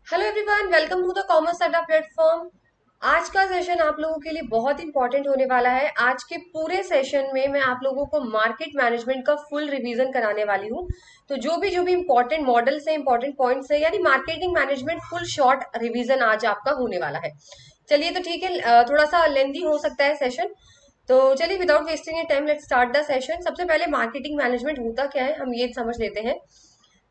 Hello everyone, welcome to the commerce Adda platform. आज का session आप लोगों के लिए बहुत इंपॉर्टेंट होने वाला है। आज के पूरे सेशन में मैं आप लोगों को मार्केट मैनेजमेंट का फुल रिवीजन कराने वाली हूँ। तो जो भी इंपॉर्टेंट मॉडल्स है, इंपॉर्टेंट पॉइंट्स है, यानी marketing management full short revision आज आपका होने वाला है। चलिए, तो ठीक है, थोड़ा सा लेंथी हो सकता है सेशन। तो चलिए, without wasting time let's start the session. सबसे पहले मार्केटिंग मैनेजमेंट होता क्या है, हम ये समझ लेते हैं।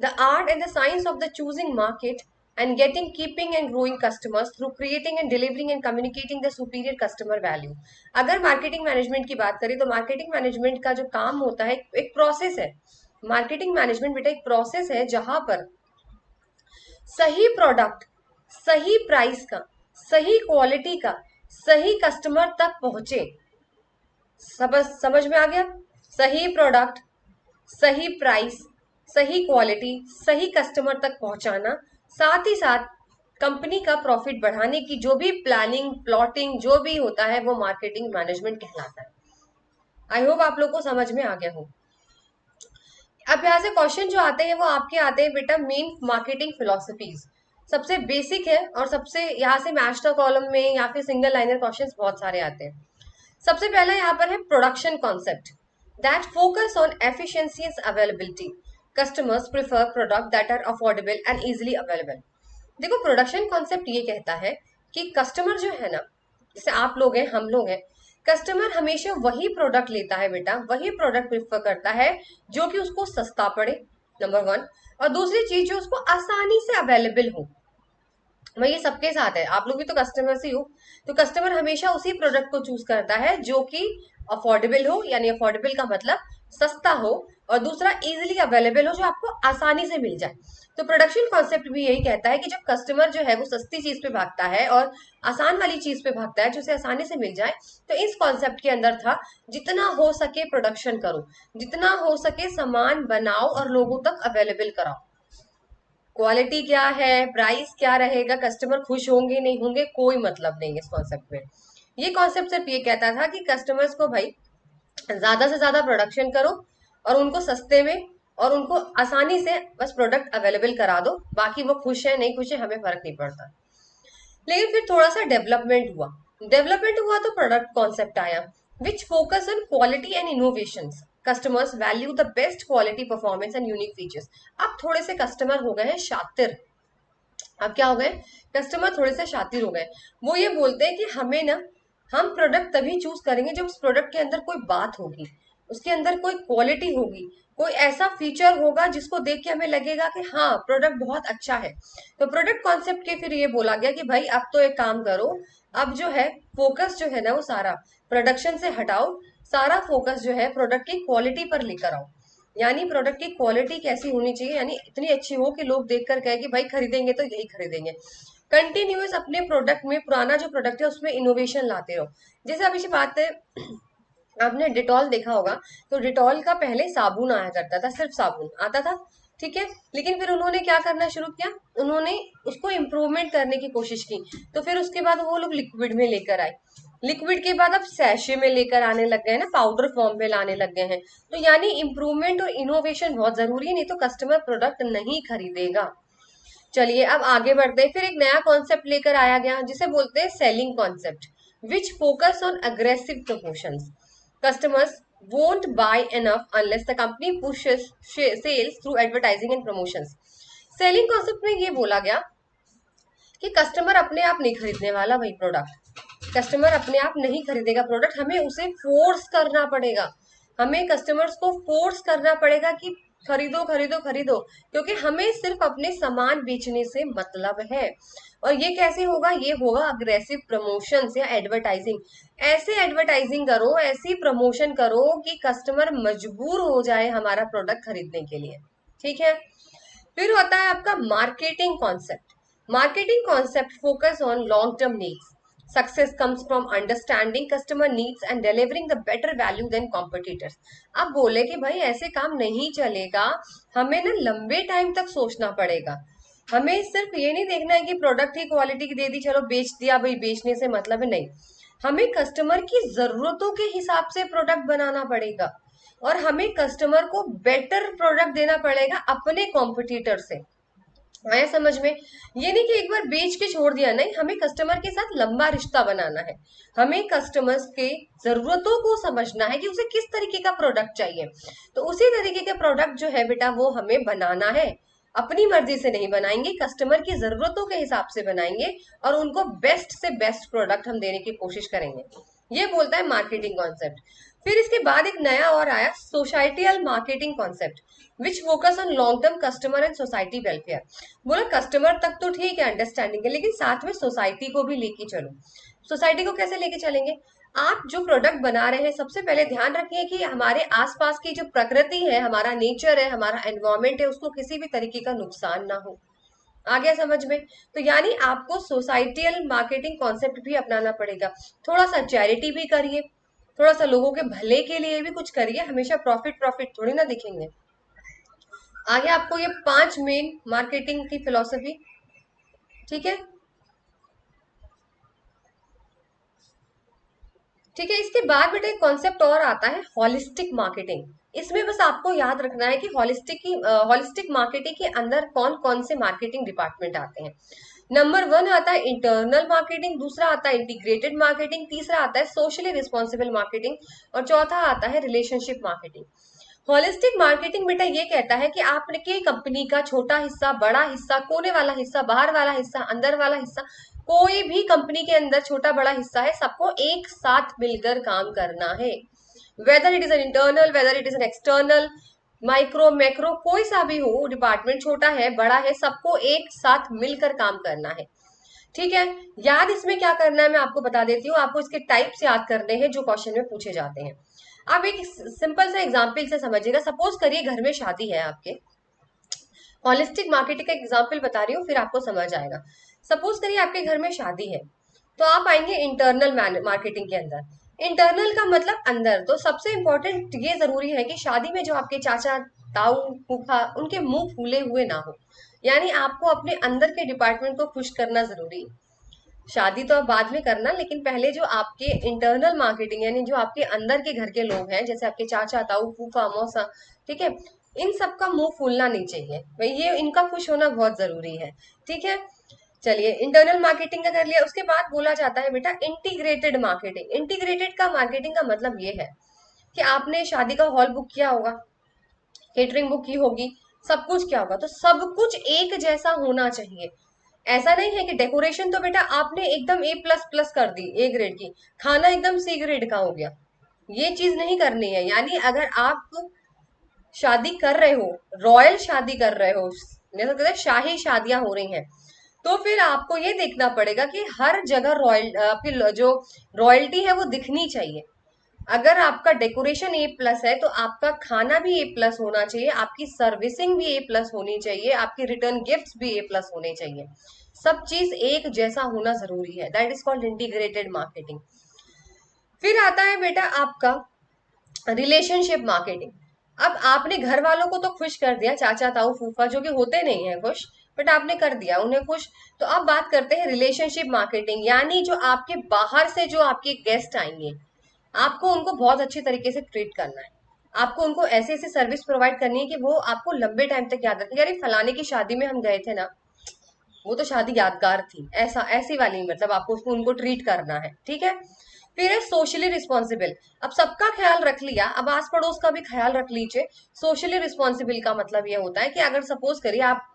The art and the science of the choosing market and getting, keeping and growing customers through creating and delivering and communicating the superior customer value। अगर मार्केटिंग मैनेजमेंट की बात करें तो मार्केटिंग मैनेजमेंट का जो काम होता है एक प्रोसेस है। मार्केटिंग मैनेजमेंट बेटा एक प्रोसेस है जहां पर सही प्रोडक्ट, सही प्राइस का, सही क्वालिटी का, सही कस्टमर तक पहुंचे। समझ में आ गया? सही प्रोडक्ट, सही प्राइस, सही क्वालिटी, सही कस्टमर तक पहुंचाना, साथ ही साथ कंपनी का प्रॉफिट बढ़ाने की जो भी प्लानिंग, प्लॉटिंग जो भी होता है वो मार्केटिंग मैनेजमेंट कहलाता है। आई होप आप लोग को समझ में आ गया हो। अब यहाँ से क्वेश्चन जो आते हैं वो आपके आते हैं बेटा मेन मार्केटिंग फिलोसफीज। सबसे बेसिक है और सबसे यहाँ से मैच द कॉलम में या फिर सिंगल लाइनर क्वेश्चंस बहुत सारे आते हैं। सबसे पहला यहाँ पर है production concept that focus on efficiency and availability. Customers prefer product that are affordable and easily available. देखो, प्रोडक्शन कॉन्सेप्ट ये कहता है कि कस्टमर जो है ना, जैसे आप लोग हैं, हम लोग हैं, कस्टमर हमेशा वही प्रोडक्ट लेता है बेटा, वही प्रोडक्ट प्रिफर करता है जो कि उसको सस्ता पड़े, नंबर वन। और दूसरी चीज जो उसको आसानी से अवेलेबल हो। मैं ये सबके साथ है, आप लोग भी तो कस्टमर ही हो। तो कस्टमर हमेशा उसी प्रोडक्ट को चूज करता है जो कि अफोर्डेबल हो, यानी अफोर्डेबल का मतलब सस्ता हो, और दूसरा इजीली अवेलेबल हो, जो आपको आसानी से मिल जाए। तो प्रोडक्शन कॉन्सेप्ट भी यही कहता है कि जब कस्टमर जो है वो सस्ती चीज पे भागता है और आसान वाली चीज पे भागता है जो उसे आसानी से मिल जाए, तो इस कॉन्सेप्ट के अंदर था जितना हो सके प्रोडक्शन करो, जितना हो सके सामान बनाओ और लोगों तक अवेलेबल कराओ। क्वालिटी क्या है, प्राइस क्या रहेगा, कस्टमर खुश होंगे नहीं होंगे, कोई मतलब नहीं इस कॉन्सेप्ट में। ये कॉन्सेप्ट सिर्फ ये कहता था कि कस्टमर्स को भाई ज्यादा से ज्यादा प्रोडक्शन करो और उनको सस्ते में और उनको आसानी से बस प्रोडक्ट अवेलेबल करा दो, बाकी वो खुश है नहीं खुश है हमें फर्क नहीं पड़ता। लेकिन फिर थोड़ा सा डेवलपमेंट हुआ तो प्रोडक्ट कॉन्सेप्ट आया which focus on quality and innovation. Customers value the best quality, performance and unique features. अब थोड़े से कस्टमर हो गए हैं शातिर। अब क्या हो गए, कस्टमर थोड़े से शातिर हो गए। वो ये बोलते हैं कि हमें ना, हम प्रोडक्ट तभी चूज करेंगे जब उस प्रोडक्ट के अंदर कोई बात होगी, उसके अंदर कोई क्वालिटी होगी, कोई ऐसा फीचर होगा जिसको देख के हमें लगेगा कि हाँ प्रोडक्ट बहुत अच्छा है। तो प्रोडक्ट कॉन्सेप्ट के फिर ये बोला गया कि भाई अब तो एक काम करो, अब जो है फोकस जो है ना वो सारा प्रोडक्शन से हटाओ, सारा फोकस जो है प्रोडक्ट की क्वालिटी पर लेकर आओ। यानी प्रोडक्ट की क्वालिटी कैसी होनी चाहिए, यानी इतनी अच्छी हो कि लोग देखकर कहे कि भाई खरीदेंगे तो यही खरीदेंगे। कंटिन्यूअस अपने प्रोडक्ट में, पुराना जो प्रोडक्ट है उसमें इनोवेशन लाते रहो। जैसे अब इसी बात है, आपने डिटॉल देखा होगा, तो डिटॉल का पहले साबुन आया करता था, सिर्फ साबुन आता था, ठीक है। लेकिन फिर उन्होंने क्या करना शुरू किया, उन्होंने उसको इम्प्रूवमेंट करने की कोशिश की। तो फिर उसके बाद वो लोग लिक्विड में लेकर आए, लिक्विड के बाद अब सैशे में लेकर आने लग गए ना, पाउडर फॉर्म में लाने लग गए हैं। तो यानी इम्प्रूवमेंट और इनोवेशन बहुत जरूरी है, नहीं तो कस्टमर प्रोडक्ट नहीं खरीदेगा। चलिए अब आगे बढ़ते हैं। फिर एक नया कॉन्सेप्ट लेकर आया गया जिसे बोलते हैं selling concept which focus on aggressive promotions. Customers won't buy enough unless the company pushes sales through advertising and promotions। Selling concept में ये बोला गया कि कस्टमर अपने आप नहीं खरीदने वाला वही प्रोडक्ट, कस्टमर अपने आप नहीं खरीदेगा प्रोडक्ट, हमें उसे फोर्स करना पड़ेगा। हमें कस्टमर्स को फोर्स करना पड़ेगा कि खरीदो खरीदो खरीदो, क्योंकि हमें सिर्फ अपने सामान बेचने से मतलब है। और ये कैसे होगा, ये होगा अग्रेसिव प्रमोशंस या एडवर्टाइजिंग। ऐसे एडवर्टाइजिंग करो, ऐसी प्रमोशन करो कि कस्टमर मजबूर हो जाए हमारा प्रोडक्ट खरीदने के लिए, ठीक है। फिर होता है आपका marketing concept. Marketing concept focus on long term needs. Success comes from understanding customer needs and delivering the better value than competitors. अब बोले कि भाई ऐसे काम नहीं चलेगा, हमें ना लंबे टाइम तक सोचना पड़ेगा। हमें सिर्फ ये नहीं देखना है कि प्रोडक्ट ही क्वालिटी की दे दी चलो बेच दिया, भाई बेचने से मतलब है नहीं। हमें कस्टमर की जरूरतों के हिसाब से प्रोडक्ट बनाना पड़ेगा और हमें कस्टमर को बेटर प्रोडक्ट देना पड़ेगा अपने कॉम्पिटिटर से। आया समझ में? ये नहीं कि एक बार बेच के छोड़ दिया, नहीं, हमें कस्टमर के साथ लंबा रिश्ता बनाना है। हमें कस्टमर्स के जरूरतों को समझना है कि उसे किस तरीके का प्रोडक्ट चाहिए, तो उसी तरीके का प्रोडक्ट जो है बेटा वो हमें बनाना है। अपनी मर्जी से नहीं बनाएंगे, कस्टमर की जरूरतों के हिसाब से बनाएंगे और उनको बेस्ट से बेस्ट प्रोडक्ट हम देने की कोशिश करेंगे। ये बोलता है मार्केटिंग कॉन्सेप्ट। फिर इसके बाद एक नया और आया, societal marketing concept, which focus on long term customer and society welfare. बोला कस्टमर तक तो ठीक है, अंडरस्टैंडिंग है, लेकिन साथ में सोसाइटी को भी लेके चलो। सोसाइटी को कैसे लेके चलेंगे? आप जो प्रोडक्ट बना रहे हैं, सबसे पहले ध्यान रखिए कि हमारे आसपास की जो प्रकृति है, हमारा नेचर है, हमारा एनवायरमेंट है, उसको किसी भी तरीके का नुकसान ना हो। आ गया समझ में? तो यानी आपको सोसाइटियल मार्केटिंग कॉन्सेप्ट भी अपनाना पड़ेगा। थोड़ा सा चैरिटी भी करिए, थोड़ा सा लोगों के भले के लिए भी कुछ करिए, हमेशा प्रॉफिट प्रॉफिट थोड़ी ना दिखेंगे। आगे आपको ये 5 मेन मार्केटिंग की फिलॉसफी, ठीक है? ठीक है, इसके बाद बेटा एक कॉन्सेप्ट और आता है, हॉलिस्टिक मार्केटिंग। इसमें बस आपको याद रखना है कि हॉलिस्टिक मार्केटिंग के अंदर कौन कौन से मार्केटिंग डिपार्टमेंट आते हैं। नंबर 1 आता है इंटरनल मार्केटिंग, दूसरा आता है इंटीग्रेटेड मार्केटिंग, तीसरा आता है सोशली रिस्पॉन्सिबल मार्केटिंग और चौथा आता है रिलेशनशिप मार्केटिंग। होलिस्टिक मार्केटिंग बेटा ये कहता है कि आपके कंपनी का छोटा हिस्सा, बड़ा हिस्सा, कोने वाला हिस्सा, बाहर वाला हिस्सा, अंदर वाला हिस्सा, कोई भी कंपनी के अंदर छोटा बड़ा हिस्सा है, सबको एक साथ मिलकर काम करना है। Whether it is an internal, whether it is an external, micro macro, कोई सा भी हो डिपार्टमेंट, छोटा है बड़ा है, सबको एक साथ मिलकर काम करना है। ठीक है, याद इसमें क्या करना है मैं आपको बता देती हूँ। आपको इसके टाइप्स याद करने हैं जो क्वेश्चन में पूछे जाते हैं। आप एक सिंपल सा एग्जाम्पल से समझिएगा। सपोज करिए घर में शादी है आपके, हॉलिस्टिक मार्केटिंग का एग्जाम्पल बता रही हूँ, फिर आपको समझ आएगा। सपोज करिए आपके घर में शादी है, तो आप आएंगे इंटरनल मार्केटिंग के अंदर। इंटरनल का मतलब अंदर, तो सबसे इंपॉर्टेंट ये जरूरी है कि शादी में जो आपके चाचा ताऊ फूफा, उनके मुंह फूले हुए ना हो। यानी आपको अपने अंदर के डिपार्टमेंट को खुश करना जरूरी है। शादी तो अब बाद में करना, लेकिन पहले जो आपके इंटरनल मार्केटिंग, यानी जो आपके अंदर के घर के लोग हैं, जैसे आपके चाचा ताऊ फूफा मौसा, ठीक है, इन सबका मुंह फूलना नहीं चाहिए भाई, ये इनका खुश होना बहुत जरूरी है। ठीक है, चलिए इंटरनल मार्केटिंग का कर लिया। उसके बाद बोला जाता है बेटा इंटीग्रेटेड मार्केटिंग। इंटीग्रेटेड का मार्केटिंग का मतलब ये है कि आपने शादी का हॉल बुक किया होगा, केटरिंग बुक की होगी, सब कुछ क्या होगा, तो सब कुछ एक जैसा होना चाहिए। ऐसा नहीं है कि डेकोरेशन तो बेटा आपने एकदम A++ कर दी, A ग्रेड की, खाना एकदम C ग्रेड का हो गया, ये चीज नहीं करनी है। यानी अगर आप शादी कर रहे हो, रॉयल शादी कर रहे हो, जैसा कहते हैं शाही शादियां हो रही हैं, तो फिर आपको ये देखना पड़ेगा कि हर जगह रॉयल आपकी जो रॉयल्टी है वो दिखनी चाहिए। अगर आपका डेकोरेशन A+ है तो आपका खाना भी A+ होना चाहिए, आपकी सर्विसिंग भी A+ होनी चाहिए, आपकी रिटर्न गिफ्ट्स भी A+ होने चाहिए। सब चीज एक जैसा होना जरूरी है, that is called integrated marketing. फिर आता है बेटा आपका रिलेशनशिप मार्केटिंग। अब आपने घर वालों को तो खुश कर दिया, चाचा ताऊ फूफा जो कि होते नहीं है खुश, बट आपने कर दिया उन्हें खुश। तो अब बात करते हैं रिलेशनशिप मार्केटिंग, यानी जो आपके बाहर से जो आपके गेस्ट आएंगे, आपको उनको बहुत अच्छी तरीके से ट्रीट करना है। आपको उनको ऐसे ऐसे सर्विस प्रोवाइड करनी है कि वो आपको लंबे टाइम तक याद रखें। यार फलाने की शादी में हम गए थे ना, वो तो शादी यादगार थी, ऐसा ऐसी वाली, मतलब आपको उसको उनको ट्रीट करना है। ठीक है, फिर है सोशली रिस्पॉन्सिबल। अब सबका ख्याल रख लिया, अब आस पड़ोस का भी ख्याल रख लीजिए। सोशली रिस्पॉन्सिबल का मतलब ये होता है कि अगर सपोज करिए आप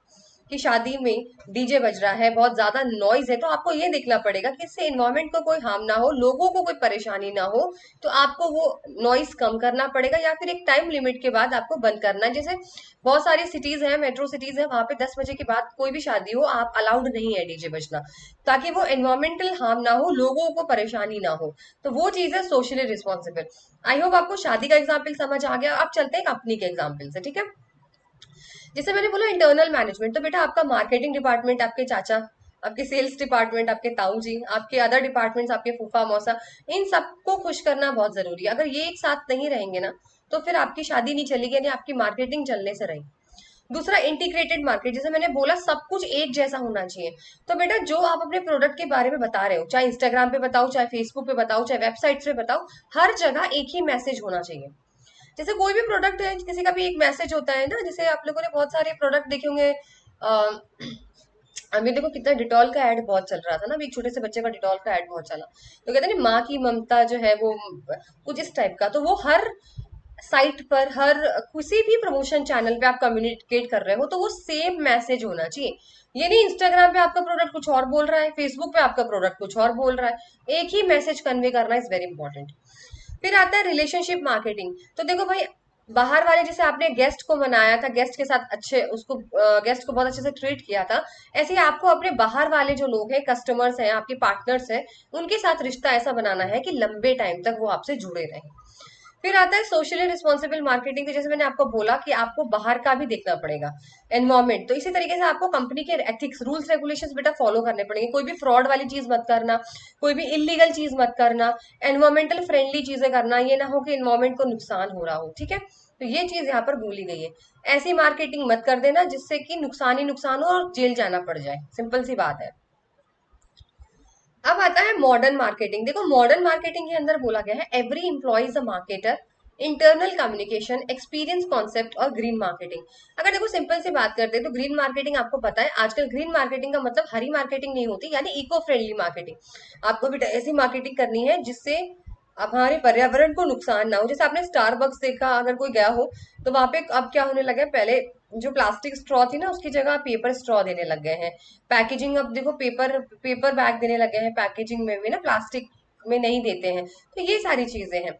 की शादी में डीजे बज रहा है, बहुत ज्यादा नॉइज है, तो आपको ये देखना पड़ेगा कि इससे इन्वायरमेंट को कोई हार्म ना हो, लोगों को कोई परेशानी ना हो। तो आपको वो नॉइज कम करना पड़ेगा, या फिर एक टाइम लिमिट के बाद आपको बंद करना है। जैसे बहुत सारी सिटीज हैं, मेट्रो सिटीज है, वहां पे 10 बजे के बाद कोई भी शादी हो, आप अलाउड नहीं है डीजे बजना, ताकि वो एनवायरमेंटल हार्म ना हो, लोगों को परेशानी ना हो। तो वो चीज है सोशली रिस्पॉन्सिबल। आई होप आपको शादी का एग्जाम्पल समझ आ गया। अब चलते हैं कंपनी के एग्जाम्पल से, ठीक है? जैसे मैंने बोला इंटरनल मैनेजमेंट, तो बेटा आपका मार्केटिंग डिपार्टमेंट, आपके चाचा, आपके सेल्स डिपार्टमेंट, आपके ताऊ जी, आपके अदर डिपार्टमेंट्स, आपके फूफा मौसा, इन सबको खुश करना बहुत जरूरी है। अगर ये एक साथ नहीं रहेंगे ना, तो फिर आपकी शादी नहीं चलेगी, यानी आपकी मार्केटिंग चलने से रही। दूसरा इंटीग्रेटेड मार्केट, जैसे मैंने बोला सब कुछ एक जैसा होना चाहिए। तो बेटा जो आप अपने प्रोडक्ट के बारे में बता रहे हो, चाहे इंस्टाग्राम पे बताओ, चाहे फेसबुक पे बताओ, चाहे वेबसाइट पे बताओ, हर जगह एक ही मैसेज होना चाहिए। जैसे कोई भी प्रोडक्ट है, किसी का भी एक मैसेज होता है ना, जैसे आप लोगों ने बहुत सारे प्रोडक्ट देखे होंगे, अभी देखो कितना डिटॉल का ऐड बहुत चल रहा था ना, अभी एक छोटे से बच्चे का डिटॉल का ऐड बहुत चला, तो कहते हैं ना माँ की ममता जो है वो कुछ इस टाइप का, तो वो हर साइट पर, हर किसी भी प्रमोशन चैनल पे आप कम्युनिकेट कर रहे हो तो वो सेम मैसेज होना चाहिए। ये नहीं इंस्टाग्राम पे आपका प्रोडक्ट कुछ और बोल रहा है, फेसबुक पे आपका प्रोडक्ट कुछ और बोल रहा है, एक ही मैसेज कन्वे करना इज वेरी इंपॉर्टेंट। फिर आता है रिलेशनशिप मार्केटिंग। तो देखो भाई, बाहर वाले जैसे आपने गेस्ट को मनाया था, गेस्ट के साथ अच्छे उसको, गेस्ट को बहुत अच्छे से ट्रीट किया था, ऐसे ही आपको अपने बाहर वाले जो लोग हैं, कस्टमर्स हैं, आपके पार्टनर्स हैं, उनके साथ रिश्ता ऐसा बनाना है कि लंबे टाइम तक वो आपसे जुड़े रहें। फिर आता है सोशली रिस्पॉन्सिबल मार्केटिंग, जैसे मैंने आपको बोला कि आपको बाहर का भी देखना पड़ेगा, एनवायरमेंट, तो इसी तरीके से आपको कंपनी के एथिक्स, रूल्स रेगुलेशंस बेटा फॉलो करने पड़ेंगे, कोई भी फ्रॉड वाली चीज मत करना, कोई भी इलीगल चीज मत करना, एनवायरमेंटल फ्रेंडली चीजें करना, ये ना हो कि एनवायरमेंट को नुकसान हो रहा हो, ठीक है, तो ये चीज यहाँ पर भूली गई है। ऐसी मार्केटिंग मत कर देना जिससे कि नुकसान ही नुकसान हो और जेल जाना पड़ जाए, सिंपल सी बात है। अब आता है मॉडर्न मार्केटिंग। देखो मॉडर्न मार्केटिंग के अंदर बोला गया है every employ is a marketer, internal communication, experience concept और ग्रीन मार्केटिंग। अगर देखो सिंपल सी बात करते हैं तो ग्रीन मार्केटिंग आपको पता है, आजकल ग्रीन मार्केटिंग का मतलब हरी मार्केटिंग नहीं होती, यानी इको फ्रेंडली मार्केटिंग। आपको भी ऐसी मार्केटिंग करनी है जिससे अब हमारे पर्यावरण को नुकसान ना हो। जैसे आपने स्टारबक्स देखा, अगर कोई गया हो तो वहां पे अब क्या होने लगा है, पहले जो प्लास्टिक स्ट्रॉ थी ना उसकी जगह पेपर स्ट्रॉ देने लग गए हैं। पैकेजिंग अब देखो पेपर पेपर बैग देने लगे हैं, पैकेजिंग में भी ना प्लास्टिक में नहीं देते हैं, तो ये सारी चीजें हैं।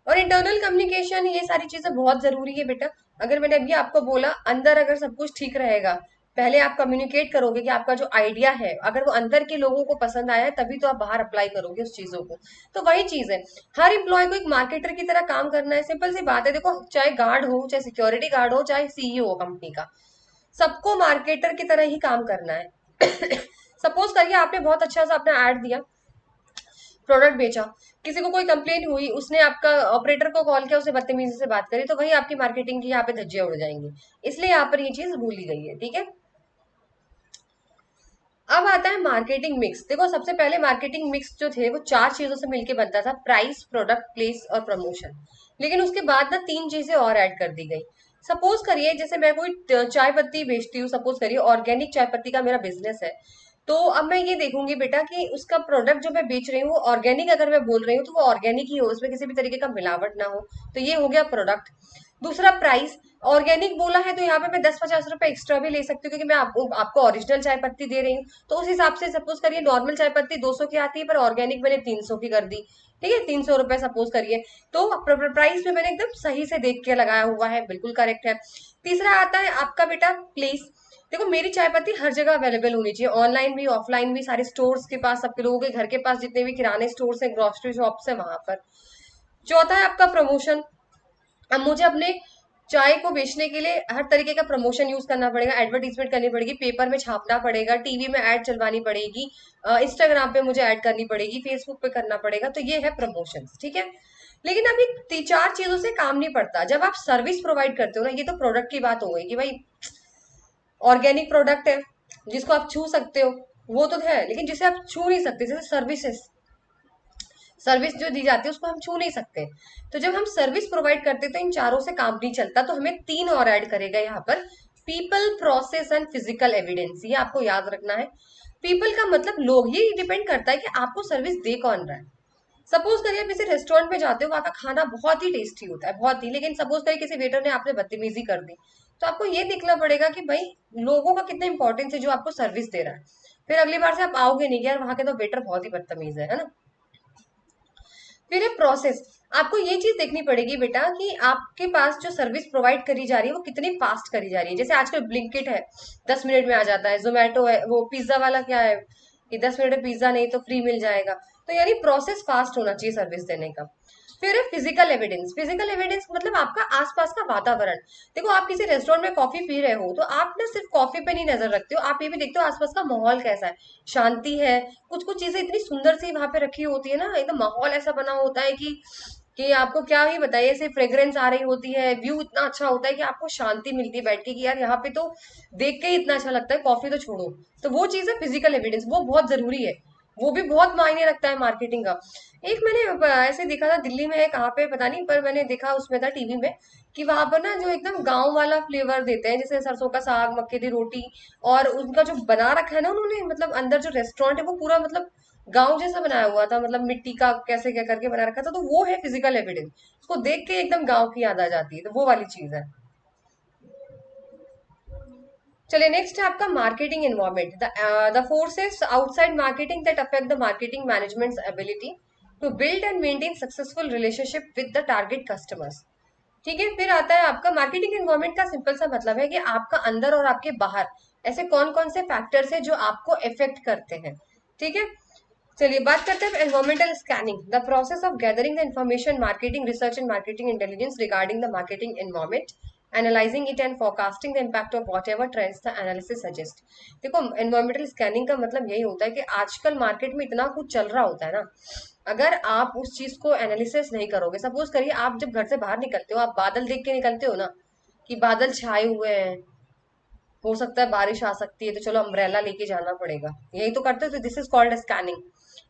और इंटरनल कम्युनिकेशन, ये सारी चीजें बहुत जरूरी है बेटा। अगर मैंने अभी आपको बोला अंदर अगर सब कुछ ठीक रहेगा, पहले आप कम्युनिकेट करोगे कि आपका जो आइडिया है अगर वो अंदर के लोगों को पसंद आया है तभी तो आप बाहर अप्लाई करोगे उस चीजों को। तो वही चीज है, हर एम्प्लॉय को एक मार्केटर की तरह काम करना है, सिंपल सी बात है। देखो चाहे गार्ड हो, चाहे सिक्योरिटी गार्ड हो, चाहे सीईओ हो कंपनी का, सबको मार्केटर की तरह ही काम करना है। सपोज करिए आपने बहुत अच्छा सा अपना ऐड दिया, प्रोडक्ट बेचा, किसी को कोई कंप्लेन हुई, उसने आपका ऑपरेटर को कॉल किया, उसे बदतमीजी से बात करी, तो वही आपकी मार्केटिंग की यहाँ पे धज्जियां उड़ जाएंगी। इसलिए यहाँ पर ये चीज भूली गई है, ठीक है। अब आता है मार्केटिंग मिक्स। देखो सबसे पहले मार्केटिंग मिक्स जो थे वो चार चीजों से मिलकर बनता था, प्राइस, प्रोडक्ट, प्लेस और प्रमोशन। लेकिन उसके बाद ना तीन चीजें और ऐड कर दी गई। सपोज करिए जैसे मैं कोई चाय पत्ती बेचती हूँ, सपोज करिए ऑर्गेनिक चाय पत्ती का मेरा बिजनेस है, तो अब मैं ये देखूंगी बेटा कि उसका प्रोडक्ट जो मैं बेच रही हूँ वो ऑर्गेनिक अगर मैं बोल रही हूँ तो वो ऑर्गेनिक ही हो, उसमें किसी भी तरीके का मिलावट ना हो, तो ये हो गया प्रोडक्ट। दूसरा प्राइस, ऑर्गेनिक बोला है तो यहाँ पे मैं 10-50 रुपए एक्स्ट्रा भी ले सकती हूँ क्योंकि मैं आपको ओरिजिनल चाय पत्ती दे रही हूँ, तो उस हिसाब से सपोज करिए नॉर्मल चाय पत्ती 200 की आती है पर ऑर्गेनिक मैंने 300 की कर दी, ठीक है, 300 रुपए सपोज करिए। तो प्राइस में मैंने एकदम सही से देख के लगाया हुआ है, बिल्कुल करेक्ट है। तीसरा आता है आपका बेटा प्लेस। देखो मेरी चाय पत्ती हर जगह अवेलेबल होनी चाहिए, ऑनलाइन भी ऑफलाइन भी, सारे स्टोर्स के पास, सबके लोगों के घर के पास जितने भी किराने स्टोर्स है, ग्रोसरी शॉप्स है, वहां पर। चौथा है आपका प्रमोशन। अब मुझे अपने चाय को बेचने के लिए हर तरीके का प्रमोशन यूज करना पड़ेगा, एडवर्टीजमेंट करनी पड़ेगी, पेपर में छापना पड़ेगा, टीवी में ऐड चलवानी पड़ेगी, इंस्टाग्राम पे मुझे ऐड करनी पड़ेगी, फेसबुक पे करना पड़ेगा, तो ये है प्रमोशन, ठीक है। लेकिन अभी तीन चार चीजों से काम नहीं पड़ता, जब आप सर्विस प्रोवाइड करते हो ना, ये तो प्रोडक्ट की बात हो गई कि भाई ऑर्गेनिक प्रोडक्ट है जिसको आप छू सकते हो, वो तो है, लेकिन जिसे आप छू नहीं सकते, जैसे सर्विसेज, सर्विस जो दी जाती है उसको हम छू नहीं सकते। तो जब हम सर्विस प्रोवाइड करते तो इन चारों से काम नहीं चलता, तो हमें तीन और ऐड करेगा यहाँ पर, people, process and physical evidence, ये आपको याद रखना है। पीपल का मतलब लोग, ये डिपेंड करता है कि आपको सर्विस दे कौन रहा है। सपोज करिए आप किसी रेस्टोरेंट में जाते हो, वहां का खाना बहुत ही टेस्टी होता है, बहुत ही, लेकिन सपोज करिए किसी वेटर ने आपने बदतमीजी कर दी, तो आपको ये देखना पड़ेगा कि भाई लोगों का कितना इंपॉर्टेंस है जो आपको सर्विस दे रहा है। फिर अगली बार से आप आओगे नहीं कि यार वहां के तो वेटर बहुत ही बदतमीज है ना। फिर है प्रोसेस। आपको ये चीज देखनी पड़ेगी बेटा कि आपके पास जो सर्विस प्रोवाइड करी जा रही है वो कितनी फास्ट करी जा रही है। जैसे आजकल ब्लिंकिट है, 10 मिनट में आ जाता है, जोमेटो है, वो पिज्जा वाला क्या है कि 10 मिनट में पिज्जा नहीं तो फ्री मिल जाएगा, तो यानी प्रोसेस फास्ट होना चाहिए सर्विस देने का। फिर है फिजिकल एविडेंस। फिजिकल एविडेंस मतलब आपका आसपास का वातावरण। देखो आप किसी रेस्टोरेंट में कॉफी पी रहे हो तो आप ना सिर्फ कॉफी पे नहीं नजर रखते हो, आप ये भी देखते हो आसपास का माहौल कैसा है, शांति है, कुछ कुछ चीजें इतनी सुंदर सी वहां पे रखी होती है ना, एकदम माहौल ऐसा बना होता है कि आपको क्या ही बताइए, ऐसे फ्रेग्रेंस आ रही होती है, व्यू इतना अच्छा होता है कि आपको शांति मिलती है बैठ के कि यार यहाँ पे तो देख के ही इतना अच्छा लगता है, कॉफी तो छोड़ो। तो वो चीज है फिजिकल एविडेंस, वो बहुत जरूरी है। वो भी बहुत मायने रखता है मार्केटिंग का। एक मैंने ऐसे देखा था दिल्ली में है, कहाँ पे पता नहीं, पर मैंने देखा उसमें था टीवी में कि वहां पर ना जो एकदम गांव वाला फ्लेवर देते हैं, जैसे सरसों का साग, मक्के की रोटी, और उनका जो बना रखा है ना उन्होंने, मतलब अंदर जो रेस्टोरेंट है वो पूरा मतलब गांव जैसा बनाया हुआ था, मतलब मिट्टी का कैसे क्या करके बना रखा था, तो वो है फिजिकल एविडेंस। उसको देख के एकदम गांव की याद आ जाती है, तो वो वाली चीज है। चलिए नेक्स्ट है आपका marketing environment, the forces outside marketing that affect the marketing management's ability to build and maintain successful relationship with the target customers. ठीक है, फिर आता है आपका मार्केटिंग एनवायरनमेंट का सिंपल सा मतलब है कि आपका अंदर और आपके बाहर ऐसे कौन कौन से फैक्टर्स है जो आपको इफेक्ट करते हैं। ठीक है, चलिए बात करते हैं environmental scanning, the process of gathering the information, marketing research and marketing intelligence regarding the marketing environment, analysing it and forecasting the impact of what ever trends the analysis suggest. देखो environmental scanning का मतलब यही होता है कि आजकल market में इतना कुछ चल रहा होता है ना, अगर आप उस चीज को एनालिसिस नहीं करोगे, सपोज करिए आप जब घर से बाहर निकलते हो, आप बादल देख के निकलते हो ना, कि बादल छाए हुए हैं, हो सकता है बारिश आ सकती है, तो चलो अम्ब्रेला लेके जाना पड़ेगा, यही तो करते हो, तो दिस इज कॉल्ड स्कैनिंग,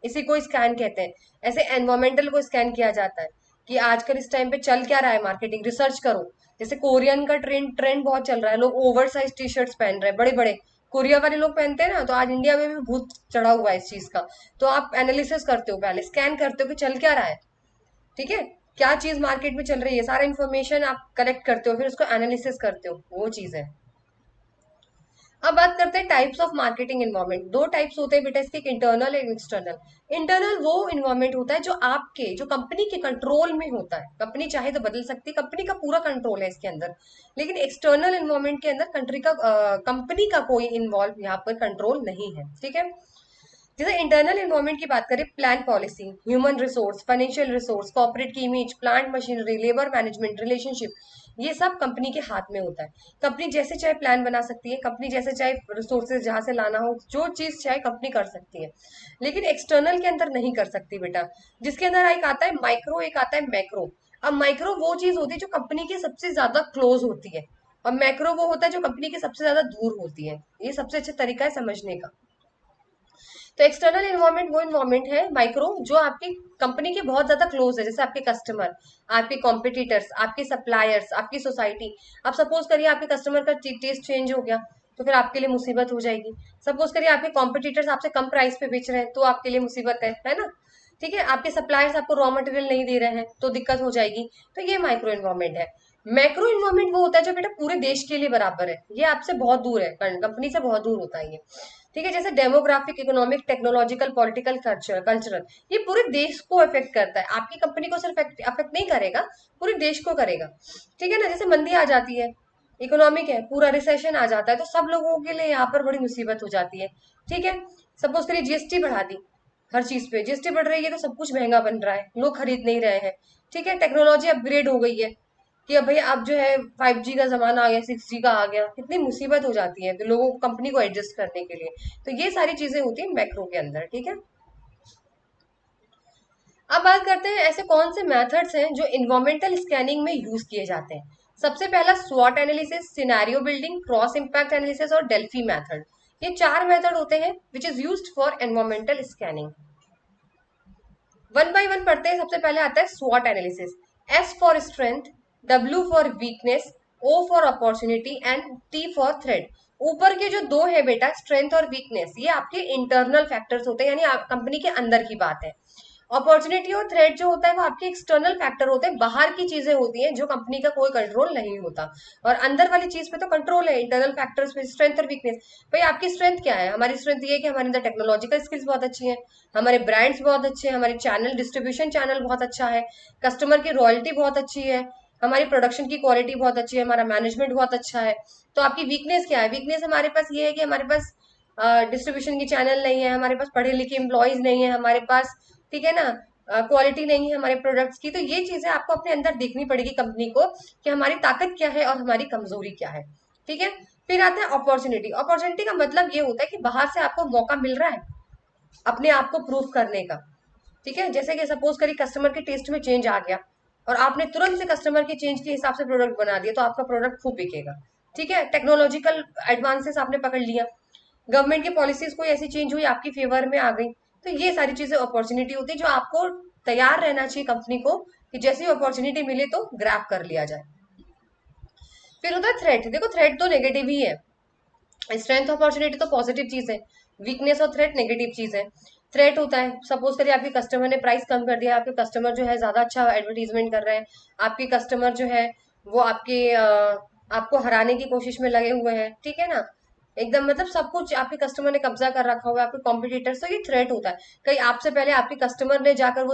इसी को स्कैन कहते हैं। ऐसे एनवायरमेंटल को स्कैन किया जाता है कि आजकल इस टाइम पे चल क्या रहा है, मार्केटिंग रिसर्च करो। जैसे कोरियन का ट्रेंड ट्रेंड बहुत चल रहा है, लोग ओवर साइज टी शर्ट्स पहन रहे हैं, बड़े बड़े कोरिया वाले लोग पहनते हैं ना, तो आज इंडिया में भी भूत चढ़ा हुआ है इस चीज का। तो आप एनालिसिस करते हो, पहले स्कैन करते हो कि चल क्या रहा है, ठीक है, क्या चीज मार्केट में चल रही है, सारा इन्फॉर्मेशन आप कलेक्ट करते हो, फिर उसको एनालिसिस करते हो, वो चीज है। अब बात करते हैं टाइप्स ऑफ मार्केटिंग इन्वायरमेंट। दो टाइप्स होते हैं बेटा इसके, इंटरनल एंड एक्सटर्नल। इंटरनल वो इन्वायरमेंट होता है जो आपके, जो कंपनी के कंट्रोल में होता है, कंपनी चाहे तो बदल सकती है, कंपनी का पूरा कंट्रोल है इसके अंदर। लेकिन एक्सटर्नल इन्वायरमेंट के अंदर कंट्री का, कंपनी का कोई इन्वॉल्व यहाँ पर कंट्रोल नहीं है। ठीक है, जैसे इंटरनल इन्वायरमेंट की बात करें, plan policy, human resource, financial resource, corporate की image, plant machinery, labour management, relationship, ये सब कंपनी के हाथ में होता है। कंपनी जैसे चाहे प्लान बना सकती है, कंपनी जैसे चाहे रिसोर्सेज जहां से लाना हो, जो चीज चाहे कंपनी कर सकती है, लेकिन एक्सटर्नल के अंदर नहीं कर सकती बेटा। जिसके अंदर एक आता है माइक्रो, एक आता है मैक्रो। अब माइक्रो वो चीज होती है जो कंपनी के सबसे ज्यादा क्लोज होती है, और मैक्रो वो होता है जो कंपनी के सबसे ज्यादा दूर होती है। ये सबसे अच्छा तरीका है समझने का। तो एक्सटर्नल इन्वायरमेंट वो इन्वायरमेंट है माइक्रो, जो आपकी कंपनी के बहुत ज्यादा क्लोज है, जैसे आपके कस्टमर, आपके कॉम्पिटिटर्स, आपके सप्लायर्स, आपकी सोसाइटी। अब सपोज करिए आपके कस्टमर का टेस्ट चेंज हो गया, तो फिर आपके लिए मुसीबत हो जाएगी। सपोज करिए आपके कॉम्पिटिटर्स आपसे कम प्राइस पे बेच रहे हैं, तो आपके लिए मुसीबत है ना। ठीक है, आपके सप्लायर्स आपको रॉ मटेरियल नहीं दे रहे हैं, तो दिक्कत हो जाएगी। तो ये माइक्रो इन्वायरमेंट है। मैक्रो इन्वायरमेंट वो होता है जो बेटा पूरे देश के लिए बराबर है, ये आपसे बहुत दूर है, कंपनी से बहुत दूर होता है ये। ठीक है, जैसे demographic, economic, technological, political, cultural, ये पूरे देश को अफेक्ट करता है, आपकी कंपनी को सिर्फ अफेक्ट नहीं करेगा, पूरे देश को करेगा। ठीक है ना, जैसे मंदी आ जाती है, इकोनॉमिक है, पूरा रिसेशन आ जाता है, तो सब लोगों के लिए यहाँ पर बड़ी मुसीबत हो जाती है। ठीक है, सपोज करिए जीएसटी बढ़ा दी, हर चीज पे जीएसटी बढ़ रही है, तो सब कुछ महंगा बन रहा है, लोग खरीद नहीं रहे हैं। ठीक है, टेक्नोलॉजी अपग्रेड हो गई है, कि अब भाई अब जो है 5G का जमाना आ गया, 6G का आ गया, कितनी मुसीबत हो जाती है तो लोगों को, कंपनी को एडजस्ट करने के लिए। तो ये सारी चीजें होती है मैक्रो के अंदर। ठीक है, अब बात करते हैं ऐसे कौन से मेथड्स हैं जो इन्वायरमेंटल स्कैनिंग में यूज किए जाते हैं। सबसे पहला स्वॉट analysis, scenario building, cross impact analysis और डेल्फी मेथड। ये चार मेथड होते हैं which is used for environmental scanning. One by one पढ़ते हैं। सबसे पहले आता है स्वॉट analysis. S for strength, W for weakness, O for opportunity and T for threat. ऊपर के जो दो है बेटा, स्ट्रेंथ और वीकनेस, ये आपके इंटरनल फैक्टर्स होते हैं, यानी कंपनी के अंदर की बात है। अपॉर्चुनिटी और थ्रेट जो होता है वो आपके एक्सटर्नल फैक्टर होते हैं, बाहर की चीजें होती हैं जो कंपनी का कोई कंट्रोल नहीं होता। और अंदर वाली चीज पे तो कंट्रोल है, इंटरनल फैक्टर्स पे, स्ट्रेंथ और वीकनेस। भाई आपकी स्ट्रेंथ क्या है? हमारी स्ट्रेंथ ये है कि हमारे अंदर टेक्नोलॉजिकल स्किल्स बहुत अच्छी है, हमारे ब्रांड्स बहुत अच्छे हैं, हमारे चैनल डिस्ट्रीब्यूशन चैनल बहुत अच्छा है, कस्टमर की रॉयल्टी बहुत अच्छी है, हमारी प्रोडक्शन की क्वालिटी बहुत अच्छी है, हमारा मैनेजमेंट बहुत अच्छा है। तो आपकी वीकनेस क्या है? वीकनेस हमारे पास ये है कि हमारे पास डिस्ट्रीब्यूशन की चैनल नहीं है, हमारे पास पढ़े लिखे एम्प्लॉयज नहीं है हमारे पास, ठीक है ना, क्वालिटी नहीं है हमारे प्रोडक्ट्स की। तो ये चीजें आपको अपने अंदर देखनी पड़ेगी कंपनी को, कि हमारी ताकत क्या है और हमारी कमजोरी क्या है। ठीक है, फिर आता है अपॉर्चुनिटी। अपॉर्चुनिटी का मतलब ये होता है कि बाहर से आपको मौका मिल रहा है अपने आप को प्रूव करने का। ठीक है, जैसे कि सपोज करिए कस्टमर के टेस्ट में चेंज आ गया, और आपने तुरंत से कस्टमर के चेंज के हिसाब से प्रोडक्ट बना दिया, तो आपका प्रोडक्ट खूब बिकेगा। ठीक है, टेक्नोलॉजिकल एडवांसेस आपने पकड़ लिया, गवर्नमेंट की पॉलिसीज कोई ऐसी चेंज हुई, आपकी फेवर में आ गई, तो ये सारी चीजें अपॉर्चुनिटी होती है जो आपको तैयार रहना चाहिए कंपनी को कि जैसी अपॉर्चुनिटी मिले तो ग्रैब कर लिया जाए। फिर होता है थ्रेट। देखो थ्रेट तो नेगेटिव ही है, स्ट्रेंथ अपॉर्चुनिटी तो पॉजिटिव चीज है, वीकनेस और थ्रेट नेगेटिव चीज है। थ्रेट होता है, सपोज करिए आपके कस्टमर ने प्राइस कम कर दिया, आपके कस्टमर जो है ज्यादा अच्छा एडवर्टीजमेंट कर रहे हैं, आपके कस्टमर जो है वो आपको हराने की कोशिश में लगे हुए हैं, ठीक है ना, एकदम मतलब सब कुछ आपके कस्टमर ने कब्जा कर रखा हुआ है, आपके कॉम्पिटिटर्स, तो ये थ्रेट होता है। कहीं आपसे पहले आपके कस्टमर ने जाकर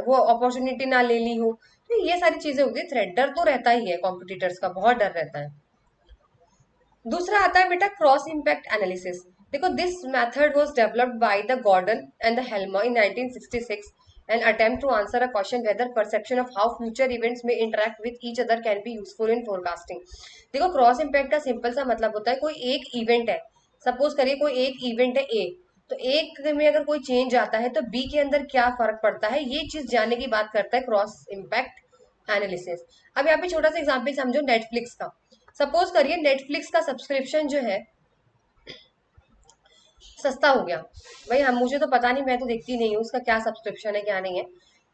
वो अपॉर्चुनिटी ना ले ली हो, तो ये सारी चीजें होती है थ्रेट। डर तो रहता ही है, कॉम्पिटिटर्स का बहुत डर रहता है। दूसरा आता है बेटा क्रॉस इम्पैक्ट एनालिसिस। देखो this method was developed by the Gordon and the Helmer in 1966 an attempt to answer a question whether perception of how future events में interact with each other can be useful in forecasting. देखो cross impact का simple सा मतलब होता है कोई एक event है, सपोज करिए कोई एक इवेंट है ए, तो एक में अगर कोई चेंज आता है तो बी के अंदर क्या फर्क पड़ता है, ये चीज जानने की बात करता है क्रॉस इम्पैक्ट एनालिसिस। अब यहाँ पे छोटा सा एग्जाम्पल समझो नेटफ्लिक्स का। सपोज करिए नेटफ्लिक्स का सब्सक्रिप्शन जो है सस्ता हो गया। भाई हम मुझे तो पता नहीं, मैं तो देखती नहीं हूँ उसका क्या सब्सक्रिप्शन है क्या नहीं है।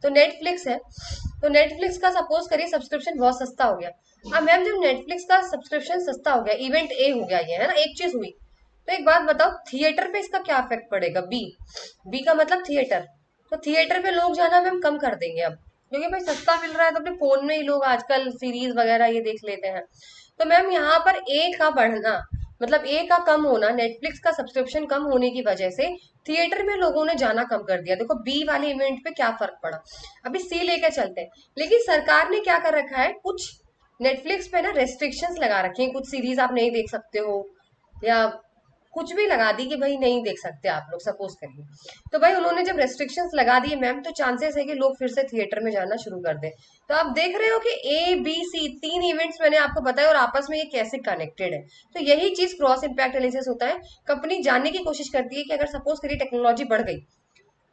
तो नेटफ्लिक्स है, तो नेटफ्लिक्स का सपोज करिए सब्सक्रिप्शन बहुत सस्ता हो गया। अब मैम जब नेटफ्लिक्स का सब्सक्रिप्शन सस्ता हो गया, इवेंट ए हो गया, ये है ना एक चीज हुई, तो एक बात बताओ थिएटर पे इसका क्या इफेक्ट पड़ेगा, बी, बी का मतलब थिएटर, तो थिएटर पे लोग जाना मैम कम कर देंगे अब, क्योंकि भाई सस्ता मिल रहा है तो अपने फोन में ही लोग आजकल सीरीज वगैरह ये देख लेते हैं। तो मैम यहाँ पर ए का बढ़ना मतलब ए का कम होना, नेटफ्लिक्स का सब्सक्रिप्शन कम होने की वजह से थिएटर में लोगों ने जाना कम कर दिया। देखो बी वाले इवेंट पे क्या फर्क पड़ा। अभी सी लेके चलते हैं, लेकिन सरकार ने क्या कर रखा है, कुछ नेटफ्लिक्स पे ना रेस्ट्रिक्शंस लगा रखे हैं, कुछ सीरीज आप नहीं देख सकते हो, या कुछ भी लगा दी कि भाई नहीं देख सकते आप लोग, सपोज करिए। तो भाई उन्होंने जब रेस्ट्रिक्शंस लगा दिए मैम, तो चांसेस है कि लोग फिर से थिएटर में जाना शुरू कर दें। तो आप देख रहे हो कि ए बी सी तीन इवेंट्स मैंने आपको बताया और आपस में ये कैसे कनेक्टेड है। तो यही चीज क्रॉस इम्पैक्ट एनालिसिस होता है। कंपनी जानने की कोशिश करती है कि अगर सपोज करिए टेक्नोलॉजी बढ़ गई,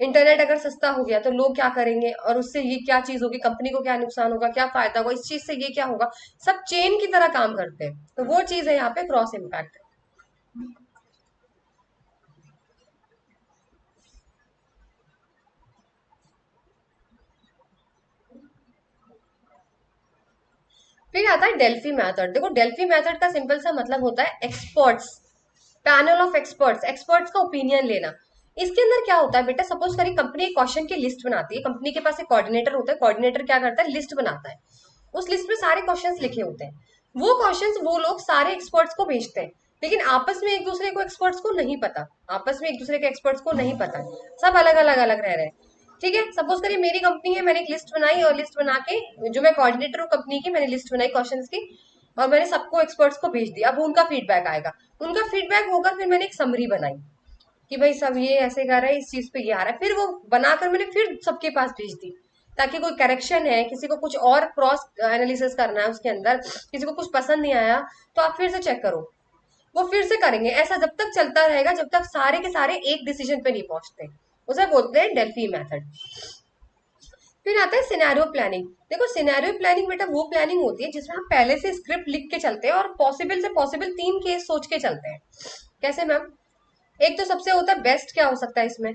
इंटरनेट अगर सस्ता हो गया तो लोग क्या करेंगे, और उससे ये क्या चीज होगी, कंपनी को क्या नुकसान होगा, क्या फायदा होगा, इस चीज से ये क्या होगा, सब चेन की तरह काम करते हैं। तो वो चीज है यहाँ पे क्रॉस इम्पैक्ट। फिर आता है डेल्फी मेथड। देखो डेल्फी मेथड का सिंपल सा मतलब होता है experts, panel of experts, experts का ओपिनियन लेना। इसके अंदर क्या होता है बेटा, सपोज करिए कंपनी एक क्वेश्चन की लिस्ट बनाती है, कंपनी के पास एक कोऑर्डिनेटर होता है, कोऑर्डिनेटर क्या करता है लिस्ट बनाता है, उस लिस्ट में सारे क्वेश्चंस लिखे होते हैं, वो क्वेश्चंस वो लोग सारे एक्सपर्ट्स को भेजते हैं, लेकिन आपस में एक दूसरे को एक्सपर्ट्स को नहीं पता, आपस में एक दूसरे के एक्सपर्ट्स को नहीं पता, सब अलग अलग अलग रह रहे हैं। ठीक है, सपोज करिए मेरी कंपनी है, मैंने एक लिस्ट बनाई और लिस्ट बना के जो मैं कोऑर्डिनेटर हूँ कंपनी की, मैंने लिस्ट बनाई क्वेश्चंस की और मैंने सबको एक्सपर्ट्स को भेज दिया। अब उनका फीडबैक आएगा, उनका फीडबैक होकर फिर मैंने एक समरी बनाई कि भाई सब ये ऐसे कर रहा है, इस चीज पे ये आ रहा है, फिर वो बनाकर मैंने फिर सबके पास भेज दी, ताकि कोई करेक्शन है, किसी को कुछ और क्रॉस एनालिसिस करना है उसके अंदर, किसी को कुछ पसंद नहीं आया तो आप फिर से चेक करो, वो फिर से करेंगे। ऐसा जब तक चलता रहेगा जब तक सारे के सारे एक डिसीजन पे नहीं पहुंचते, उसे बोलते हैं डेल्फी मेथड। फिर आता है सिनेरियो प्लानिंग। देखो सिनेरियो प्लानिंग बेटा वो प्लानिंग होती है जिसमें हम पहले से स्क्रिप्ट लिख के चलते हैं और पॉसिबल से पॉसिबल तीन केस सोच के चलते हैं। कैसे मैम, एक तो सबसे होता है बेस्ट क्या हो सकता है इसमें,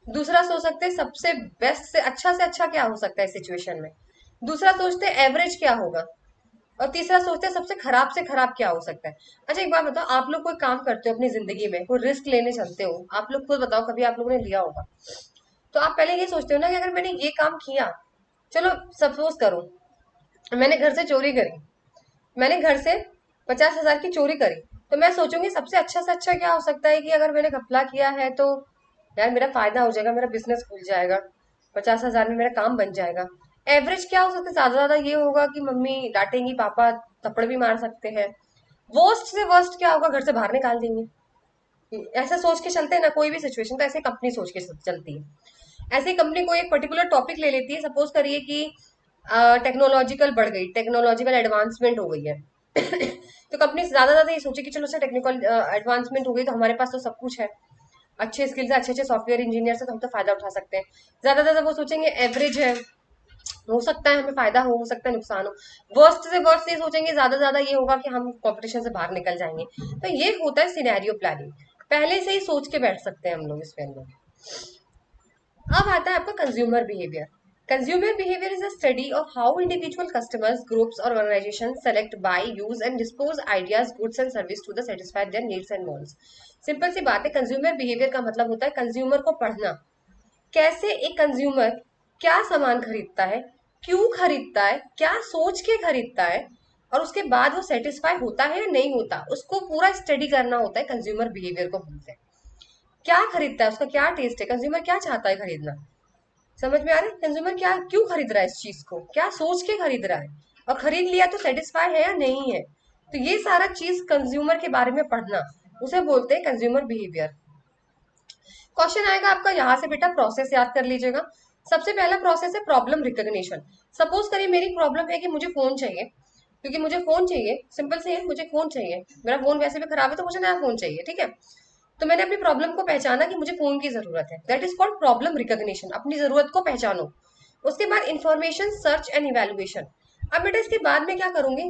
दूसरा सोच सकते हैं सबसे बेस्ट से अच्छा क्या हो सकता है सिचुएशन में, दूसरा सोचते हैं एवरेज क्या होगा, और तीसरा सोचते हैं सबसे खराब से खराब क्या हो सकता है। अच्छा एक बात बताओ, आप लोग कोई काम करते हो अपनी जिंदगी में, कोई रिस्क लेने चलते हो, आप लोग खुद बताओ कभी आप लोगों ने लिया होगा, तो आप पहले ये सोचते हो ना कि अगर मैंने ये काम किया, चलो सपोज करो मैंने घर से चोरी करी, मैंने घर से 50,000 की चोरी करी, तो मैं सोचूंगी सबसे अच्छा से अच्छा क्या हो सकता है कि अगर मैंने घपला किया है तो यार मेरा फायदा हो जाएगा, मेरा बिजनेस खुल जाएगा, 50,000 में मेरा काम बन जाएगा। एवरेज क्या हो सकता है, ज्यादा ज्यादा ये होगा कि मम्मी डांटेंगी, पापा थप्पड़ भी मार सकते हैं, वर्स्ट से वर्स्ट क्या होगा, घर से बाहर निकाल देंगे। ऐसा सोच के चलते हैं ना कोई भी सिचुएशन, तो ऐसे कंपनी सोच के चलती है। ऐसे कंपनी को एक पर्टिकुलर टॉपिक ले लेती है, सपोज करिए कि टेक्नोलॉजिकल बढ़ गई, टेक्नोलॉजिकल एडवांसमेंट हो गई है तो कंपनी ज्यादा ज्यादा ये सोचे कि चलो अच्छा टेक्निकल एडवांसमेंट हो गई तो हमारे पास तो सब कुछ है, अच्छे स्किल्स है, अच्छे अच्छे सॉफ्टवेयर इंजीनियर से, तो हम तो फायदा उठा सकते हैं। ज्यादा ज्यादा वो सोचेंगे एवरेज है, हो सकता है हमें फायदा हो सकता है नुकसान हो। वर्स्ट से वर्स्ट ये सोचेंगे, ज्यादा ज्यादा ये होगा कि हम कॉम्पिटिशन से बाहर निकल जाएंगे। तो ये होता है सिनेरियो प्लानिंग, पहले से ही सोच के बैठ सकते हैं हम लोग इसके अंदर। अब आता है आपका consumer behaviour. Consumer behaviour is a study of how individual customers, groups और organisation select, buy, use and dispose ideas, goods and service to the satisfy their needs and wants. Simple सी बात है, कंज्यूमर बिहेवियर का मतलब होता है consumer को पढ़ना। कैसे एक कंज्यूमर क्या सामान खरीदता है, क्यों खरीदता है, क्या सोच के खरीदता है, और उसके बाद वो सेटिस्फाई होता है या नहीं होता, उसको पूरा स्टडी करना होता है, कंज्यूमर बिहेवियर को बोलते हैं। क्या खरीदता है, उसका क्या टेस्ट है, कंज्यूमर क्या चाहता है खरीदना, समझ में आ रहा है, कंज्यूमर क्या क्यों खरीद रहा है इस चीज को, क्या सोच के खरीद रहा है, और खरीद लिया तो सेटिस्फाई है या नहीं है। तो ये सारा चीज कंज्यूमर के बारे में पढ़ना, उसे बोलते हैं कंज्यूमर बिहेवियर। क्वेश्चन आएगा आपका यहाँ से बेटा, प्रोसेस याद कर लीजिएगा। सबसे पहला प्रोसेस है प्रॉब्लम रिकॉग्निशन। सपोज करिए मेरी प्रॉब्लम है कि मुझे फोन चाहिए, क्योंकि मुझे फोन चाहिए, सिंपल से है, मुझे फोन चाहिए, मेरा फोन वैसे भी खराब है तो मुझे नया फोन चाहिए, ठीक है। तो मैंने अपनी प्रॉब्लम को पहचाना कि मुझे फोन की जरूरत है, that is called problem recognition. अपनी जरूरत को पहचानो। उसके बाद इंफॉर्मेशन सर्च एंड इवेल्युएशन। अब बेटा इसके बाद में क्या करूंगी,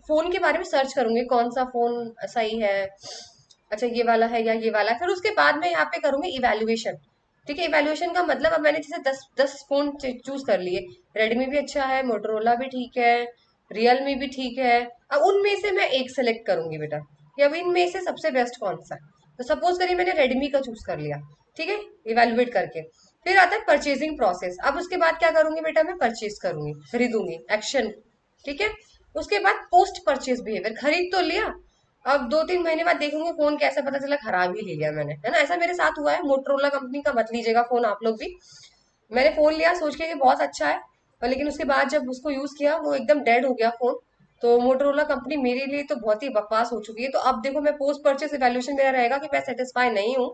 फोन के बारे में सर्च करूंगी, कौन सा फोन सही है, अच्छा ये वाला है या ये वाला है। फिर उसके बाद में यहाँ पे करूंगी इवेल्युएशन, ठीक है। इवेल्युएशन का मतलब, अब मैंने जैसे 10 फोन चूज कर लिए, रेडमी भी अच्छा है, मोटरोला भी ठीक है, रियलमी भी ठीक है। अब उनमें से मैं एक सेलेक्ट करूंगी बेटा कि अब इनमें से सबसे बेस्ट कौन सा है। तो सपोज करिए मैंने रेडमी का चूज कर लिया, ठीक है, इवेल्युएट करके। फिर आता है परचेजिंग प्रोसेस। अब उसके बाद क्या करूंगी बेटा, मैं परचेज करूंगी, खरीदूंगी, एक्शन, ठीक है। उसके बाद पोस्ट परचेज बिहेवियर, खरीद तो लिया, अब 2-3 महीने बाद देखूंगी फोन कैसे, पता चला खराब ही ले लिया मैंने, है ना। ऐसा मेरे साथ हुआ है, मोटरोला कंपनी का मत लीजिएगा फोन आप लोग भी। मैंने फोन लिया सोच के कि बहुत अच्छा है, और लेकिन उसके बाद जब उसको यूज किया वो एकदम डेड हो गया फोन। तो मोटरोला कंपनी मेरे लिए तो बहुत ही बकवास हो चुकी है। तो अब देखो, मैं पोस्ट परचेस इवैल्यूएशन मेरा रहेगा कि मैं सेटिस्फाई नहीं हूँ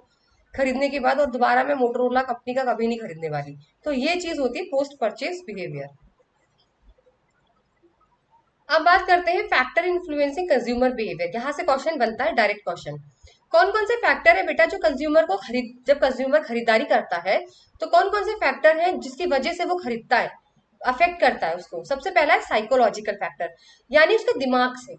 खरीदने के बाद, और दोबारा मैं मोटरोला कंपनी का कभी नहीं खरीदने वाली। तो ये चीज होती है पोस्ट परचेस बिहेवियर। अब बात करते हैं फैक्टर इन्फ्लुएंसिंग कंज्यूमर बिहेवियर। यहाँ से क्वेश्चन बनता है, डायरेक्ट क्वेश्चन। कौन कौन से फैक्टर है बेटा जो कंज्यूमर को जब कंज्यूमर खरीदारी करता है तो कौन कौन से फैक्टर हैं जिसकी वजह से वो खरीदता है, अफेक्ट करता है उसको। सबसे पहला है साइकोलॉजिकल फैक्टर, यानी उसके दिमाग से।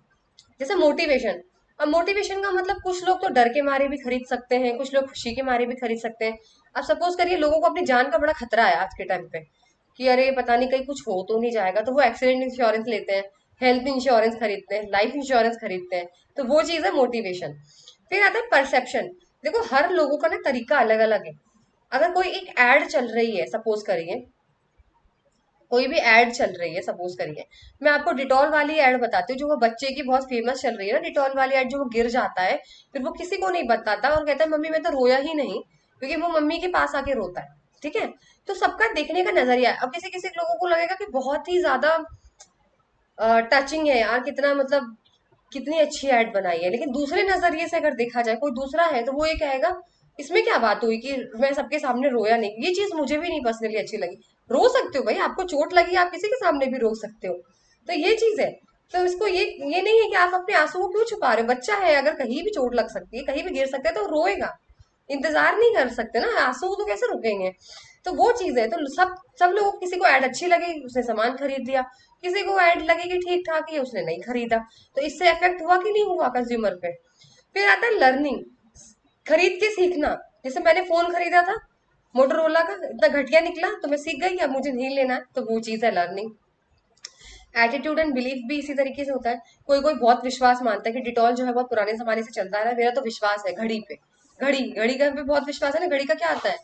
जैसे मोटिवेशन। अब मोटिवेशन का मतलब, कुछ लोग तो डर के मारे भी खरीद सकते हैं, कुछ लोग खुशी के मारे भी खरीद सकते हैं। अब सपोज करिए लोगों को अपनी जान का बड़ा खतरा है आज के टाइम पे, कि अरे पता नहीं कहीं कुछ हो तो नहीं जाएगा, तो वो एक्सीडेंट इंश्योरेंस लेते हैं, हेल्थ इंश्योरेंस खरीदते हैं, लाइफ इंश्योरेंस खरीदते हैं। तो वो चीज है मोटिवेशन। फिर आता है परसेप्शन। देखो हर लोगों का ना तरीका अलग अलग है। अगर कोई एक एड चल रही है, सपोज करिए कोई भी एड चल रही है, सपोज करिए मैं आपको डिटॉल वाली एड बताती हूँ, जो वो बच्चे की बहुत फेमस चल रही है ना, डिटॉल वाली एड, जो वो गिर जाता है फिर वो किसी को नहीं बताता और कहता है मम्मी मैं तो रोया ही नहीं, क्योंकि वो मम्मी के पास आके रोता है, ठीक है। तो सबका देखने का नजरिया है। अब किसी किसी लोगों को लगेगा कि बहुत ही ज्यादा टचिंग है यार, कितना मतलब कितनी अच्छी एड बनाई है, लेकिन दूसरे नजरिए से अगर देखा जाए, कोई दूसरा है तो वो ये कहेगा इसमें क्या बात हुई कि मैं सबके सामने रोया नहीं। ये चीज मुझे भी नहीं पर्सनली अच्छी लगी। रो सकते हो भाई, आपको चोट लगी आप किसी के सामने भी रो सकते हो, तो ये चीज है। तो इसको ये नहीं है कि आप अपने आंसू को क्यों छुपा रहे हो, बच्चा है, अगर कहीं भी चोट लग सकती है, कहीं भी गिर सकता है तो रोएगा, इंतजार नहीं कर सकते ना, आंसू तो कैसे रुकेंगे। तो वो चीज है। तो सब लोगों को, किसी को ऐड अच्छी लगी उसने सामान खरीद लिया, किसी को ऐड लगी कि ठीक ठाक ही है उसने नहीं खरीदा। तो इससे इफेक्ट हुआ कि नहीं हुआ कंज्यूमर पे। फिर आता है लर्निंग, खरीद के सीखना। जैसे मैंने फोन खरीदा था मोटरोला का, इतना घटिया निकला तो मैं सीख गई कि अब मुझे नहीं लेना है, तो वो चीज है लर्निंग। एटीट्यूड एंड बिलीफ भी इसी तरीके से होता है। कोई कोई बहुत विश्वास मानता है कि डिटॉल जो है बहुत पुराने जमाने से चलता है, मेरा तो विश्वास है घड़ी पे। घड़ी घड़ी का भी बहुत विश्वास है ना, घड़ी का क्या आता है,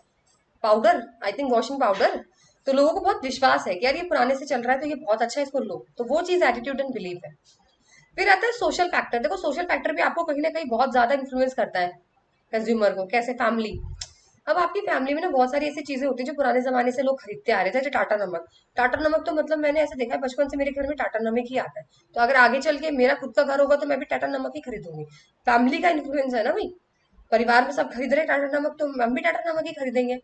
powder, I think washing powder. तो लोगों को बहुत विश्वास है कि यार ये पुराने से चल रहा है तो ये बहुत अच्छा है, इसको लो। तो वो चीज एटीट्यूड एंड बिलीफ है। फिर आता है सोशल फैक्टर। देखो सोशल फैक्टर भी आपको कहीं ना कहीं बहुत ज्यादा इन्फ्लुएंस करता है कंज्यूमर को। कैसे, फैमिली। अब आपकी फैमिली में ना बहुत सारी ऐसी चीजें होती है जो पुराने जमाने से लोग खरीदते आ रहे थे, जैसे टाटा नमक। टाटा नमक तो मतलब मैंने ऐसे देखा है, बचपन से मेरे घर में टाटा नमक ही आता है। तो अगर आगे चल के मेरा खुद का घर होगा तो मैं भी टाटा नमक ही खरीदूंगी। फैमिली का इन्फ्लुएंस है ना भाई, परिवार में सब खरीद रहे हैं टाटा नमक, तो हम भी टाटा नमक ही खरीदेंगे।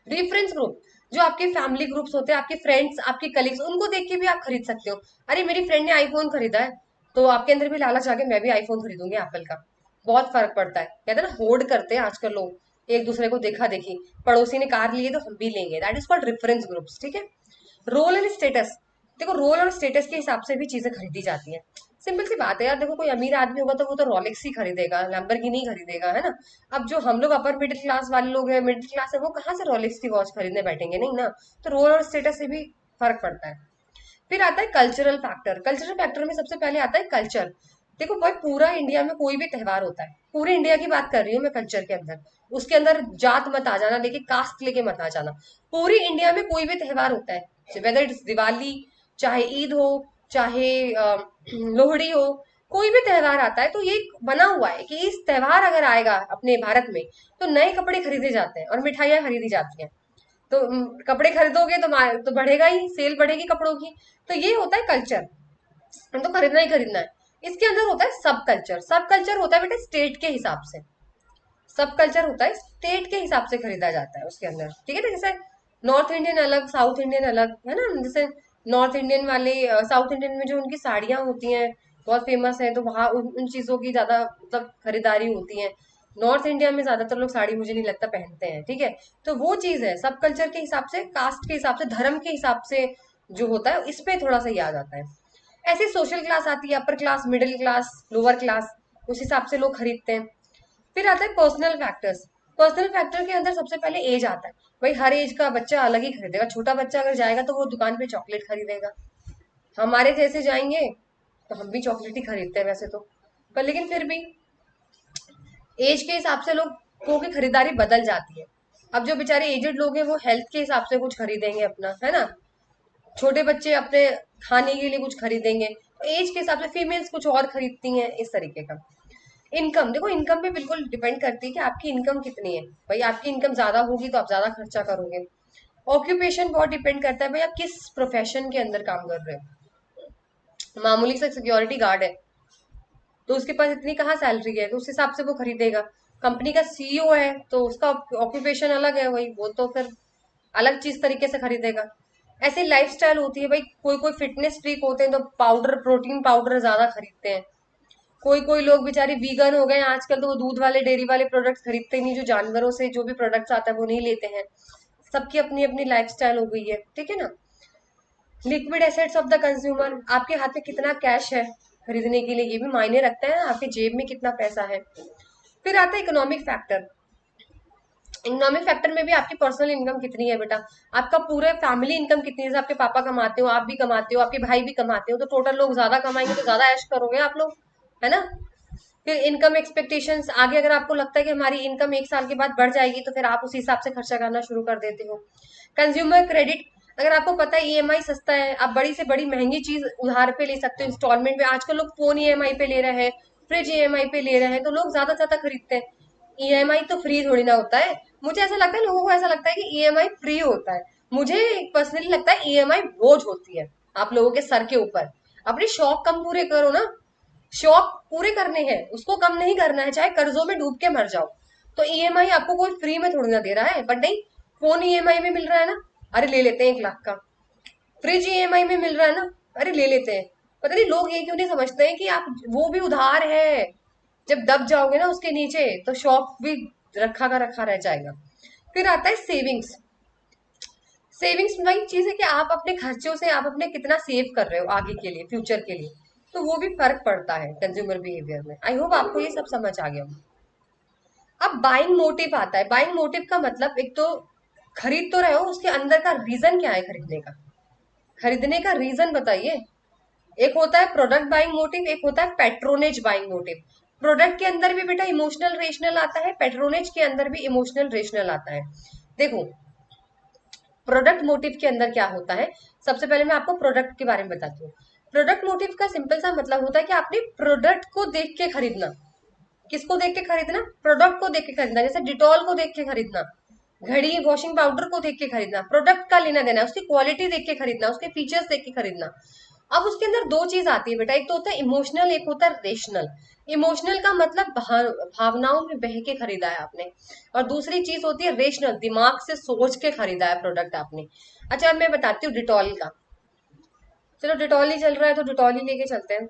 रेफरेंस ग्रुप, जो आपके फैमिली ग्रुप्स होते हैं, आपके फ्रेंड्स, आपके कलीग्स, उनको देख के भी आप खरीद सकते हो। अरे मेरी फ्रेंड ने आईफोन खरीदा है, तो आपके अंदर भी लालच आ गया मैं भी आईफोन खरीदूंगी एप्पल का। बहुत फर्क पड़ता है, कहते हैं ना होर्ड करते हैं आजकल लोग, एक दूसरे को देखा देखी, पड़ोसी ने कार ली है तो हम भी लेंगे, that is called reference groups, ठीक है। Role and status. देखो रोल और स्टेटस के हिसाब से भी चीजें खरीदी जाती हैं। सिंपल सी बात है यार, देखो कोई अमीर आदमी होगा तो वो तो रोलेक्स ही खरीदेगा, लैम्बोर्गिनी खरीदेगा, है ना। अब जो हम लोग अपर मिडिल क्लास वाले लोग हैं, मिडिल क्लास है, वो कहाँ से रोलेक्स की वॉच खरीदने बैठेंगे, नहीं ना। तो रोल और स्टेटस से भी फर्क पड़ता है। फिर आता है कल्चरल फैक्टर। कल्चरल फैक्टर में सबसे पहले आता है कल्चर। देखो भाई, पूरा इंडिया में कोई भी त्योहार होता है, पूरे इंडिया की बात कर रही हूँ मैं, कल्चर के अंदर, उसके अंदर जात मत आ जाना, लेके कास्ट लेके मत आ जाना। पूरी इंडिया में कोई भी त्योहार होता है, वेदर इट्स दिवाली, चाहे ईद हो, चाहे लोहड़ी हो, कोई भी त्योहार आता है तो ये बना हुआ है कि इस त्योहार अगर आएगा अपने भारत में, तो नए कपड़े खरीदे जाते हैं और मिठाइयां खरीदी जाती हैं। तो कपड़े खरीदोगे तो तो बढ़ेगा ही, सेल बढ़ेगी कपड़ों की। तो ये होता है कल्चर, हम तो खरीदना ही खरीदना है। इसके अंदर होता है सब कल्चर। सब कल्चर होता है बेटा स्टेट के हिसाब से। सब कल्चर होता है स्टेट के हिसाब से खरीदा जाता है उसके अंदर, ठीक है ना। जैसे नॉर्थ इंडियन अलग, साउथ इंडियन अलग, है ना। जैसे नॉर्थ इंडियन वाले, साउथ इंडियन में जो उनकी साड़ियां होती हैं बहुत फेमस है, तो वहां उन चीजों की ज्यादा मतलब खरीदारी होती है। नॉर्थ इंडिया में ज्यादातर लोग साड़ी मुझे नहीं लगता पहनते हैं, ठीक है। तो वो चीज है, सब कल्चर के हिसाब से, कास्ट के हिसाब से, धर्म के हिसाब से जो होता है, इस पे थोड़ा सा याद आता है। ऐसे सोशल क्लास आती है, upper class, middle class, lower class, उस हिसाब से लोग खरीदते हैं। फिर आता है पर्सनल फैक्टर्स। पर्सनल फैक्टर के अंदर सबसे पहले एज आता है। भाई हर एज का बच्चा अलग ही खरीदेगा। छोटा बच्चा अगर जाएगा तो वो दुकान पे चॉकलेट खरीदेगा। हमारे जैसे जाएंगे तो हम भी चॉकलेट ही खरीदते हैं वैसे तो, पर लेकिन फिर भी एज के हिसाब से लोगों की खरीदारी बदल जाती है। अब जो बेचारे एजेड लोग हैं वो हेल्थ के हिसाब से कुछ खरीदेंगे अपना, है ना। छोटे बच्चे अपने खाने के लिए कुछ खरीदेंगे, तो एज के हिसाब से फीमेल्स कुछ और खरीदती हैं, इस तरीके का। इनकम, देखो इनकम पे बिल्कुल डिपेंड करती है कि आपकी इनकम कितनी है। भाई आपकी इनकम ज्यादा होगी तो आप ज्यादा खर्चा करोगे। ऑक्यूपेशन बहुत डिपेंड करता है, भाई आप किस प्रोफेशन के अंदर काम कर रहे हो। मामूली से सिक्योरिटी गार्ड है तो उसके पास इतनी कहाँ सैलरी है, तो उस हिसाब से वो खरीदेगा। कंपनी का सीईओ है तो उसका ऑक्यूपेशन अलग है, वही वो तो फिर अलग चीज तरीके से खरीदेगा। ऐसे लाइफस्टाइल होती है भाई, कोई कोई फिटनेस फ्रीक होते हैं तो पाउडर, प्रोटीन पाउडर ज्यादा खरीदते हैं। कोई कोई लोग बेचारे वीगन हो गए हैं आजकल, तो वो दूध वाले, डेयरी वाले प्रोडक्ट्स खरीदते ही नहीं, जो जानवरों से जो भी प्रोडक्ट्स आता है वो नहीं लेते हैं। सबकी अपनी अपनी लाइफस्टाइल हो गई है, ठीक है ना। Liquid assets of the consumer, आपके हाथ में कितना कैश है खरीदने के लिए, ये भी मायने रखता है, आपके जेब में कितना पैसा है। फिर आता है इकोनॉमिक फैक्टर। इकोनॉमिक फैक्टर में भी आपकी पर्सनल इनकम कितनी है बेटा, आपका पूरे फैमिली इनकम कितनी है। जैसे आपके पापा कमाते हो, आप भी कमाते हो, आपके भाई भी कमाते हो, तो टोटल लोग ज्यादा कमाएंगे तो ज्यादा ऐश करोगे आप लोग, है ना। फिर इनकम एक्सपेक्टेशंस, आगे अगर आपको लगता है कि हमारी इनकम 1 साल के बाद बढ़ जाएगी तो फिर आप उसी हिसाब से खर्चा करना शुरू कर देते हो। कंज्यूमर क्रेडिट, अगर आपको पता है ईएमआई सस्ता है, आप बड़ी से बड़ी महंगी चीज उधार पे ले सकते हो, इंस्टॉलमेंट में। आजकल लोग फोन ईएमआई पे ले रहे हैं, फ्रिज ईएमआई पे ले रहे हैं, तो लोग ज्यादा से ज्यादा खरीदते हैं। ईएमआई तो फ्री थोड़ी ना होता है। मुझे ऐसा लगता है, लोगों को ऐसा लगता है कि ईएमआई फ्री होता है। मुझे पर्सनली लगता है ईएमआई बोझ होती है आप लोगों के सर के ऊपर। अपने शौक कम पूरे करो ना, शौक पूरे करने हैं, उसको कम नहीं करना है, चाहे कर्जों में डूब के मर जाओ। तो ईएमआई आपको कोई फ्री में थोड़ी ना दे रहा है, बट नहीं, फोन ईएमआई में मिल रहा है ना, अरे ले लेते हैं 1 लाख का। फ्रिज ईएमआई में मिल रहा है ना, अरे ले लेते हैं। पता नहीं लोग ये क्यों नहीं समझते हैं कि आप वो भी उधार है। जब दब जाओगे ना उसके नीचे तो शौक भी रखा का रखा रह जाएगा। फिर आता है सेविंग्स। सेविंग्स वही चीज है कि आप अपने खर्चों से आप अपने कितना सेव कर रहे हो आगे के लिए, फ्यूचर के लिए। तो वो भी फर्क पड़ता है कंज्यूमर बिहेवियर में। आई होप आपको ये सब समझ आ गया हो। अब बाइंग मोटिव आता है। बाइंग मोटिव का मतलब, एक तो खरीद तो रहे हो, उसके अंदर का रीजन क्या है खरीदने का, खरीदने का रीजन बताइए। एक होता है प्रोडक्ट बाइंग मोटिव, एक होता है पेट्रोनेज बाइंग मोटिव। प्रोडक्ट के अंदर भी बेटा इमोशनल रेशनल आता है, पेट्रोनेज के अंदर भी इमोशनल रेशनल आता है। देखो प्रोडक्ट मोटिव के अंदर क्या होता है, सबसे पहले मैं आपको प्रोडक्ट के बारे में बताती हूँ। प्रोडक्ट मोटिव का सिंपल सा मतलब होता है कि आपने प्रोडक्ट को देख के खरीदना। किसको देख के खरीदना, प्रोडक्ट को देख के खरीदना। जैसे डिटॉल को देख के खरीदना, घड़ी, वॉशिंग पाउडर को देख के खरीदना। प्रोडक्ट का लेना देना है, उसकी क्वालिटी देख के खरीदना, उसके फीचर्स देख के खरीदना। अब उसके अंदर दो चीज आती है बेटा, एक तो होता है इमोशनल, एक होता है रेशनल। इमोशनल का मतलब भावनाओं में बह के खरीदा है आपने, और दूसरी चीज होती है रेशनल, दिमाग से सोच के खरीदा है प्रोडक्ट आपने। अच्छा अब मैं बताती हूँ डिटॉल का। चलो डिटॉल ही चल रहा है तो डिटॉल ही लेके चलते हैं।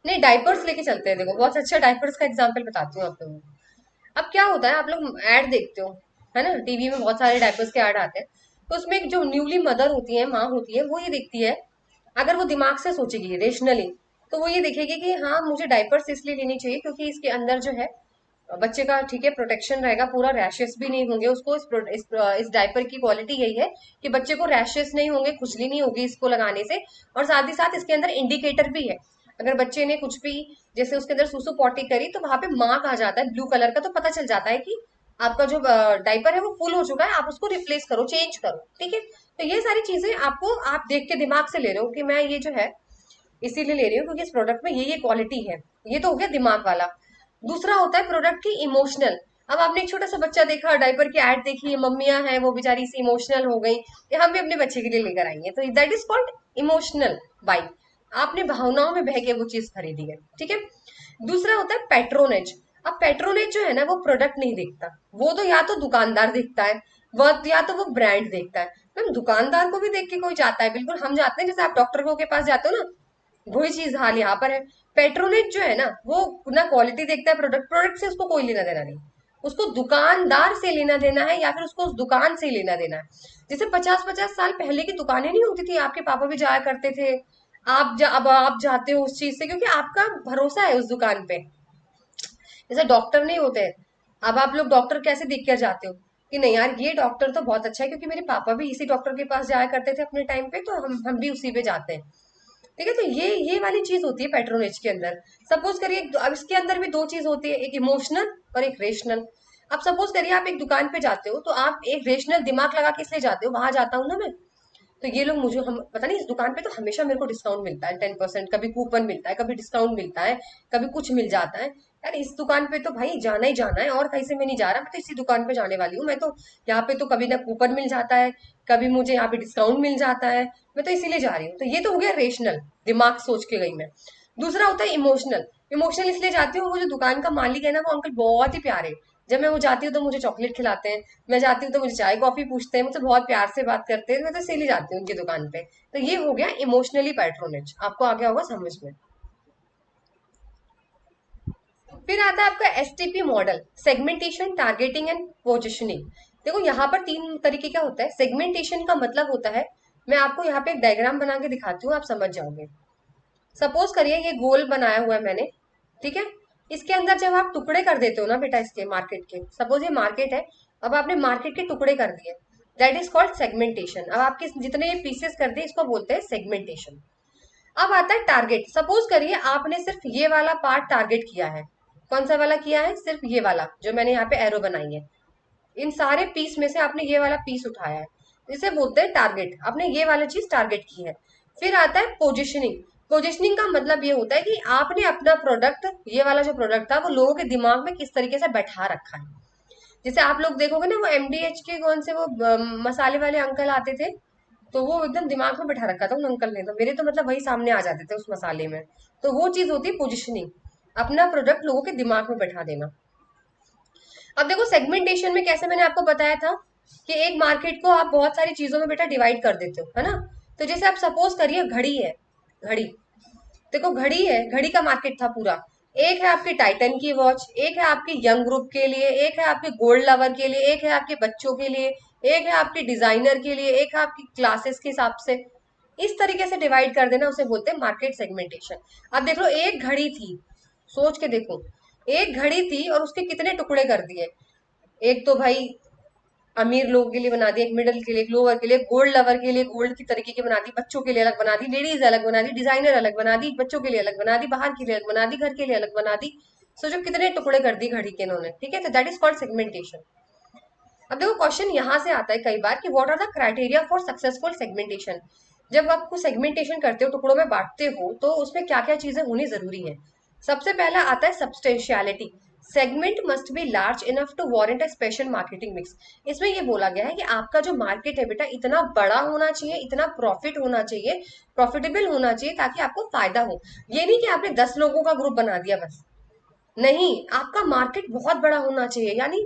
नहीं, डाइपर्स लेके चलते हैं। देखो बहुत अच्छा डाइपर्स का एग्जाम्पल बताती हूँ आप लोगों को। अब क्या होता है, आप लोग ऐड देखते हो, है ना, टीवी में बहुत सारे डायपर्स के ऐड आते हैं। तो उसमें एक जो न्यूली मदर होती है, माँ होती है, वो ये देखती है अगर वो दिमाग से सोचेगी रेशनली, तो वो ये देखेगी कि हाँ मुझे डायपर्स इसलिए लेनी चाहिए क्योंकि इसके अंदर जो है बच्चे का ठीक है प्रोटेक्शन रहेगा, पूरा रैशेस भी नहीं होंगे उसको। इस डायपर की क्वालिटी यही है कि बच्चे को रैशेस नहीं होंगे, खुजली नहीं होगी इसको लगाने से। और साथ ही साथ इसके अंदर इंडिकेटर भी है, अगर बच्चे ने कुछ भी जैसे उसके अंदर सुसु पॉटी करी तो वहां पे मार्क आ जाता है ब्लू कलर का, तो पता चल जाता है कि आपका जो डायपर है वो फुल हो चुका है, आप उसको रिप्लेस करो, चेंज करो। ठीक है, तो ये सारी चीजें आपको आप देख के दिमाग से ले रहे हो कि मैं ये जो है इसीलिए ले रही हूँ क्योंकि इस प्रोडक्ट में ये क्वालिटी है। ये तो हो गया दिमाग वाला। दूसरा होता है प्रोडक्ट की इमोशनल। अब आपने एक छोटा सा बच्चा देखा, डायपर की एड देखी, मम्मियां हैं वो बेचारी सी इमोशनल हो गई, ये हम भी अपने बच्चे के लिए लेकर आएंगे, तो that is called emotional buying. आपने भावनाओं में बह के वो चीज खरीदी है। ठीक है, दूसरा होता है पेट्रोनेज। अब पेट्रोनेज जो है ना वो प्रोडक्ट नहीं देखता, वो तो या तो दुकानदार देखता है, वह या तो वो ब्रांड देखता है। मैम दुकानदार को भी देख के कोई जाता है, बिल्कुल हम जाते हैं जैसे आप डॉक्टर के पास जाते हो ना, वही चीज हाल यहाँ पर है। पेट्रोनेट जो है ना वो ना क्वालिटी देखता है, प्रोडक्ट प्रोडक्ट से उसको कोई लेना देना नहीं, उसको दुकानदार से लेना देना है या फिर उसको उस दुकान से लेना देना है। जैसे 50-50 साल पहले की दुकानें नहीं होती थी, आपके पापा भी जाया करते थे, अब आप जाते हो उस चीज से क्योंकि आपका भरोसा है उस दुकान पे। जैसे डॉक्टर नहीं होते, अब आप लोग डॉक्टर कैसे देख कर जाते हो कि नहीं यार ये डॉक्टर तो बहुत अच्छा है क्योंकि मेरे पापा भी इसी डॉक्टर के पास जाया करते थे अपने टाइम पे, तो हम भी उसी पे जाते हैं। ठीक है, तो ये वाली चीज होती है पेट्रोनेज के अंदर। सपोज करिए अब इसके अंदर भी दो चीज होती है, एक इमोशनल और एक रेशनल। अब सपोज करिए आप एक दुकान पे जाते हो तो आप एक रेशनल दिमाग लगा के इसलिए जाते हो, वहां जाता हूँ ना मैं, तो ये लोग मुझे हम पता नहीं इस दुकान पे तो हमेशा मेरे को डिस्काउंट मिलता है 10%, कभी कूपन मिलता है, कभी डिस्काउंट मिलता है, कभी कुछ मिल जाता है। यार इस दुकान पे तो भाई जाना ही जाना है और कहीं से मैं नहीं जा रहा, मैं तो इसी दुकान पे जाने वाली हूँ। मैं तो यहाँ पे तो कभी ना कूपन मिल जाता है, कभी मुझे यहाँ पे डिस्काउंट मिल जाता है, मैं तो इसीलिए जा रही हूँ। तो ये तो हो गया रेशनल, दिमाग सोच के गई मैं। दूसरा होता है इमोशनल। इमोशनल इसलिए जाती हूँ, वो जो दुकान का मालिक है ना वो अंकल बहुत ही प्यारे, जब मैं वो जाती हूँ तो मुझे चॉकलेट खिलाते हैं, मैं जाती हूँ तो मुझे चाय कॉफी पूछते हैं, मुझसे बहुत प्यार से बात करते हैं, मैं तो इसीलिए जाती हूँ उनकी दुकान पे। तो ये हो गया इमोशनली पैट्रोनेज, आपको आ गया होगा समझ में। फिर आता है आपका STP model, segmentation, targeting and positioning. देखो यहाँ पर तीन तरीके का होता है। सेगमेंटेशन का मतलब होता है, मैं आपको यहाँ पे एक डायग्राम बना के दिखाती हूँ, आप समझ जाओगे। सपोज करिए ये गोल बनाया हुआ है मैंने, ठीक है, इसके अंदर जब आप टुकड़े कर देते हो ना बेटा इसके मार्केट के, सपोज ये मार्केट है, अब आपने मार्केट के टुकड़े कर दिए, दैट इज कॉल्ड सेगमेंटेशन। अब आपके जितने ये पीसेस कर दिए इसको बोलते हैं सेगमेंटेशन। अब आता है टारगेट। सपोज करिए आपने सिर्फ ये वाला पार्ट टारगेट किया है, कौन सा वाला किया है, सिर्फ ये वाला जो मैंने यहाँ पे एरो बनाई है, इन सारे पीस में से आपने ये वाला पीस उठाया है, इसे बोलते हैं टारगेट, आपने ये वाला चीज टारगेट की है। फिर आता है पोजिशनिंग। पोजिशनिंग का मतलब ये होता है कि आपने अपना प्रोडक्ट, ये वाला जो प्रोडक्ट था वो लोगों के दिमाग में किस तरीके से बैठा रखा है। जैसे आप लोग देखोगे ना वो एमडीएच के कौन से वो मसाले वाले अंकल आते थे, तो वो एकदम दिमाग में बैठा रखा था उन अंकल ने, तो मेरे तो मतलब वही सामने आ जाते थे उस मसाले में। तो वो चीज होती है पोजिशनिंग, अपना प्रोडक्ट लोगों के दिमाग में बैठा देना। अब देखो सेगमेंटेशन में कैसे मैंने आपको बताया था कि एक मार्केट को आप बहुत सारी चीजों में बेटा डिवाइड कर देते हो, है ना। तो जैसे आप सपोज करिए घड़ी है, घड़ी, देखो घड़ी है, घड़ी का मार्केट था पूरा। एक है आपकी टाइटन की वॉच, एक है आपकी यंग ग्रुप के लिए, एक है आपके गोल्ड लवर के लिए, एक है आपके बच्चों के लिए, एक है आपके डिजाइनर के लिए, एक है आपकी क्लासेस के हिसाब से। इस तरीके से डिवाइड कर देना उसे बोलते हैं मार्केट सेगमेंटेशन। अब देख लो एक घड़ी थी, सोच के देखो, एक घड़ी थी और उसके कितने टुकड़े कर दिए। एक तो भाई अमीर लोगों के लिए बना दी, एक मिडिल के लिए, एक लोअर के लिए, गोल्ड लवर के लिए गोल्ड की तरीके की बना दी, बच्चों के लिए अलग बना दी, लेडीज अलग बना दी, डिजाइनर अलग बना दी, बच्चों के लिए अलग बना दी, बाहर के लिए अलग बना दी, घर के लिए अलग बना दी। सोचो कितने टुकड़े कर दी घड़ी के इन्होंने। ठीक है, तो दैट इज कॉल्ड सेगमेंटेशन। अब देखो क्वेश्चन यहाँ से आता है कई बार कि what are the criteria for successful segmentation. जब आपको सेगमेंटेशन करते हो, टुकड़ों में बांटते हो, तो उसमें क्या क्या चीजें होनी जरूरी है। सबसे पहला आता है substantiality. Segment must be large enough to warrant a special marketing mix. इसमें ये बोला गया है कि आपका जो मार्केट है बेटा इतना बड़ा होना चाहिए, इतना प्रॉफिट होना चाहिए, प्रॉफिटेबल होना चाहिए ताकि आपको फायदा हो। ये नहीं कि आपने 10 लोगों का ग्रुप बना दिया बस, नहीं, आपका मार्केट बहुत बड़ा होना चाहिए, यानी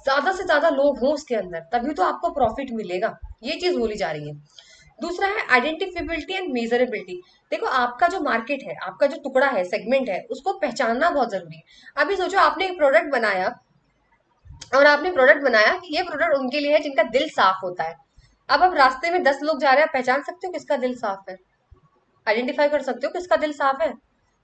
ज्यादा से ज्यादा लोग हों उसके अंदर, तभी तो आपको प्रॉफिट मिलेगा। ये चीज बोली जा रही है। दूसरा है आइडेंटिफिबिलिटी एंड मेजरेबिलिटी। देखो आपका जो मार्केट है, आपका जो टुकड़ा है, सेगमेंट है, उसको पहचानना बहुत जरूरी है। अभी सोचो आपने एक प्रोडक्ट बनाया, और आपने प्रोडक्ट बनाया कि ये प्रोडक्ट उनके लिए है जिनका दिल साफ होता है। अब रास्ते में 10 लोग जा रहे हैं, आप पहचान सकते हो किसका दिल साफ है। आइडेंटिफाई कर सकते हो किसका दिल साफ है?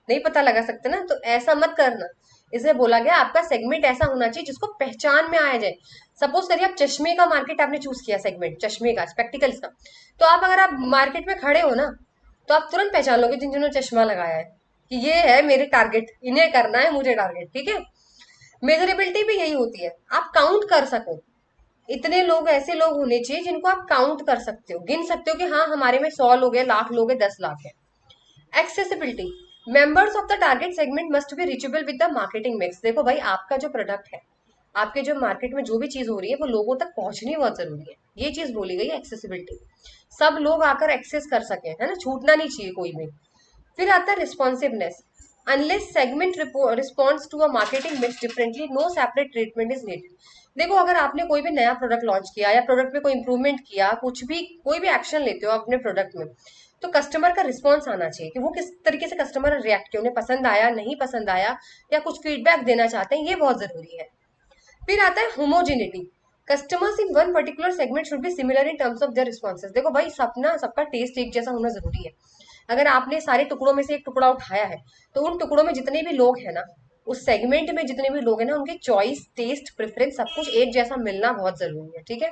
नहीं पता लगा सकते ना, तो ऐसा मत करना। इसमें बोला गया आपका सेगमेंट ऐसा होना चाहिए जिसको पहचान में आया जाए। सपोज करिए आप चश्मे का मार्केट आपने चूज किया, सेगमेंट चश्मे का, स्पेक्टिकल्स का, तो आप अगर आप मार्केट में खड़े हो ना, तो आप तुरंत पहचान लोगे जिन्होंने चश्मा लगाया है कि ये है मेरे टारगेट, इन्हें करना है मुझे टारगेट, ठीक है। मेजरेबिलिटी भी यही होती है, आप काउंट कर सको। इतने लोग, ऐसे लोग होने चाहिए जिनको आप काउंट कर सकते हो, गिन सकते हो कि हाँ हमारे में 100 लोग हैं, लाख लोग हैं, 10 लाख है। Accessibility, members of the target segment must B reachable with the marketing mix. देखो भाई, आपका जो प्रोडक्ट है, आपके जो मार्केट में जो भी चीज हो रही है वो लोगों तक पहुंचनी बहुत जरूरी है, ये चीज बोली गई है एक्सेसिबिलिटी। सब लोग आकर एक्सेस कर सके, है ना, छूटना नहीं चाहिए कोई भी। फिर आता है responsiveness, unless segment response to a marketing mix differently no separate treatment is needed. देखो अगर आपने कोई भी नया प्रोडक्ट लॉन्च किया या प्रोडक्ट में कोई इंप्रूवमेंट किया, कुछ भी कोई भी एक्शन लेते हो अपने प्रोडक्ट में, तो कस्टमर का रिस्पॉन्स आना चाहिए कि वो किस तरीके से कस्टमर रिएक्ट किया, उन्हें पसंद आया, नहीं पसंद आया, या कुछ फीडबैक देना चाहते हैं, ये बहुत जरूरी है। फिर आता है homogeneity, customers in one particular segment should be similar in terms of their responses. देखो भाई, सबना सबका टेस्ट एक जैसा होना जरूरी है। अगर आपने सारे टुकड़ों में से एक टुकड़ा उठाया है, तो उन टुकड़ों में जितने भी लोग हैं ना, उस सेगमेंट में जितने भी लोग हैं ना, उनके चॉइस, टेस्ट, प्रेफरेंस सब कुछ एक जैसा मिलना बहुत जरूरी है, ठीक है।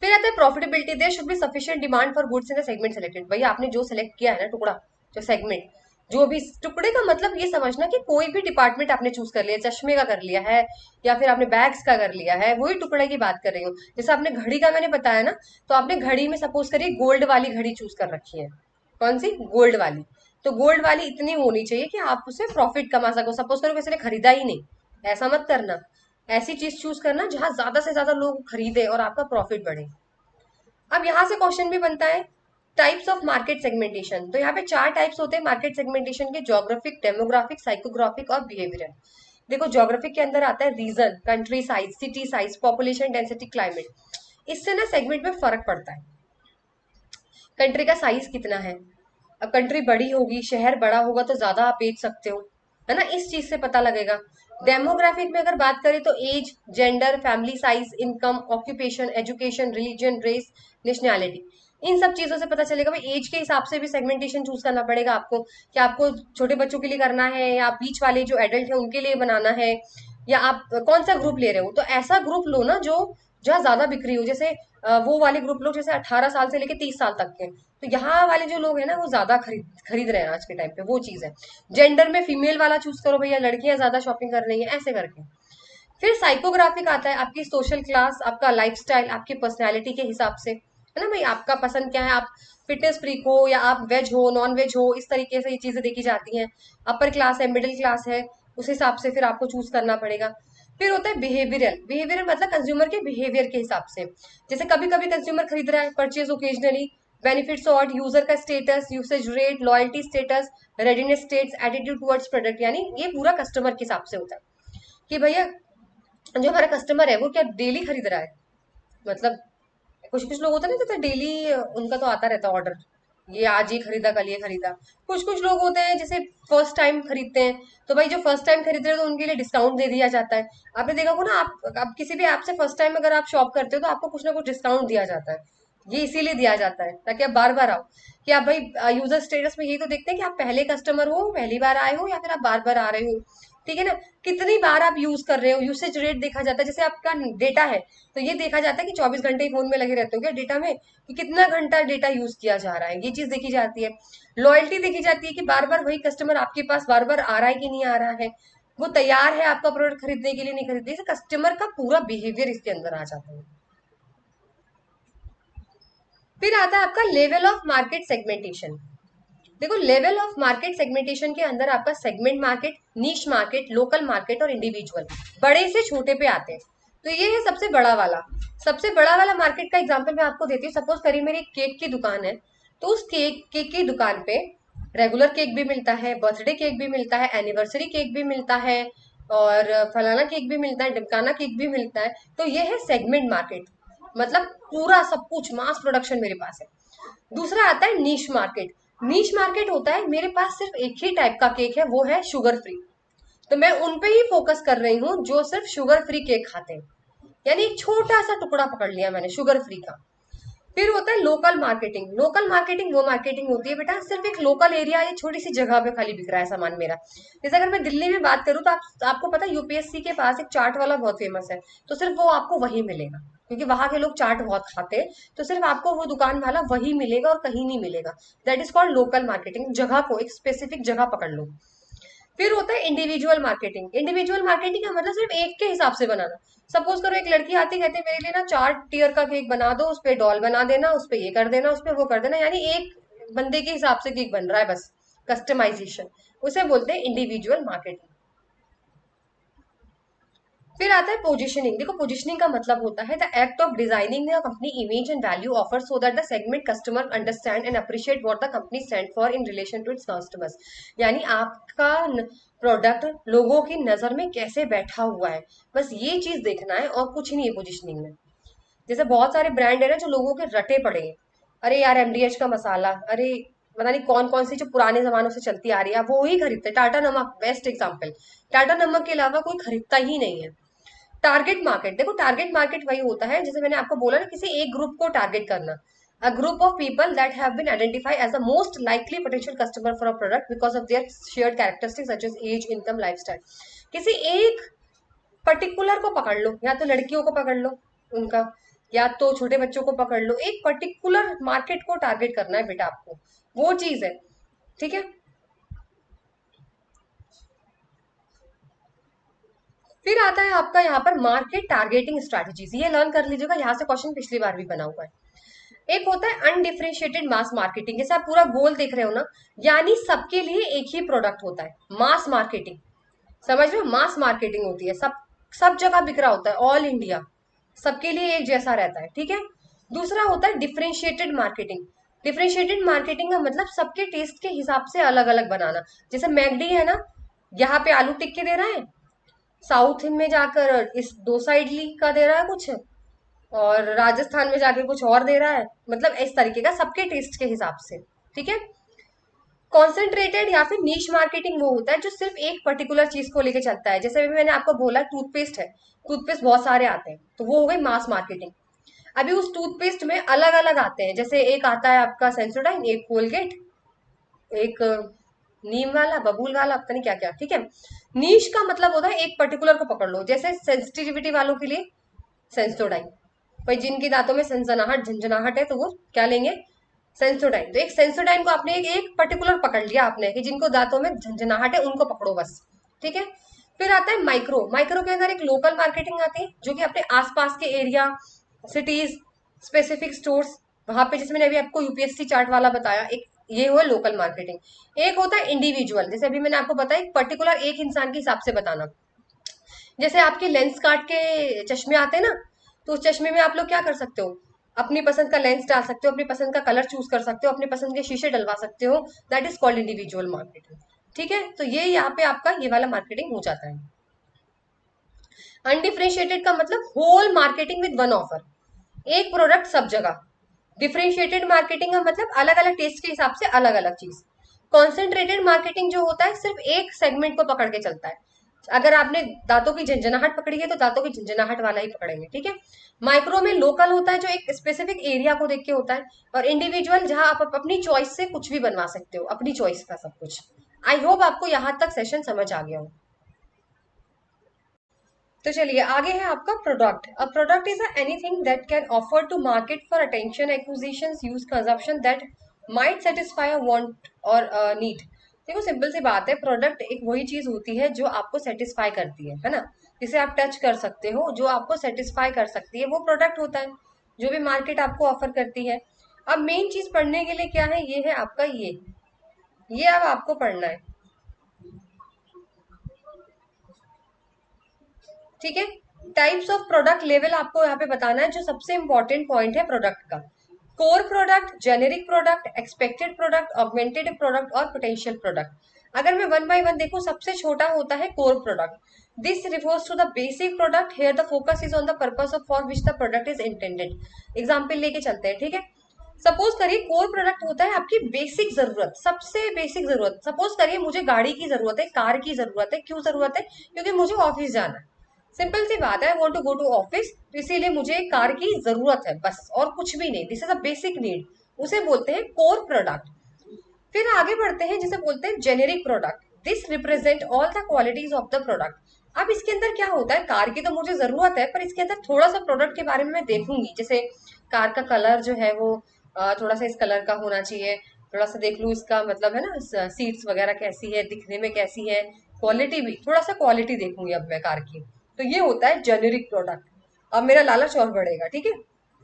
फिर आता है profitability, there should be sufficient demand for goods in the segment selected. भाई आपने जो सेलेक्ट किया है ना टुकड़ा, जो सेगमेंट, जो भी टुकड़े का मतलब ये समझना कि कोई भी डिपार्टमेंट आपने चूज कर लिया, चश्मे का कर लिया है या फिर आपने बैग्स का कर लिया है, वही टुकड़े की बात कर रही हूँ। जैसे आपने घड़ी का मैंने बताया ना, तो आपने घड़ी में सपोज करिए गोल्ड वाली घड़ी चूज कर रखी है। कौन सी? गोल्ड वाली। तो गोल्ड वाली इतनी होनी चाहिए कि आप उसे प्रॉफिट कमा सको। सपोज करो किसी ने खरीदा ही नहीं, ऐसा मत करना। ऐसी चीज चूज करना जहां ज्यादा से ज्यादा लोग खरीदे और आपका प्रॉफिट बढ़े। अब यहाँ से क्वेश्चन भी बनता है, टाइप्स ऑफ मार्केट सेगमेंटेशन। तो यहाँ पे 4 टाइप्स होते हैं मार्केट सेगमेंटेशन के, ज्योग्राफिक, डेमोग्राफिक, साइकोग्राफिक और बिहेवियरल। देखो ज्योग्राफिक के अंदर आता है region, country size, city size, population density, climate. इससे ना सेगमेंट में फर्क पड़ता है। कंट्री का साइज कितना है, अब कंट्री बड़ी होगी, शहर बड़ा होगा तो ज्यादा आप बेच सकते हो, है ना, इस चीज से पता लगेगा। डेमोग्राफिक में अगर बात करें तो age, gender, family size, income, occupation, education, religion, race, nationality, इन सब चीजों से पता चलेगा। भाई एज के हिसाब से भी सेगमेंटेशन चूज करना पड़ेगा आपको, कि आपको छोटे बच्चों के लिए करना है या बीच वाले जो एडल्ट है उनके लिए बनाना है, या आप कौन सा ग्रुप ले रहे हो। तो ऐसा ग्रुप लो ना जो जहाँ ज्यादा बिक्री हो, जैसे वो वाले ग्रुप लोग जैसे 18 साल से लेके 30 साल तक के, तो यहाँ वाले जो लोग हैं ना वो ज्यादा खरीद खरीद रहे हैं आज के टाइम पे, वो चीज है। जेंडर में फीमेल वाला चूज करो भैया, लड़कियां ज्यादा शॉपिंग कर रही हैं, ऐसे करके। फिर साइकोग्राफिक आता है, आपकी सोशल क्लास, आपका लाइफस्टाइल, आपकी पर्सनैलिटी के हिसाब से, है ना भाई, आपका पसंद क्या है, आप फिटनेस फ्रीक हो या आप वेज हो, नॉन वेज हो, इस तरीके से ये चीजें देखी जाती हैं। अपर क्लास है, मिडिल क्लास है, उस हिसाब से फिर आपको चूज करना पड़ेगा। फिर होता है बिहेवियरल, बिहेवियरल मतलब कंज्यूमर के बिहेवियर के हिसाब से। जैसे कभी कभी कंज्यूमर खरीद रहा है, परचेज ओकेजनली, बेनिफिट्स और यूजर का status, usage rate, loyalty status, readiness states, attitude towards product, यानी ये पूरा कस्टमर के हिसाब से होता है कि भैया जो हमारा कस्टमर है वो क्या डेली खरीद रहा है। मतलब कुछ कुछ लोग होते हैं ना, जैसे डेली उनका तो आता रहता है ऑर्डर, ये आज ये खरीदा, कल ये खरीदा। कुछ कुछ लोग होते हैं जैसे फर्स्ट टाइम खरीदते हैं, तो भाई जो फर्स्ट टाइम खरीद रहे हैं तो उनके लिए डिस्काउंट दे दिया जाता है। आपने देखा होगा ना, आप किसी भी ऐप से फर्स्ट टाइम अगर आप शॉप करते हो तो आपको कुछ ना कुछ डिस्काउंट दिया जाता है। ये इसीलिए दिया जाता है ताकि आप बार बार आओ, कि आप भाई यूजर स्टेटस में यही तो देखते हैं कि आप पहले कस्टमर हो, पहली बार आए हो, या फिर आप बार बार आ रहे हो, ठीक है ना। कितनी बार आप यूज कर रहे हो, यूसेज रेट देखा जाता है। जैसे आपका डेटा है तो ये देखा जाता है कि 24 घंटे ही फोन में लगे रहते हो क्या डेटा में, कि कितना घंटा डेटा यूज किया जा रहा है, ये चीज देखी जाती है। लॉयल्टी देखी जाती है कि बार बार वही कस्टमर आपके पास बार बार आ रहा है कि नहीं आ रहा है, वो तैयार है आपका प्रोडक्ट खरीदने के लिए, नहीं खरीदने। कस्टमर का पूरा बिहेवियर इसके अंदर आ जाता है। फिर आता है आपका लेवल ऑफ मार्केट सेगमेंटेशन। देखो लेवल ऑफ मार्केट सेगमेंटेशन के अंदर आपका segment market, niche market, local market और इंडिविजुअल, बड़े से छोटे पे आते हैं। तो ये है सबसे बड़ा वाला। सबसे बड़ा वाला मार्केट का एग्जांपल मैं आपको देती हूँ। सपोज करिए मेरी केक की दुकान है, तो उस केक की दुकान पे रेगुलर केक भी मिलता है, बर्थडे केक भी मिलता है, एनिवर्सरी केक भी मिलता है, और फलाना केक भी मिलता है, ढिमकाना केक भी मिलता है। तो ये है सेगमेंट मार्केट, मतलब पूरा सब कुछ मास प्रोडक्शन मेरे पास है। दूसरा आता है नीश मार्केट। नीश मार्केट होता है मेरे पास सिर्फ एक ही टाइप का केक है, वो है शुगर फ्री, तो मैं उन पे ही फोकस कर रही हूँ जो सिर्फ शुगर फ्री केक खाते हैं, यानी एक छोटा सा टुकड़ा पकड़ लिया मैंने शुगर फ्री का। फिर होता है लोकल मार्केटिंग। लोकल मार्केटिंग वो मार्केटिंग होती है बेटा सिर्फ एक लोकल एरिया या छोटी सी जगह पे खाली बिक रहा है सामान मेरा। जैसे अगर मैं दिल्ली में बात करूँ तो आपको पता है यूपीएससी के पास एक चाट वाला बहुत फेमस है, तो सिर्फ वो आपको वही मिलेगा क्योंकि वहां के लोग चाट बहुत खाते हैं, तो सिर्फ आपको वो दुकान वाला वही मिलेगा और कहीं नहीं मिलेगा। That is called local marketing. जगह को, एक स्पेसिफिक जगह पकड़ लो। फिर होता है इंडिविजुअल मार्केटिंग। इंडिविजुअल मार्केटिंग का मतलब सिर्फ एक के हिसाब से बनाना। सपोज करो एक लड़की आती कहती है मेरे लिए ना 4 टियर का केक बना दो, उस पे डॉल बना देना, उस पे ये कर देना, उस पे वो कर देना, यानी एक बंदे के हिसाब से केक बन रहा है बस, कस्टमाइजेशन, उसे बोलते हैं इंडिविजुअल मार्केटिंग। फिर आता है पोजिशनिंग। देखो पोजिशनिंग का मतलब होता है the act of designing the company image and value offer so that the segment customer understand and appreciate what the company stand for in relation to its customers. यानी आपका प्रोडक्ट लोगों की नजर में कैसे बैठा हुआ है, बस ये चीज देखना है और कुछ नहीं है पोजिशनिंग में। जैसे बहुत सारे ब्रांड है ना जो लोगों के रटे पड़े हैं, अरे यार एमडीएच का मसाला, अरे पता नहीं कौन कौन सी जो पुराने जमानों से चलती आ रही है, वो ही खरीदते। टाटा नमक बेस्ट एग्जाम्पल, टाटा नमक के अलावा कोई खरीदता ही नहीं है। Target market. देखो टारगेट मार्केट वही होता है जैसे मैंने आपको बोला ना, किसी एक ग्रुप को टारगेट करना। A group of people that have been identified as the most likely potential customer for a product because of their shared characteristics such as age, income, lifestyle. किसी एक पर्टिकुलर को पकड़ लो, या तो लड़कियों को पकड़ लो उनका, या तो छोटे बच्चों को पकड़ लो, एक पर्टिकुलर मार्केट को टारगेट करना है बेटा आपको, वो चीज है। ठीक है। फिर आता है आपका यहाँ पर मार्केट टारगेटिंग स्ट्रैटेजीज। ये लर्न कर लीजिएगा, यहाँ से क्वेश्चन पिछली बार भी बना हुआ है। एक होता है अनडिफरेंशिएटेड मास मार्केटिंग। जैसे आप पूरा गोल देख रहे हो ना, यानी सबके लिए एक ही प्रोडक्ट होता है। मास मार्केटिंग, समझ रहे हो, मास मार्केटिंग होती है, सब जगह बिक रहा होता है, ऑल इंडिया, सबके लिए एक जैसा रहता है। ठीक है। दूसरा होता है डिफरेंशिएटेड मार्केटिंग। डिफरेंशिएटेड मार्केटिंग का मतलब सबके टेस्ट के हिसाब से अलग अलग बनाना। जैसे मैगडी है ना, यहाँ पे आलू टिक्के दे रहा है, साउथ में जाकर इस डोसा इडली का दे रहा है कुछ, और राजस्थान में जाके कुछ और दे रहा है, मतलब इस तरीके का सबके टेस्ट के हिसाब से। ठीक है। कॉन्सेंट्रेटेड या फिर नीश मार्केटिंग वो होता है जो सिर्फ एक पर्टिकुलर चीज को लेके चलता है। जैसे अभी मैंने आपको बोला टूथपेस्ट है, टूथपेस्ट बहुत सारे आते हैं, तो वो हो गई मास मार्केटिंग। अभी उस टूथपेस्ट में अलग अलग आते हैं, जैसे एक आता है आपका सेंसोडाइन, एक कोलगेट, एक नीम वाला, बबूल वाला, पता नहीं क्या क्या। ठीक है। नीश का मतलब होता है एक पर्टिकुलर को पकड़ लो, जैसे सेंसिटिविटी वालों के लिए सेंसोडाइन, भाई जिनके दांतों में सनसनाहट झंझनाहट है तो वो क्या लेंगे, सेंसोडाइन। तो एक सेंसोडाइन को आपने एक पर्टिकुलर पकड़ लिया आपने कि जिनको दांतों में झंझनाहट है उनको पकड़ो बस। ठीक है। फिर आता है माइक्रो। माइक्रो के अंदर एक लोकल मार्केटिंग आती है जो कि अपने आसपास के एरिया, सिटीज, स्पेसिफिक स्टोर्स, वहां पे जैसे मैंने अभी आपको यूपीएससी चार्ट वाला बताया, एक ये हुआ लोकल मार्केटिंग। एक होता है इंडिविजुअल, जैसे अभी मैंने आपको बताया एक पर्टिकुलर एक इंसान के हिसाब से बताना। जैसे आपके लेंस कार्ट के चश्मे आते हैं ना, तो उस चश्मे में आप लोग क्या कर सकते हो, अपनी पसंद का लेंस डाल सकते हो, अपनी पसंद का कलर चूज कर सकते हो, अपनी पसंद के शीशे डलवा सकते हो। That is called individual marketing. ठीक है। तो ये यहाँ पे आपका ये वाला मार्केटिंग हो जाता है। अनडिफरेंशिएटेड का मतलब whole marketing with one offer, एक प्रोडक्ट सब जगह। डिफरेंशिएटेड मार्केटिंग का मतलब अलग अलग टेस्ट के हिसाब से अलग अलग चीज। कॉन्सेंट्रेटेड मार्केटिंग जो होता है सिर्फ एक सेगमेंट को पकड़ के चलता है। अगर आपने दांतों की झंझनाहट पकड़ी है तो दांतों की झंझनाहट वाला ही पकड़ेंगे। ठीक है। माइक्रो में लोकल होता है जो एक स्पेसिफिक एरिया को देख के होता है, और इंडिविजुअल जहां आप अपनी चॉइस से कुछ भी बनवा सकते हो, अपनी चॉइस का सब कुछ। आई होप आपको यहाँ तक सेशन समझ आ गया हो। तो चलिए आगे है आपका product. A product is anything that can offer to market for attention, acquisition, use, consumption that might satisfy a want or need. देखो सिंपल सी बात है, प्रोडक्ट एक वही चीज होती है जो आपको सेटिस्फाई करती है ना, जिसे आप टच कर सकते हो, जो आपको सेटिस्फाई कर सकती है, वो प्रोडक्ट होता है जो भी मार्केट आपको ऑफर करती है। अब मेन चीज पढ़ने के लिए क्या है, ये है आपका ये अब आपको पढ़ना है। ठीक है। टाइप्स ऑफ प्रोडक्ट लेवल आपको यहाँ पे बताना है, जो सबसे इंपॉर्टेंट पॉइंट है प्रोडक्ट का। Core product, generic product, expected product, augmented product और पोटेंशियल प्रोडक्ट। अगर मैं वन बाय वन देखूं, सबसे छोटा होता है core product. This refers to the basic product, here the focus is on the purpose of for which the product is intended. Example लेके चलते हैं। ठीक है। सपोज करिए कोर प्रोडक्ट होता है आपकी बेसिक जरूरत, सबसे बेसिक जरूरत। सपोज करिए मुझे गाड़ी की जरूरत है, कार की जरूरत है, क्यों जरूरत है, क्योंकि मुझे ऑफिस जाना है। सिंपल सी बात है, I want to go to office, तो इसीलिए मुझे एक कार की जरूरत है, बस और कुछ भी नहीं। This is a basic need, उसे बोलते हैं कोर प्रोडक्ट। फिर आगे बढ़ते हैं जिसे बोलते हैं generic product. This represent all the qualities of the product. अब इसके अंदर क्या होता है, कार की तो मुझे जरूरत है, पर इसके अंदर थोड़ा सा प्रोडक्ट के बारे में मैं देखूंगी। जैसे कार का कलर जो है वो थोड़ा सा इस कलर का होना चाहिए, थोड़ा सा देख लूँ इसका मतलब है ना, सीट्स वगैरह कैसी है, दिखने में कैसी है, क्वालिटी भी थोड़ा सा क्वालिटी देखूंगी अब मैं कार की। तो ये होता है जेनेरिक प्रोडक्ट। अब मेरा लालच और बढ़ेगा, ठीक है।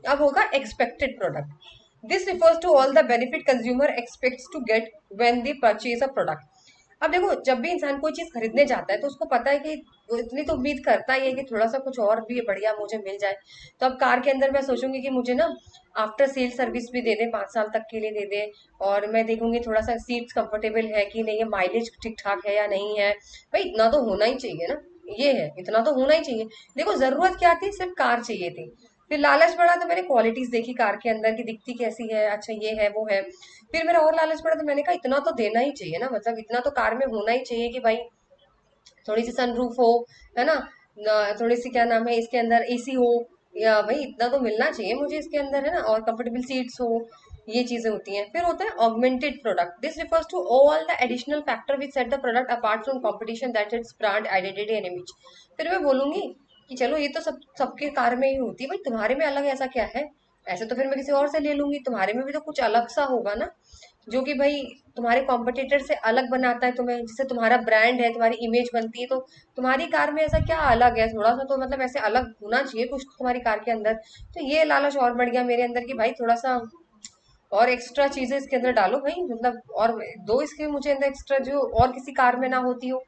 अब होगा expected product. This refers to all the benefit consumer expects to get when they purchase a product. अब देखो, जब भी इंसान कोई चीज खरीदने जाता है तो उसको पता है कि वो इतनी तो उम्मीद करता ही है कि थोड़ा सा कुछ और भी बढ़िया मुझे मिल जाए। तो अब कार के अंदर मैं सोचूंगी कि मुझे ना आफ्टर सेल सर्विस भी दे दे, 5 साल तक के लिए दे दे। और मैं देखूंगी थोड़ा सा सीट्स कंफर्टेबल है कि नहीं है, माइलेज ठीक ठाक है या नहीं है। भाई इतना तो होना ही चाहिए ना, ये है, इतना तो होना ही चाहिए। देखो जरूरत क्या थी, सिर्फ कार चाहिए थी। फिर लालच बढ़ा तो मैंने क्वालिटीज देखी कार के अंदर की, दिखती कैसी है, अच्छा ये है वो है। फिर मेरा और लालच बढ़ा तो मैंने कहा इतना तो देना ही चाहिए ना, मतलब इतना तो कार में होना ही चाहिए कि भाई थोड़ी सी सनरूफ हो, है ना, थोड़ी सी क्या नाम है इसके अंदर एसी हो, या भाई इतना तो मिलना चाहिए मुझे इसके अंदर, है ना, और कंफर्टेबल सीट्स हो। ये चीजें होती हैं। फिर होता है augmented product. This refers to all the additional factor which set the product apart from competition, that its brand identity and image. फिर मैं बोलूंगी कि चलो ये तो सबके कार में ही होती है, भाई तुम्हारे में अलग ऐसा क्या है। ऐसे तो फिर मैं किसी और से ले लूंगी, तुम्हारे में भी तो कुछ अलग सा होगा ना, जो कि भाई तुम्हारे कॉम्पिटिटर से अलग बनाता है तुम्हें। जैसे तुम्हारा ब्रांड है, तुम्हारी इमेज बनती है, तो तुम्हारी कार में ऐसा क्या अलग है, थोड़ा सा तो मतलब ऐसे अलग होना चाहिए कुछ तुम्हारी कार के अंदर। तो ये लालच और बढ़ गया मेरे अंदर कि भाई थोड़ा सा और एक्स्ट्रा चीजें इसके अंदर डालो भाई, मतलब और दो इसके मुझे अंदर एक्स्ट्रा जो और किसी कार में ना होती हो,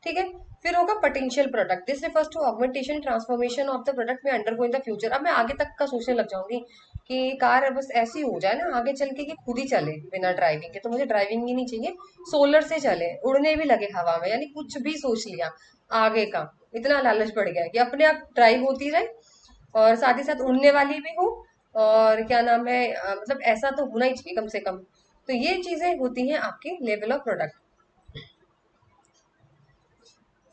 ठीक है। फिर होगा potential product. This refers to augmentation transformation of the product may undergo in the future. अब मैं आगे तक का सोचने लग जाऊंगी कि कार बस ऐसी हो जाए ना आगे चल के कि खुद ही चले बिना ड्राइविंग के, तो मुझे ड्राइविंग ही नहीं चाहिए, सोलर से चले, उड़ने भी लगे हवा में, यानी कुछ भी सोच लिया आगे का। इतना लालच बढ़ गया है कि अपने आप ड्राइव होती रहे और साथ ही साथ उड़ने वाली भी हो, और क्या नाम है, मतलब ऐसा तो होना ही चाहिए कम से कम। तो ये चीजें होती हैं आपके लेवल ऑफ प्रोडक्ट।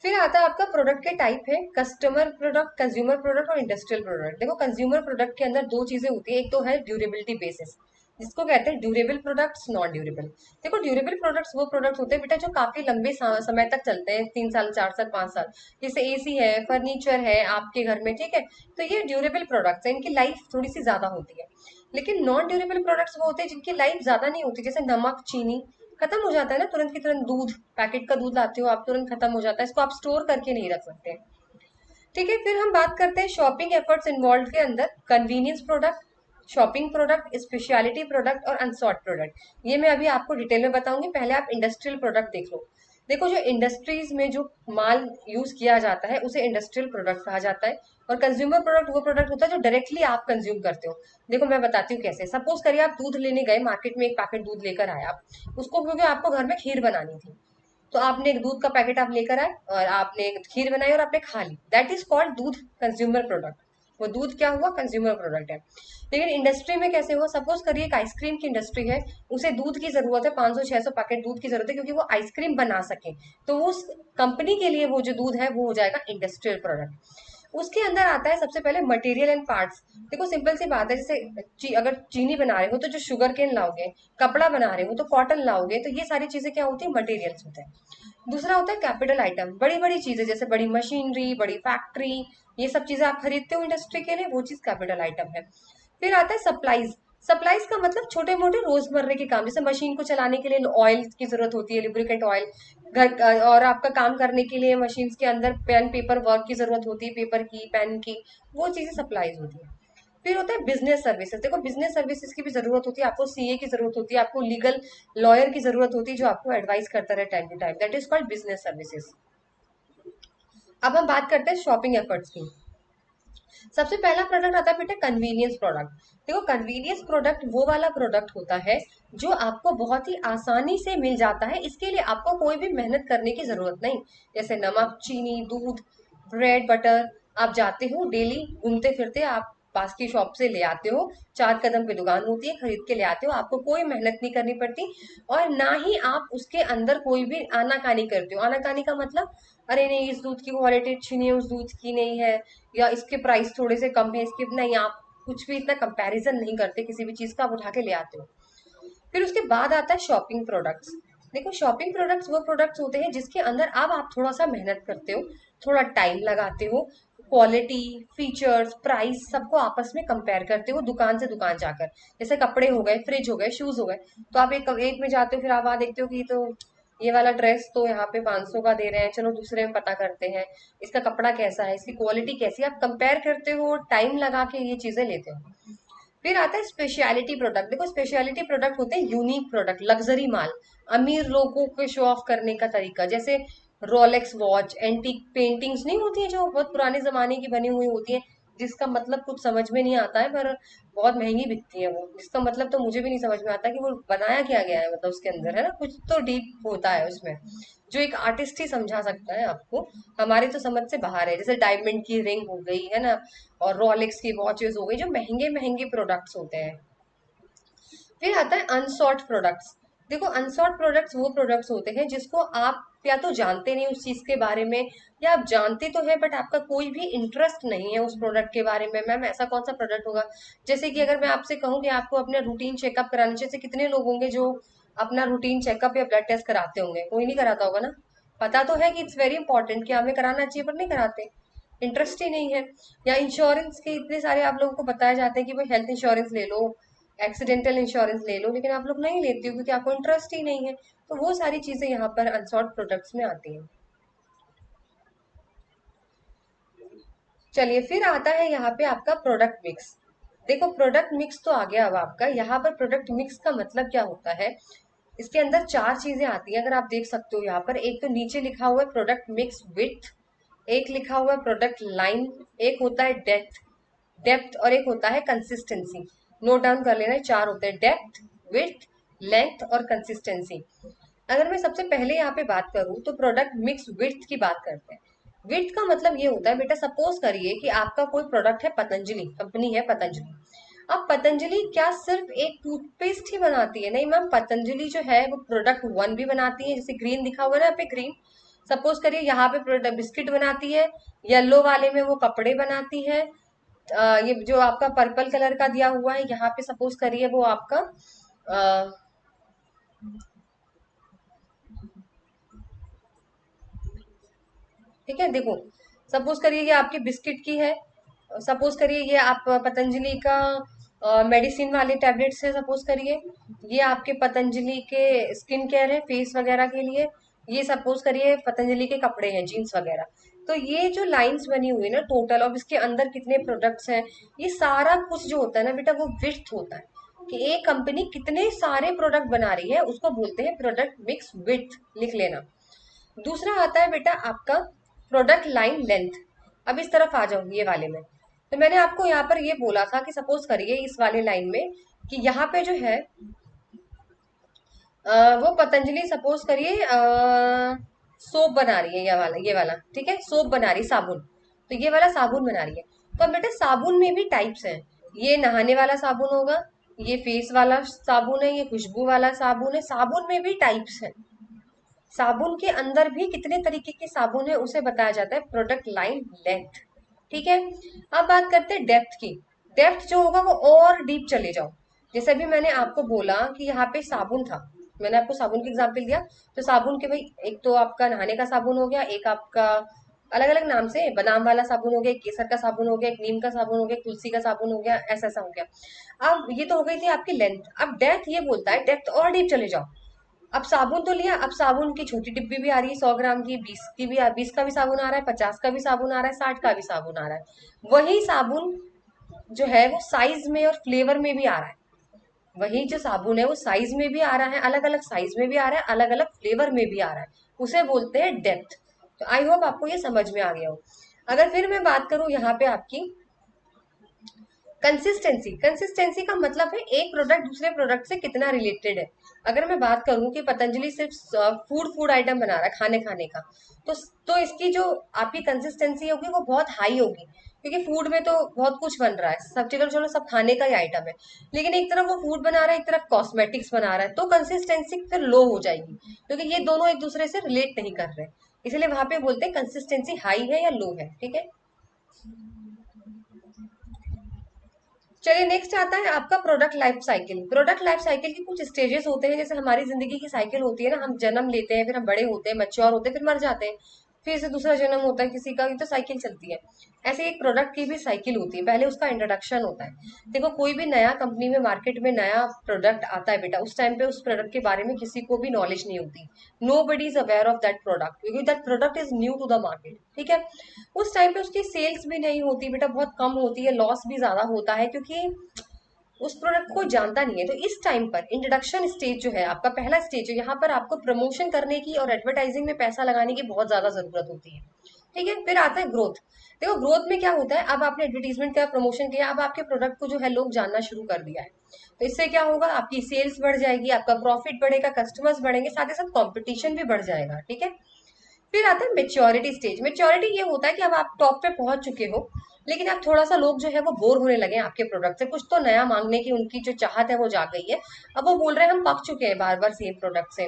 फिर आता है आपका प्रोडक्ट के टाइप है, कस्टमर प्रोडक्ट, कंज्यूमर प्रोडक्ट और इंडस्ट्रियल प्रोडक्ट। देखो कंज्यूमर प्रोडक्ट के अंदर दो चीजें होती है, एक तो है ड्यूरेबिलिटी बेसिस, जिसको कहते हैं ड्यूरेबल प्रोडक्ट्स, नॉन ड्यूरेबल। देखो ड्यूरेबल प्रोडक्ट्स वो प्रोडक्ट्स होते हैं बेटा जो काफी लंबे समय तक चलते हैं, 3 साल 4 साल 5 साल। जैसे एसी है, फर्नीचर है आपके घर में, ठीक है। तो ये ड्यूरेबल प्रोडक्ट्स है, इनकी लाइफ थोड़ी सी ज्यादा होती है। लेकिन नॉन ड्यूरेबल प्रोडक्ट्स वो होते हैं जिनकी लाइफ ज्यादा नहीं होती, जैसे नमक, चीनी खत्म हो जाता है ना तुरंत की तुरंत। दूध, पैकेट का दूध लाते हो आप, तुरंत खत्म हो जाता है, इसको आप स्टोर करके नहीं रख सकते, ठीक है। फिर हम बात करते हैं शॉपिंग एफर्ट्स इन्वॉल्व के अंदर, convenience product, shopping product, speciality product और अनसॉर्ट प्रोडक्ट। ये मैं अभी आपको डिटेल में बताऊंगी, पहले आप इंडस्ट्रियल प्रोडक्ट देख लो। देखो जो इंडस्ट्रीज में जो माल यूज किया जाता है उसे इंडस्ट्रियल प्रोडक्ट कहा जाता है। और कंज्यूमर प्रोडक्ट वो प्रोडक्ट होता है जो डायरेक्टली आप कंज्यूम करते हो। देखो मैं बताती हूँ कैसे। सपोज करिए आप दूध लेने गए मार्केट में, एक पैकेट दूध लेकर आए आप उसको, क्योंकि आपको घर में खीर बनानी थी, तो आपने एक दूध का पैकेट आप लेकर आए और आपने एक खीर बनाई और आपने खा ली, दैट इज कॉल्ड दूध, कंज्यूमर प्रोडक्ट। वो दूध क्या हुआ, कंज्यूमर प्रोडक्ट है। लेकिन इंडस्ट्री में कैसे हुआ, सपोज करिए एक आइसक्रीम की इंडस्ट्री है, उसे दूध की जरूरत है, 500-600 पैकेट दूध की जरूरत है क्योंकि वो आइसक्रीम बना सके, तो वो उस कंपनी के लिए वो जो दूध है वो हो जाएगा इंडस्ट्रियल प्रोडक्ट। उसके अंदर आता है सबसे पहले मटेरियल एंड पार्ट्स। देखो सिंपल सी बात है, जैसे अगर चीनी बना रहे हो तो जो शुगर केन लाओगे, कपड़ा बना रहे हो तो कॉटन लाओगे, तो ये सारी चीजें क्या होती है, मटेरियल्स होते हैं। दूसरा होता है कैपिटल आइटम, बड़ी बड़ी चीजें जैसे बड़ी मशीनरी, बड़ी फैक्ट्री, ये सब चीजें आप खरीदते हो इंडस्ट्री के लिए, वो चीज कैपिटल आइटम है। फिर आता है सप्लाईज। सप्लाईज का मतलब छोटे मोटे रोजमर्रे के काम, जैसे मशीन को चलाने के लिए ऑयल की जरूरत होती है, लुब्रिकेंट ऑयल। और आपका काम करने के लिए मशीन के अंदर पेन पेपर वर्क की जरूरत होती है, पेपर की, पेन की, वो चीजें सप्लाईज होती है। फिर होता है बिजनेस सर्विसेज। देखो बिजनेस सर्विसेज की भी जरूरत होती है, आपको सीए की जरूरत होती है, आपको लीगल लॉयर की जरूरत होती है जो आपको एडवाइस करता रहे time to time, that is called business services. अब हम बात करते हैं शॉपिंग एफर्ट्स की। सबसे पहला प्रोडक्ट आता है बेटा कन्वीनियंस प्रोडक्ट। देखो कन्वीनियंस प्रोडक्ट वो वाला प्रोडक्ट होता है जो आपको बहुत ही आसानी से मिल जाता है, इसके लिए आपको कोई भी मेहनत करने की जरूरत नहीं। जैसे नमक, चीनी, दूध, ब्रेड, बटर, आप जाते हो डेली घूमते फिरते, आप पास की शॉप से ले आते हो, 4 कदम पे दुकान होती है, खरीद के ले आते हो, आपको कोई मेहनत नहीं करनी पड़ती, और ना ही आप उसके अंदर कोई भी आनाकानी करते हो। आनाकानी का मतलब, अरे नहीं इस दूध की क्वालिटी अच्छी नहीं है, उस दूध की नहीं है, या इसके प्राइस थोड़े से कम है, इसके नहीं, आप कुछ भी इतना कंपैरिजन नहीं करते किसी भी चीज का, आप उठा के ले आते हो। फिर उसके बाद आता है शॉपिंग प्रोडक्ट्स। देखो शॉपिंग प्रोडक्ट्स वो प्रोडक्ट्स होते हैं जिसके अंदर अब आप थोड़ा सा मेहनत करते हो, थोड़ा टाइम लगाते हो, क्वालिटी, फीचर्स, प्राइस सबको आपस में कंपेयर करते हो दुकान से दुकान जाकर। जैसे कपड़े हो गए, फ्रिज हो गए, शूज हो गए, तो आप एक में जाते हो, फिर आप वहां देखते हो कि तो ये वाला ड्रेस तो यहाँ पे 500 का दे रहे हैं, चलो दूसरे में पता करते हैं इसका कपड़ा कैसा है, इसकी क्वालिटी कैसी है, आप कंपेयर करते हो, टाइम लगा के ये चीजें लेते हो। फिर आता है स्पेशलिटी प्रोडक्ट। देखो स्पेशलिटी प्रोडक्ट होते हैं यूनिक प्रोडक्ट, लग्जरी माल, अमीर लोगों को शो ऑफ करने का तरीका। जैसे रोलेक्स वॉच, एंटीक पेंटिंग्स नहीं होती है जो बहुत पुराने जमाने की बनी हुई होती है, जिसका मतलब कुछ समझ में नहीं आता है, पर बहुत महंगी बिकती है वो, जिसका मतलब तो मुझे भी नहीं समझ में आता कि वो बनाया क्या गया है, मतलब उसके अंदर है ना कुछ तो डीप होता है उसमें, जो एक आर्टिस्ट ही समझा सकता है आपको, हमारे तो समझ से बाहर है। जैसे डायमंड की रिंग हो गई है ना, और रोलेक्स की वॉचेस हो गई, जो महंगे महंगे प्रोडक्ट्स होते हैं। फिर आता है अनसॉर्ट प्रोडक्ट्स। देखो अनसॉर्ट प्रोडक्ट्स वो प्रोडक्ट्स होते हैं जिसको आप या तो जानते नहीं उस चीज के बारे में, या आप जानते तो है बट आपका कोई भी इंटरेस्ट नहीं है उस प्रोडक्ट के बारे में। मैम ऐसा कौन सा प्रोडक्ट होगा? जैसे कि अगर मैं आपसे कहूँ कि आपको अपना रूटीन चेकअप कराना, जैसे कितने लोग होंगे जो अपना रूटीन चेकअप या ब्लड टेस्ट कराते होंगे? कोई नहीं कराता होगा ना। पता तो है कि इट्स वेरी इंपॉर्टेंट, कि हमें कराना चाहिए, पर नहीं कराते, इंटरेस्ट ही नहीं है। या इंश्योरेंस के इतने सारे आप लोगों को बताए जाते हैं कि भाई हेल्थ इंश्योरेंस ले लो, एक्सीडेंटल इंश्योरेंस ले लो, लेकिन आप लोग नहीं लेते हो क्योंकि आपको इंटरेस्ट ही नहीं है। तो वो सारी चीजें यहाँ पर अनसॉर्ट प्रोडक्ट्स में आती हैं। चलिए फिर आता है यहाँ पे आपका प्रोडक्ट मिक्स। देखो प्रोडक्ट मिक्स तो आ गया अब आपका, यहाँ पर प्रोडक्ट मिक्स का मतलब क्या होता है, इसके अंदर 4 चीजें आती हैं, अगर आप देख सकते हो यहाँ पर। एक तो नीचे लिखा हुआ है प्रोडक्ट मिक्स विथ, एक लिखा हुआ है प्रोडक्ट लाइन, एक होता है डेप्थ डेप्थ और एक होता है कंसिस्टेंसी। नोट डाउन कर लेना, 4 होते हैं, डेप्थ, विड्थ, लेंथ और कंसिस्टेंसी। अगर मैं सबसे पहले यहाँ पे बात करूँ तो प्रोडक्ट मिक्स विड्थ की बात करते हैं। विड्थ का मतलब ये होता है बेटा, सपोज करिए कि आपका कोई प्रोडक्ट है, पतंजलि कंपनी है पतंजलि। अब पतंजलि क्या सिर्फ एक टूथपेस्ट ही बनाती है? नहीं मैम, पतंजलि जो है वो प्रोडक्ट वन भी बनाती है, जैसे ग्रीन दिखा हुआ है ना यहाँ पे, ग्रीन। सपोज करिए यहाँ पे प्रोडक्ट बिस्किट बनाती है, येलो वाले में वो कपड़े बनाती है, ये जो आपका पर्पल कलर का दिया हुआ है यहाँ पे, सपोज करिए वो आपका ठीक है, देखो सपोज करिए ये आपकी बिस्किट की है, सपोज करिए ये आप पतंजलि का मेडिसिन वाले टैबलेट्स है, सपोज करिए ये आपके पतंजलि के स्किन केयर है फेस वगैरह के लिए, ये सपोज करिए पतंजलि के कपड़े हैं जीन्स वगैरह। तो ये जो लाइंस बनी हुई है ना टोटल, और इसके अंदर कितने प्रोडक्ट्स हैं, ये सारा कुछ जो होता है ना बेटा वो विड्थ होता है, कि एक कंपनी कितने सारे प्रोडक्ट बना रही है, उसको बोलते हैं प्रोडक्ट मिक्स विड्थ, लिख लेना। दूसरा आता है बेटा आपका प्रोडक्ट लाइन लेंथ। अब इस तरफ आ जाऊंगी ये वाले में, तो मैंने आपको यहाँ पर ये बोला था कि सपोज करिए इस वाले लाइन में कि यहाँ पे जो है वो पतंजलि सपोज करिए सोप बना रही है, ये वाला ठीक है, सोप बना रही है, साबुन, तो ये वाला साबुन बना रही है। तो अब बेटा साबुन में भी टाइप्स हैं, ये नहाने वाला साबुन होगा, ये फेस वाला साबुन है, ये खुशबू वाला साबुन है, साबुन में भी टाइप्स हैं। साबुन के अंदर भी कितने तरीके के साबुन है उसे बताया जाता है प्रोडक्ट लाइन लेंथ। ठीक है, अब बात करते हैं डेप्थ की। डेप्थ जो होगा वो और डीप चले जाओ। जैसे अभी मैंने आपको बोला कि यहाँ पे साबुन था, मैंने आपको साबुन की एग्जांपल दिया, तो साबुन के भाई एक तो आपका नहाने का साबुन हो गया, एक आपका अलग अलग नाम से बादाम वाला साबुन हो गया, एक केसर का साबुन हो गया, एक नीम का साबुन हो गया, एक तुलसी का साबुन हो गया, ऐसा ऐसा हो गया। अब ये तो हो गई थी आपकी लेंथ। अब डेप्थ ये बोलता है डेप्थ और डीप चले जाओ। अब साबुन तो लिया, अब साबुन की छोटी डिब्बी भी आ रही है, 100 ग्राम की, 20 की भी, 20 का भी साबुन आ रहा है, 50 का भी साबुन आ रहा है, 60 का भी साबुन आ रहा है। वही साबुन जो है वो साइज में और फ्लेवर में भी आ रहा है। वही जो साबुन है वो साइज में भी आ रहा है, अलग अलग साइज में भी आ रहा है, अलग अलग फ्लेवर में भी आ रहा है, उसे बोलते हैं डेप्थ। तो आई होप आपको ये समझ में आ गया हो। अगर फिर मैं बात करूं यहाँ पे आपकी कंसिस्टेंसी, कंसिस्टेंसी का मतलब है एक प्रोडक्ट दूसरे प्रोडक्ट से कितना रिलेटेड है। अगर मैं बात करूं कि पतंजलि सिर्फ फूड फूड आइटम बना रहा है, खाने खाने का, तो इसकी जो आपकी कंसिस्टेंसी होगी वो बहुत हाई होगी, क्योंकि फूड में तो बहुत कुछ बन रहा है, सब चलो चलो सब खाने का ही आइटम है, लेकिन एक तरफ वो फूड बना रहा है, एक तरफ कॉस्मेटिक्स बना रहा है, तो कंसिस्टेंसी फिर लो हो जाएगी, क्योंकि ये दोनों एक दूसरे से रिलेट नहीं कर रहे, इसलिए वहां पे बोलते हैं कंसिस्टेंसी हाई है या लो है। ठीक है, चलिए नेक्स्ट आता है आपका product life cycle. Product life cycle के कुछ स्टेजेस होते हैं, जैसे हमारी जिंदगी की साइकिल होती है ना, हम जन्म लेते हैं, फिर हम बड़े होते हैं, मैच्योर होते हैं, फिर मर जाते हैं, फिर से दूसरा जन्म होता है किसी का, ये तो साइकिल चलती है। ऐसे एक प्रोडक्ट की भी साइकिल होती है, पहले उसका इंट्रोडक्शन होता है। देखो कोई भी नया कंपनी में मार्केट में नया प्रोडक्ट आता है बेटा, उस टाइम पे उस प्रोडक्ट के बारे में किसी को भी नॉलेज नहीं होती, nobody is aware of that product, क्योंकि that product is new to the market. ठीक है, उस टाइम पे उसकी सेल्स भी नहीं होती बेटा, बहुत कम होती है, लॉस भी ज्यादा होता है, क्योंकि उस प्रोडक्ट को जानता नहीं है। तो इस टाइम पर इंट्रोडक्शन स्टेज जो है आपका पहला स्टेज है, यहाँ पर आपको प्रमोशन करने की और एडवर्टाइजिंग में पैसा लगाने की बहुत ज्यादा जरूरत होती है। ठीक है, फिर आता है ग्रोथ। देखो ग्रोथ में क्या होता है, अब आपने एडवर्टीजमेंट किया, प्रमोशन किया, अब आपके प्रोडक्ट को जो है लोग जानना शुरू कर दिया है, तो इससे क्या होगा, आपकी सेल्स बढ़ जाएगी, आपका प्रॉफिट बढ़ेगा, कस्टमर्स बढ़ेंगे, साथ ही साथ कॉम्पिटिशन भी बढ़ जाएगा। ठीक है, फिर आता है मेच्योरिटी स्टेज। मेच्योरिटी ये होता है कि अब आप टॉप पे पहुंच चुके हो, लेकिन अब थोड़ा सा लोग जो है वो बोर होने लगे हैं आपके प्रोडक्ट से, कुछ तो नया मांगने की उनकी जो चाहत है वो जाग गई है, अब वो बोल रहे हैं हम पक चुके हैं बार बार सेम प्रोडक्ट से।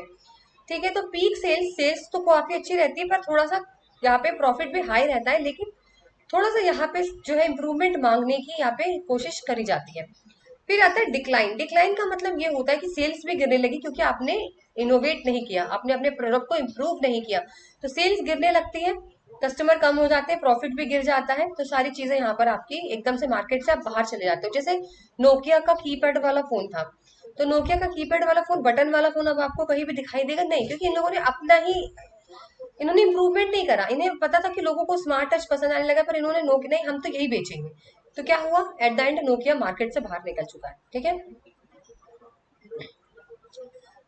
ठीक है, तो पीक सेल्स सेल्स तो काफी अच्छी रहती है, पर थोड़ा सा यहाँ पे प्रॉफिट भी हाई रहता है, लेकिन थोड़ा सा यहाँ पे जो है इम्प्रूवमेंट मांगने की यहाँ पे कोशिश करी जाती है। फिर आता है डिक्लाइन। डिक्लाइन का मतलब ये होता है कि सेल्स भी गिरने लगी, क्योंकि आपने इनोवेट नहीं किया, आपने अपने प्रोडक्ट को इम्प्रूव नहीं किया, तो सेल्स गिरने लगती है, कस्टमर कम हो जाते हैं, प्रॉफिट भी गिर जाता है, तो सारी चीजें यहाँ पर आपकी एकदम से मार्केट से आप बाहर चले जाते हो। जैसे नोकिया का कीपैड वाला फोन था, तो नोकिया का कीपैड वाला फोन, बटन वाला फोन अब आपको कहीं भी दिखाई देगा नहीं, क्योंकि इन लोगों ने अपना ही, इन्होंने इम्प्रूवमेंट नहीं करा, इन्हें पता था कि लोगों को स्मार्ट टच पसंद आने लगा, पर इन्होंने नोकिया नहीं, हम तो यही बेचेंगे, तो क्या हुआ, at the end Nokia market से बाहर निकल चुका है। ठीक है,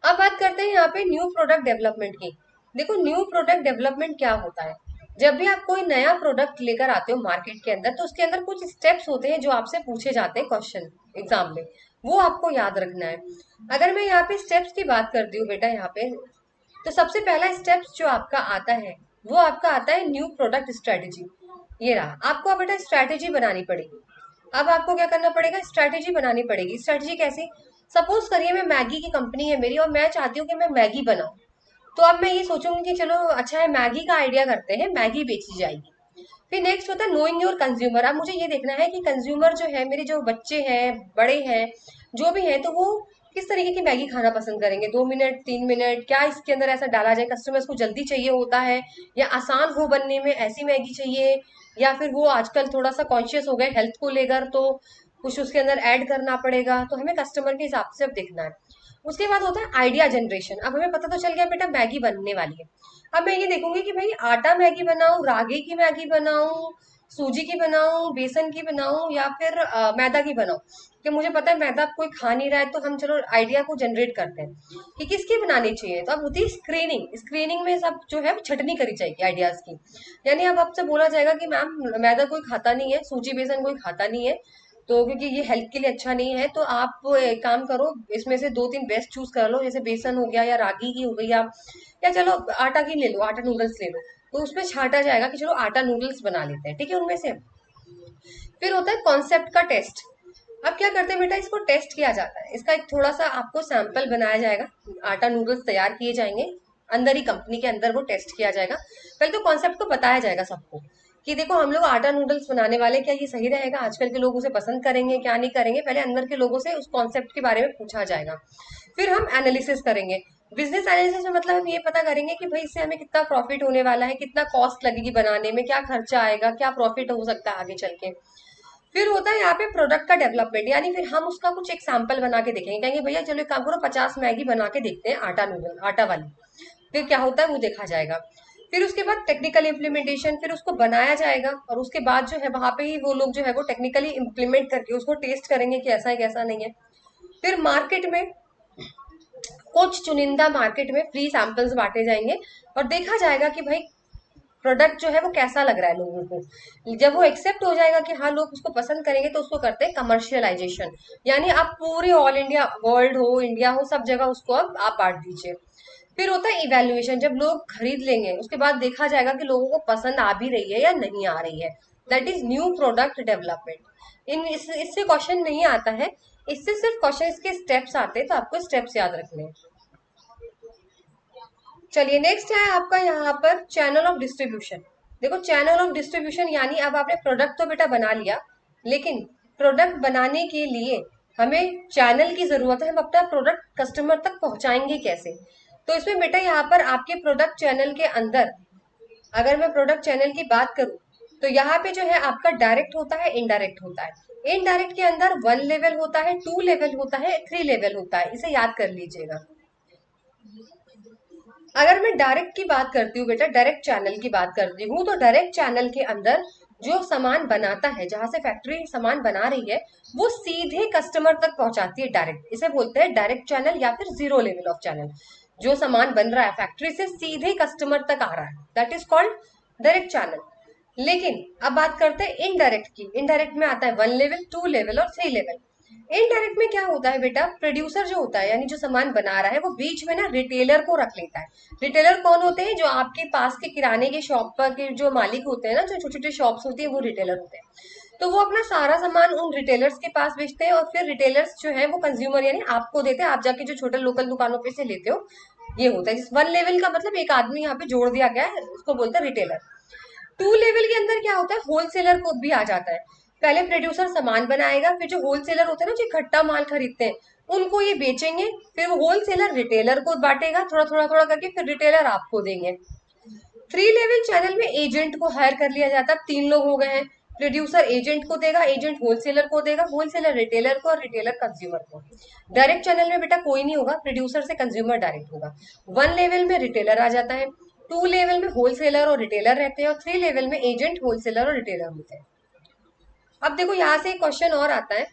अब बात करते हैं यहाँ पे न्यू प्रोडक्ट डेवलपमेंट की। देखो न्यू प्रोडक्ट डेवलपमेंट क्या होता है, जब भी आप कोई नया प्रोडक्ट लेकर आते हो मार्केट के अंदर, तो उसके अंदर कुछ स्टेप्स होते हैं जो आपसे पूछे जाते हैं क्वेश्चन एग्जाम में, वो आपको याद रखना है। अगर मैं यहाँ पे स्टेप्स की बात करती हूँ बेटा, यहाँ पे तो सबसे पहला स्टेप्स जो आपका आता है, वो आपका आता है न्यू प्रोडक्ट स्ट्रेटेजी। ये रहा, आपको अब बेटा स्ट्रैटेजी बनानी पड़ेगी। अब आपको क्या करना पड़ेगा, स्ट्रैटेजी बनानी पड़ेगी। स्ट्रैटेजी कैसी, सपोज करिए मैं मैगी की कंपनी है मेरी, और मैं चाहती हूँ कि मैं मैगी बनाऊं, तो अब मैं ये सोचूंगी कि चलो अच्छा है मैगी का आइडिया करते हैं, मैगी बेची जाएगी। फिर नेक्स्ट होता है नोइंग योर कंज्यूमर। अब मुझे ये देखना है कि कंज्यूमर जो है, मेरे जो बच्चे हैं, बड़े हैं, जो भी हैं, तो वो किस तरीके की मैगी खाना पसंद करेंगे, 2 मिनट 3 मिनट, क्या इसके अंदर ऐसा डाला जाए, कस्टमर्स को जल्दी चाहिए होता है या आसान हो बनने में ऐसी मैगी चाहिए, या फिर वो आजकल थोड़ा सा कॉन्शियस हो गए हेल्थ को लेकर, तो कुछ उसके अंदर ऐड करना पड़ेगा, तो हमें कस्टमर के हिसाब से अब देखना है। उसके बाद होता है आइडिया जनरेशन। अब हमें पता तो चल गया बेटा मैगी बनने वाली है, अब मैं ये देखूंगी कि भाई आटा मैगी बनाऊं, रागी की मैगी बनाऊं, सूजी की बनाऊं, बेसन की बनाऊं, या फिर मैदा की बनाऊं, कि मुझे पता है मैदा कोई खा नहीं रहा है, तो हम चलो आइडिया को जनरेट करते हैं कि किसकी बनानी चाहिए। तो अब होती है स्क्रीनिंग। स्क्रीनिंग में सब जो है वो छटनी करी जाएगी आइडियाज की, यानी अब आपसे बोला जाएगा कि मैम मैदा कोई खाता नहीं है, सूजी बेसन कोई खाता नहीं है, तो क्योंकि ये हेल्थ के लिए अच्छा नहीं है, तो आप एक काम करो, इसमें से 2-3 बेस्ट चूज कर लो, जैसे बेसन हो गया या रागी की हो गई, या चलो आटा की ले लो, आटा नूडल्स ले लो, तो उसमें छाटा जाएगा कि चलो आटा नूडल्स बना लेते हैं। ठीक है, उनमें से फिर होता है कॉन्सेप्ट का टेस्ट। अब क्या करते हैं बेटा, इसको टेस्ट किया जाता है, इसका एक थोड़ा सा आपको सैंपल बनाया जाएगा, आटा नूडल्स तैयार किए जाएंगे, अंदर ही कंपनी के अंदर वो टेस्ट किया जाएगा। पहले तो कॉन्सेप्ट को बताया जाएगा सबको कि देखो हम लोग आटा नूडल्स बनाने वाले, क्या ये सही रहेगा, आजकल के लोग उसे पसंद करेंगे क्या नहीं करेंगे, पहले अंदर के लोगों से उस कॉन्सेप्ट के बारे में पूछा जाएगा। फिर हम एनालिसिस करेंगे। बिजनेस एनालिसिस में मतलब हम ये पता करेंगे कि भाई इससे हमें कितना प्रॉफिट होने वाला है, कितना कॉस्ट लगेगी बनाने में, क्या खर्चा आएगा, क्या प्रॉफिट हो सकता है आगे चल के। फिर होता है यहाँ पे प्रोडक्ट का डेवलपमेंट, यानी फिर हम उसका कुछ एक सैंपल बना के देखेंगे, कहेंगे भैया चलो एक काम करो 50 मैगी बना के देखते हैं आटा नूडल आटा वाली, फिर क्या होता है वो देखा जाएगा। फिर उसके बाद टेक्निकल इम्प्लीमेंटेशन, फिर उसको बनाया जाएगा, और उसके बाद जो है वहां पे ही वो लोग जो है वो टेक्निकली इम्प्लीमेंट करके उसको टेस्ट करेंगे कि ऐसा है कैसा नहीं है। फिर मार्केट में कुछ चुनिंदा मार्केट में फ्री सैंपल्स बांटे जाएंगे, और देखा जाएगा कि भाई प्रोडक्ट जो है वो कैसा लग रहा है लोगों को। जब वो एक्सेप्ट हो जाएगा कि हाँ लोग उसको पसंद करेंगे, तो उसको करते हैं कमर्शियलाइजेशन, यानी आप पूरे ऑल इंडिया, वर्ल्ड हो इंडिया हो, सब जगह उसको अब आप बांट दीजिए। फिर होता है इवेल्युएशन, जब लोग खरीद लेंगे उसके बाद देखा जाएगा कि लोगों को पसंद आ भी रही है या नहीं आ रही है, that is new product development. इससे क्वेश्चन नहीं आता है, इससे सिर्फ क्वेश्चन के स्टेप्स आते हैं, तो आपको स्टेप्स याद रखने हैं। चलिए नेक्स्ट है आपका यहाँ पर चैनल ऑफ डिस्ट्रीब्यूशन। देखो चैनल ऑफ डिस्ट्रीब्यूशन यानी अब आपने प्रोडक्ट तो बेटा बना लिया, लेकिन प्रोडक्ट बनाने के लिए हमें चैनल की जरूरत है। हम अपना प्रोडक्ट कस्टमर तक पहुंचाएंगे कैसे? तो इसमें बेटा यहाँ पर आपके प्रोडक्ट चैनल के अंदर, अगर मैं प्रोडक्ट चैनल की बात करूं, तो यहाँ पे जो है आपका डायरेक्ट होता है, इनडायरेक्ट होता है। इनडायरेक्ट के अंदर 1 लेवल होता है, 2 लेवल होता है, 3 लेवल होता है, इसे याद कर लीजिएगा। अगर मैं डायरेक्ट की बात करती हूँ बेटा, डायरेक्ट चैनल की बात करती हूँ, तो डायरेक्ट चैनल के अंदर जो सामान बनाता है, जहां से फैक्ट्री सामान बना रही है, वो सीधे कस्टमर तक पहुंचाती है डायरेक्ट। इसे बोलते हैं डायरेक्ट चैनल या फिर जीरो लेवल ऑफ चैनल। जो सामान बन रहा है फैक्ट्री से सीधे कस्टमर तक आ रहा है, that is called direct channel. लेकिन अब बात करते हैं इनडायरेक्ट की। इनडायरेक्ट में आता है 1 लेवल, 2 लेवल और 3 लेवल। इनडायरेक्ट में क्या होता है बेटा, प्रोड्यूसर जो होता है यानी जो सामान बना रहा है, वो बीच में ना रिटेलर को रख लेता है। रिटेलर कौन होते हैं? जो आपके पास के किराने के शॉप पर के जो मालिक होते हैं ना, जो छोटे छोटे शॉप्स होती है, वो रिटेलर होते हैं। तो वो अपना सारा सामान उन रिटेलर्स के पास बेचते हैं, और फिर रिटेलर्स जो है वो कंज्यूमर यानी आपको देते हैं, आप जाके जो छोटे लोकल दुकानों पे से लेते हो। ये होता है जिस 1 लेवल का मतलब एक आदमी यहाँ पे जोड़ दिया गया है, उसको बोलते हैं रिटेलर। 2 लेवल के अंदर क्या होता है, होलसेलर को भी आ जाता है। पहले प्रोड्यूसर सामान बनाएगा, फिर जो होलसेलर होते हैं ना, जो इकट्ठा माल खरीदते हैं, उनको ये बेचेंगे, फिर वो होलसेलर रिटेलर को बांटेगा थोड़ा थोड़ा थोड़ा करके, फिर रिटेलर आपको देंगे। 3 लेवल चैनल में एजेंट को हायर कर लिया जाता है। 3 लोग हो गए हैं, प्रोड्यूसर एजेंट को देगा, एजेंट होलसेलर को देगा, होलसेलर रिटेलर को, और रिटेलर कंज्यूमर को। डायरेक्ट चैनल में बेटा कोई नहीं होगा, प्रोड्यूसर से कंज्यूमर डायरेक्ट होगा। 1 लेवल में रिटेलर आ जाता है, 2 लेवल में होलसेलर और रिटेलर रहते हैं, और 3 लेवल में एजेंट, होलसेलर और रिटेलर होते हैं। अब देखो यहाँ से एक क्वेश्चन और आता है,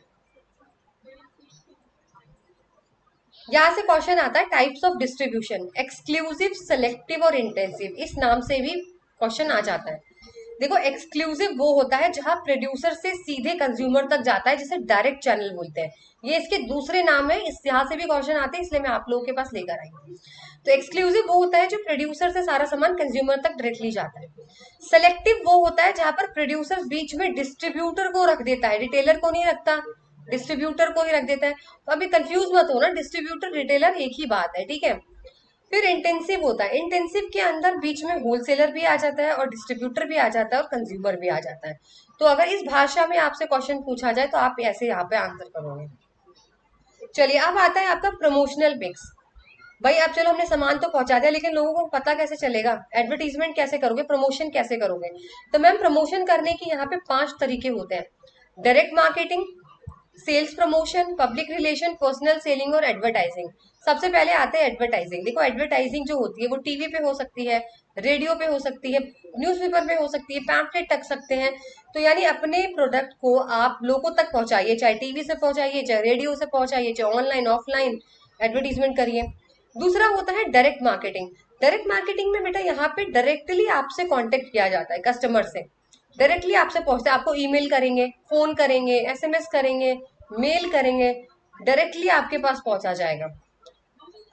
यहाँ से क्वेश्चन आता है types of distribution, exclusive, selective और इंटेंसिव। इस नाम से भी क्वेश्चन आ जाता है। देखो एक्सक्लूसिव वो होता है जहां प्रोड्यूसर से सीधे कंज्यूमर तक जाता है, जिसे डायरेक्ट चैनल बोलते हैं। ये इसके दूसरे नाम है, इस यहाँ से भी क्वेश्चन आते हैं, इसलिए मैं आप लोगों के पास लेकर आई हूँ। तो एक्सक्लूसिव वो होता है जो प्रोड्यूसर से सारा सामान कंज्यूमर तक डायरेक्टली जाता है। सेलेक्टिव वो होता है जहां पर प्रोड्यूसर बीच में डिस्ट्रीब्यूटर को रख देता है, रिटेलर को नहीं रखता, डिस्ट्रीब्यूटर को ही रख देता है। तो अभी कंफ्यूज मत हो ना, डिस्ट्रीब्यूटर रिटेलर एक ही बात है, ठीक है। फिर इंटेंसिव होता है, इंटेंसिव के अंदर बीच में होलसेलर भी आ जाता है, और डिस्ट्रीब्यूटर भी आ जाता है, और कंज्यूमर भी आ जाता है। तो अगर इस भाषा में आपसे क्वेश्चन पूछा जाए तो आप ऐसे यहाँ पे आंसर करोगे। चलिए अब आता है आपका प्रमोशनल मिक्स। भाई अब चलो हमने सामान तो पहुंचा दिया, लेकिन लोगों को पता कैसे चलेगा, एडवर्टीजमेंट कैसे करोगे, प्रमोशन कैसे करोगे? तो मैम प्रमोशन करने की यहाँ पे 5 तरीके होते हैं। Direct marketing, sales promotion, public relation, personal selling और एडवर्टाइजिंग। सबसे पहले आते हैं एडवर्टाइजिंग। देखो एडवर्टाइजिंग जो होती है वो टीवी पे हो सकती है, रेडियो पे हो सकती है, न्यूज़पेपर पे हो सकती है, पैम्फलेट टक सकते हैं। तो यानी अपने प्रोडक्ट को आप लोगों तक पहुंचाइए, चाहे टीवी से पहुंचाइए, चाहे रेडियो से पहुंचाइए, चाहे ऑनलाइन ऑफलाइन एडवर्टीजमेंट करिए। दूसरा होता है डायरेक्ट मार्केटिंग। डायरेक्ट मार्केटिंग में बेटा यहाँ पे डायरेक्टली आपसे कांटेक्ट किया जाता है, कस्टमर से डायरेक्टली आपसे पहुंचते, आपको ईमेल करेंगे, फोन करेंगे, एसएमएस करेंगे, मेल करेंगे, डायरेक्टली आपके पास पहुंचा जाएगा।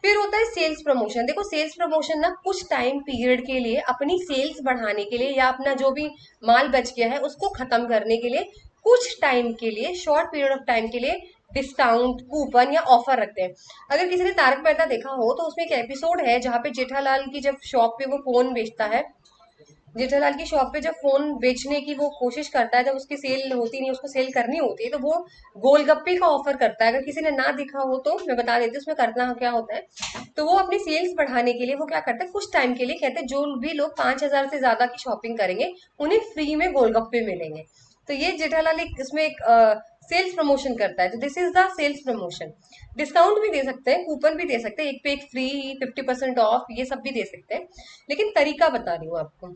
फिर होता है सेल्स प्रमोशन। देखो सेल्स प्रमोशन ना कुछ टाइम पीरियड के लिए अपनी सेल्स बढ़ाने के लिए, या अपना जो भी माल बच गया है उसको खत्म करने के लिए, कुछ टाइम के लिए, शॉर्ट पीरियड ऑफ टाइम के लिए डिस्काउंट, कूपन या ऑफर रखते हैं। अगर किसी ने तारक मेहता देखा हो तो उसमें एक एपिसोड है जहाँ पे जेठालाल की जब शॉप पे वो फोन बेचता है, जेठालाल की शॉप पे जब फोन बेचने की वो कोशिश करता है, जब उसकी सेल होती नहीं, उसको सेल करनी होती है, तो वो गोलगप्पे का ऑफर करता है। अगर किसी ने ना देखा हो तो मैं बता देती हूँ उसमें करना क्या होता है। तो वो अपनी सेल्स बढ़ाने के लिए वो क्या करते हैं, कुछ टाइम के लिए कहते हैं जो भी लोग 5,000 से ज्यादा की शॉपिंग करेंगे उन्हें फ्री में गोलगप्पे मिलेंगे। तो ये जेठालाल एक इसमें एक सेल्स प्रमोशन करता है। तो this is the sales promotion. Discount भी दे सकते हैं, कूपन भी दे सकते हैं, एक पे एक फ्री, 50% ऑफ, ये सब भी दे सकते हैं, लेकिन तरीका बता रही हूँ आपको।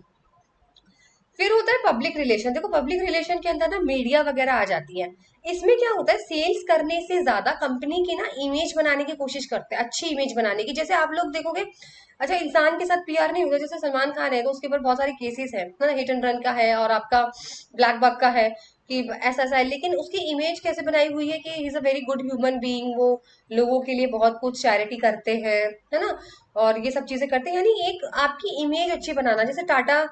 फिर होता है पब्लिक रिलेशन। देखो पब्लिक रिलेशन के अंदर ना मीडिया वगैरह आ जाती है। इसमें क्या होता है, सेल्स करने से ज्यादा कंपनी की ना इमेज बनाने की कोशिश करते हैं, अच्छी इमेज बनाने की। जैसे आप लोग देखोगे, अच्छा इंसान के साथ पीआर नहीं होगा, जैसे सलमान खान है तो उसके ऊपर बहुत सारे केसेस है ना, हिट एंड रन का है और आपका ब्लैक बक का है, कि ऐसा ऐसा है, लेकिन उसकी इमेज कैसे बनाई हुई है कि he is a very good human being, वो लोगों के लिए बहुत कुछ चैरिटी करते हैं, है ना, और ये सब चीजें करते हैं। यानी एक आपकी इमेज अच्छी बनाना। जैसे टाटा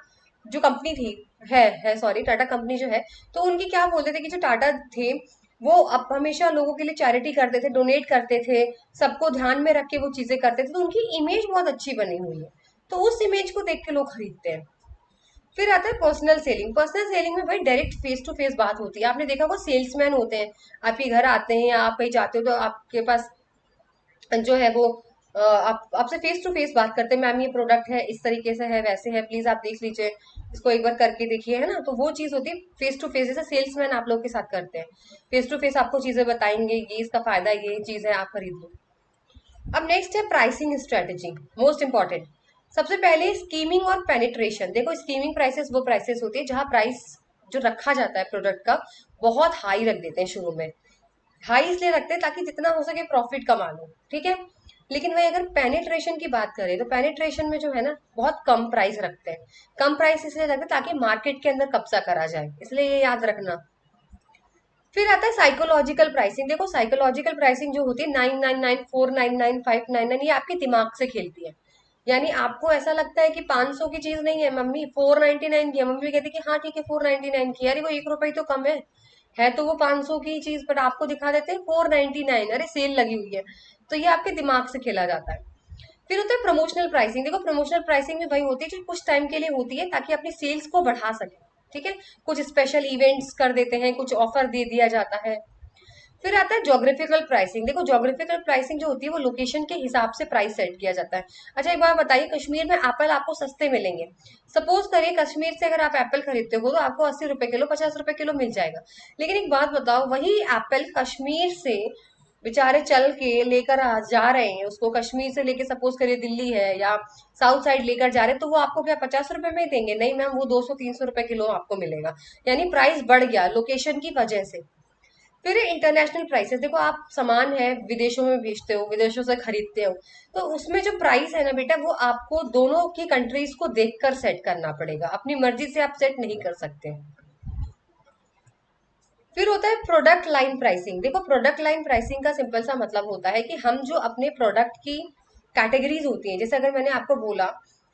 जो कंपनी थी, है सॉरी, टाटा कंपनी जो है, तो उनकी क्या बोलते थे कि जो टाटा थे वो अब हमेशा लोगों के लिए चैरिटी करते थे, डोनेट करते थे, सबको ध्यान में रख के वो चीजें करते थे, तो उनकी इमेज बहुत अच्छी बनी हुई है, तो उस इमेज को देख के लोग खरीदते हैं। फिर आता है पर्सनल सेलिंग। पर्सनल सेलिंग में भाई डायरेक्ट फेस टू फेस बात होती है। आपने देखा होगा सेल्समैन होते हैं, आपके घर आते हैं या आप कहीं जाते हो तो आपके पास जो है वो आप आपसे फेस टू फेस बात करते हैं, मैम ये प्रोडक्ट है, इस तरीके से है, वैसे है, प्लीज आप देख लीजिए, इसको एक बार करके देखिए, है ना। तो वो चीज होती है फेस टू फेस, जैसे सेल्समैन आप लोग के साथ करते हैं, फेस टू फेस आपको चीजें बताएंगे, ये इसका फायदा है, ये चीज है, आप खरीद लो। अब नेक्स्ट है प्राइसिंग स्ट्रेटेजी, मोस्ट इंपॉर्टेंट। सबसे पहले स्कीमिंग और पेनिट्रेशन। देखो स्कीमिंग प्राइसेस वो प्राइसेस होती है जहां प्राइस जो रखा जाता है प्रोडक्ट का बहुत हाई रख देते हैं शुरू में। हाई इसलिए रखते हैं ताकि जितना हो सके प्रॉफिट कमा लो, ठीक है। लेकिन वही अगर पेनिट्रेशन की बात करें तो पेनिट्रेशन में जो है ना बहुत कम प्राइस रखते हैं। कम प्राइस इसलिए रखते हैं ताकि मार्केट के अंदर कब्जा करा जाए, इसलिए ये याद रखना। फिर आता है साइकोलॉजिकल प्राइसिंग। देखो साइकोलॉजिकल प्राइसिंग जो होती है 999, 499, 599, ये आपके दिमाग से खेलती है। यानी आपको ऐसा लगता है कि 500 की चीज नहीं है मम्मी, 499 की है, मम्मी भी कहती है कि हाँ ठीक है 499 की है, अरे वो 1 रुपए तो कम है तो वो 500 की चीज पर आपको दिखा देते हैं 499, अरे सेल लगी हुई है। तो ये आपके दिमाग से खेला जाता है। फिर होता है प्रमोशनल प्राइसिंग। देखो प्रमोशनल प्राइसिंग में वही होती है जो कुछ टाइम के लिए होती है ताकि अपनी सेल्स को बढ़ा सके, ठीक है। कुछ स्पेशल इवेंट्स कर देते हैं, कुछ ऑफर दे दिया जाता है। फिर आता है जोग्राफिकल प्राइसिंग। देखो जोग्राफिकल प्राइसिंग जो होती है वो लोकेशन के हिसाब से प्राइस सेट किया जाता है। अच्छा एक बार बताइए, कश्मीर में एप्पल आपको सस्ते मिलेंगे। सपोज करिए कश्मीर से अगर आप एप्पल खरीदते हो तो आपको 80 रुपए किलो, 50 रुपए किलो मिल जाएगा। लेकिन एक बात बताओ, वही एप्पल कश्मीर से बेचारे चल के लेकर जा रहे हैं, उसको कश्मीर से लेके सपोज करिए दिल्ली है या साउथ साइड लेकर जा रहे हैं, तो वो आपको क्या 50 रुपए में ही देंगे? नहीं मैम, वो 200-300 रुपए किलो आपको मिलेगा। यानी प्राइस बढ़ गया लोकेशन की वजह से। फिर इंटरनेशनल प्राइसेस। देखो आप सामान है विदेशों में भेजते हो, विदेशों से खरीदते हो, तो उसमें जो प्राइस है ना बेटा वो आपको दोनों की कंट्रीज को देखकर सेट करना पड़ेगा, अपनी मर्जी से आप सेट नहीं कर सकते। फिर होता है प्रोडक्ट लाइन प्राइसिंग। देखो प्रोडक्ट लाइन प्राइसिंग का सिंपल सा मतलब होता है कि हम जो अपने प्रोडक्ट की कैटेगरीज होती हैं, जैसे अगर मैंने आपको बोला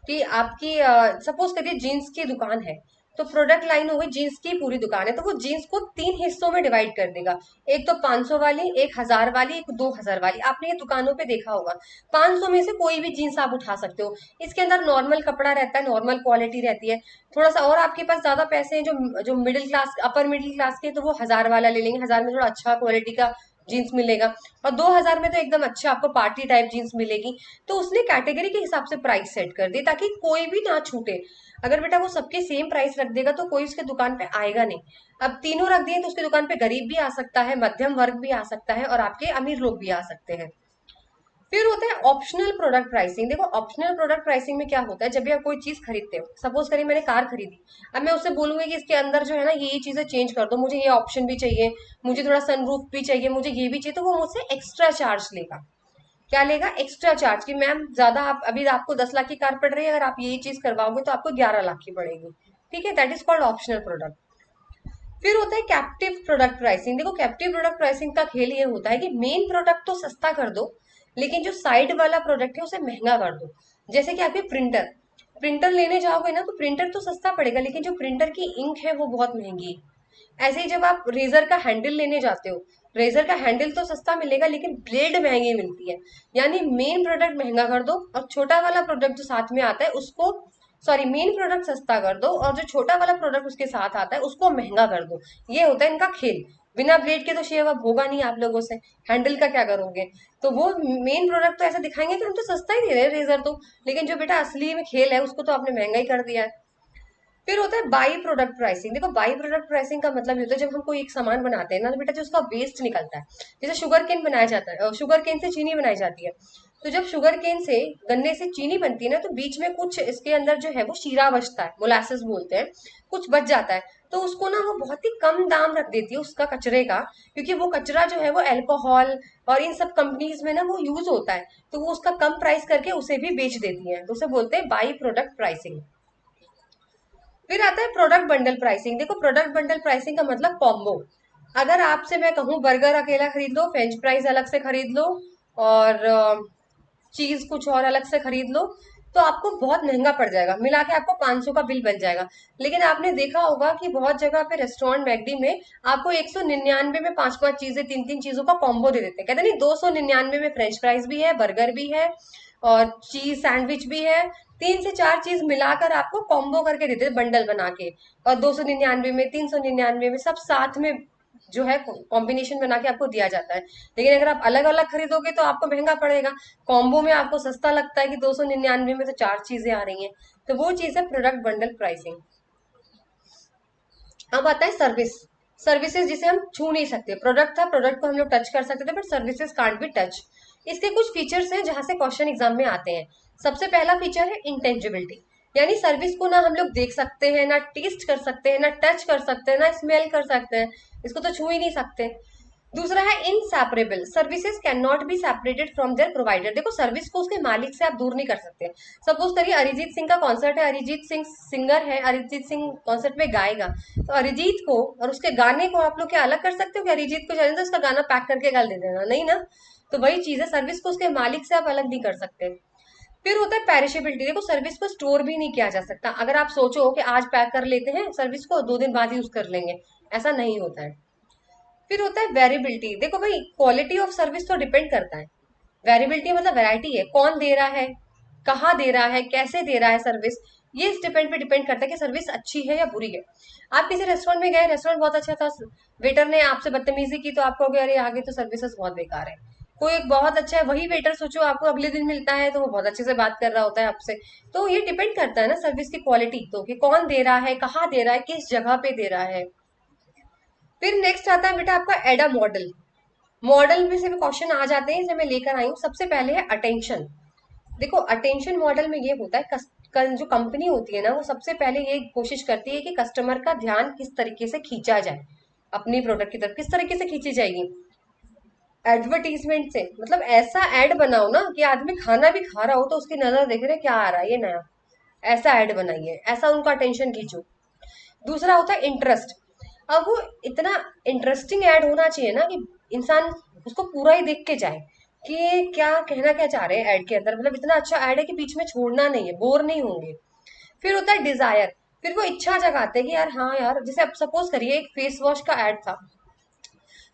कि आपकी सपोज करिए जीन्स की दुकान है, तो प्रोडक्ट लाइन हो गई जीन्स की पूरी दुकान है, तो वो जीन्स को 3 हिस्सों में डिवाइड कर देगा। एक तो 500 वाली, एक 1000 वाली, एक 2000 वाली। आपने ये दुकानों पे देखा होगा। 500 में से कोई भी जीन्स आप उठा सकते हो। इसके अंदर नॉर्मल कपड़ा रहता है, नॉर्मल क्वालिटी रहती है। थोड़ा सा और आपके पास ज्यादा पैसे हैं, जो जो middle class, upper middle class के, तो वो 1000 वाला ले लेंगे। 1000 में थोड़ा अच्छा क्वालिटी का जीन्स मिलेगा, और 2000 में तो एकदम अच्छा आपको पार्टी टाइप जीन्स मिलेगी। तो उसने कैटेगरी के हिसाब से प्राइस सेट कर दी ताकि कोई भी ना छूटे। अगर बेटा वो सबके सेम प्राइस रख देगा तो कोई उसके दुकान पे आएगा नहीं। अब तीनों रख दिए तो उसके दुकान पे गरीब भी आ सकता है, मध्यम वर्ग भी आ सकता है, और आपके अमीर लोग भी आ सकते हैं। फिर होता है ऑप्शनल प्रोडक्ट प्राइसिंग। देखो ऑप्शनल प्रोडक्ट प्राइसिंग में क्या होता है, जब भी आप कोई चीज खरीदते हो, सपोज करिए मैंने कार खरीदी, अब मैं उससे बोलूंगी कि इसके अंदर जो है ना ये चीजें चेंज कर दो, मुझे ये ऑप्शन भी चाहिए, मुझे थोड़ा सनरूफ भी चाहिए, मुझे ये भी चाहिए, तो वो मुझसे एक्स्ट्रा चार्ज लेगा। क्या लेगा? एक्स्ट्रा चार्ज, कि मैम ज्यादा आप अभी आपको 10 लाख की कार पड़ रही है, अगर आप यही चीज करवाओगे तो आपको 11 लाख की पड़ेगी। ठीक है, that is called optional product. फिर होता है कैप्टिव प्रोडक्ट प्राइसिंग। देखो कैप्टिव प्रोडक्ट प्राइसिंग का खेल ये होता है कि मेन प्रोडक्ट तो सस्ता कर दो, लेकिन जो साइड वाला प्रोडक्ट है उसे महंगा कर दो। जैसे कि आपके प्रिंटर, प्रिंटर लेने जाओगे ना तो प्रिंटर तो सस्ता पड़ेगा, लेकिन जो प्रिंटर की इंक है वो बहुत महंगी है। ऐसे ही जब आप रेजर का हैंडल लेने जाते हो, रेजर का हैंडल तो सस्ता मिलेगा लेकिन ब्लेड महंगी मिलती है। यानी मेन प्रोडक्ट महंगा कर दो और छोटा वाला प्रोडक्ट जो साथ में आता है उसको, सॉरी, मेन प्रोडक्ट सस्ता कर दो और जो छोटा वाला प्रोडक्ट उसके साथ आता है उसको महंगा कर दो। ये होता है इनका खेल। बिना ब्लेड के तो शेव अब होगा नहीं आप लोगों से, हैंडल का क्या करोगे? तो वो मेन प्रोडक्ट तो ऐसा दिखाएंगे कि हम तो सस्ता ही दे रहे हैं रेजर तो, लेकिन जो बेटा असली में खेल है उसको तो आपने महंगा ही कर दिया है। फिर होता है बाई प्रोडक्ट प्राइसिंग। देखो बाई प्रोडक्ट प्राइसिंग का मतलब ये होता है जब हम कोई एक सामान बनाते हैं ना तो बेटा जो उसका वेस्ट निकलता है, जैसे शुगर केन बनाया जाता है, शुगर केन से चीनी बनाई जाती है, तो जब शुगर केन से, गन्ने से चीनी बनती है ना, तो बीच में कुछ इसके अंदर जो है वो शीरा बचता है, मोलासेस बोलते हैं, कुछ बच जाता है। तो उसको ना वो बहुत ही कम दाम रख देती है उसका कचरे का, क्योंकि वो कचरा जो है वो अल्कोहल और इन सब कंपनीज में ना वो यूज होता है, तो वो उसका कम प्राइस करके उसे भी बेच देती है, तो उसे बोलते हैं बाई प्रोडक्ट प्राइसिंग। फिर आता है प्रोडक्ट बंडल प्राइसिंग। देखो प्रोडक्ट बंडल प्राइसिंग का मतलब कॉम्बो। अगर आपसे मैं कहूँ बर्गर अकेला खरीद लो, फ्रेंच फ्राइज अलग से खरीद लो, और चीज कुछ और अलग से खरीद लो, तो आपको बहुत महंगा पड़ जाएगा, मिला के आपको 500 का बिल बन जाएगा। लेकिन आपने देखा होगा कि बहुत जगह पे रेस्टोरेंट मैकडी में आपको 199 में 5-5 चीजें, 3-3 चीजों का कॉम्बो दे देते हैं। कहते नहीं, 299 में फ्रेंच फ्राइज भी है, बर्गर भी है और चीज सैंडविच भी है। 3 से 4 चीज मिलाकर आपको कॉम्बो करके देते हैं बंडल बना के, और 299 में, 399 में, सब साथ में जो है कॉम्बिनेशन बना के आपको दिया जाता है। लेकिन अगर आप अलग अलग खरीदोगे तो आपको महंगा पड़ेगा। कॉम्बो में आपको सस्ता लगता है कि 299 में तो 4 चीजें आ रही हैं। तो वो चीज है प्रोडक्ट बंडल प्राइसिंग। अब आता है सर्विस। सर्विसेज जिसे हम छू नहीं सकते, प्रोडक्ट था, प्रोडक्ट को हम लोग टच कर सकते थे, but services can't be touch. इसके कुछ फीचर्स हैं जहां से क्वेश्चन एग्जाम में आते हैं। सबसे पहला फीचर है इंटेंजिबिलिटी, यानी सर्विस को ना हम लोग देख सकते हैं, ना टेस्ट कर सकते हैं, ना टच कर सकते हैं, ना स्मेल कर सकते हैं, इसको तो छू ही नहीं सकते। दूसरा है inseparable, services can not be separated from their provider. देखो सर्विस को उसके मालिक से आप दूर नहीं कर सकते। सपोज करिए अरिजीत सिंह का कॉन्सर्ट है, अरिजीत सिंह सिंगर है, अरिजीत सिंह कॉन्सर्ट में गाएगा, तो अरिजीत को और उसके गाने को आप लोग क्या अलग कर सकते हो कि अरिजीत को चले तो उसका गाना पैक करके गाल दे देना, नहीं ना। तो वही चीज है, सर्विस को उसके मालिक से आप अलग नहीं कर सकते। फिर होता है पेरिशेबिलिटी। देखो सर्विस को स्टोर भी नहीं किया जा सकता। अगर आप सोचो कि आज पैक कर लेते हैं सर्विस को, 2 दिन बाद यूज कर लेंगे, ऐसा नहीं होता है। फिर होता है वेरिएबिलिटी। देखो भाई, क्वालिटी ऑफ सर्विस तो डिपेंड करता है। वेरिएबिलिटी मतलब वैरायटी है, कौन दे रहा है, कहाँ दे रहा है, कैसे दे रहा है सर्विस, ये इस डिपेंड पे डिपेंड करता है कि सर्विस अच्छी है या बुरी है। आप किसी रेस्टोरेंट में गए, रेस्टोरेंट बहुत अच्छा था, वेटर ने आपसे बदतमीजी की तो आपको कहोगे अरे आगे तो सर्विसेज बहुत बेकार है। कोई एक बहुत अच्छा है, वही वेटर सोचो आपको अगले दिन मिलता है तो वो बहुत अच्छे से बात कर रहा होता है आपसे। तो ये डिपेंड करता है ना सर्विस की क्वालिटी, तो कि कौन दे रहा है, कहाँ दे रहा है, किस जगह पे दे रहा है। फिर नेक्स्ट आता है बेटा आपका एडा मॉडल। मॉडल में से भी क्वेश्चन आ जाते हैं, इसे मैं लेकर आई हूँ। सबसे पहले है अटेंशन। देखो अटेंशन मॉडल में ये होता है, जो कंपनी होती है ना, वो सबसे पहले ये कोशिश करती है कि कस्टमर का ध्यान किस तरीके से खींचा जाए, अपनी प्रोडक्ट की तरफ किस तरीके से खींची जाएगी। एडवर्टीजमेंट से मतलब ऐसा एड बनाओ ना कि आदमी खाना भी खा रहा हो तो उसकी नजर देख रहे क्या आ रहा है ये नया, ऐसा एड बनाइए, ऐसा उनका अटेंशन खींचो। दूसरा होता है इंटरेस्ट। अब वो इतना इंटरेस्टिंग ऐड होना चाहिए ना कि इंसान उसको पूरा ही देख के जाए कि ये क्या कहना क्या चाह रहे हैं ऐड के अंदर। मतलब इतना अच्छा ऐड है कि बीच में छोड़ना नहीं है, बोर नहीं होंगे। फिर होता है डिजायर। फिर वो इच्छा जगाते हैं कि यार हाँ यार, जैसे अब सपोज करिए एक फेस वॉश का ऐड था,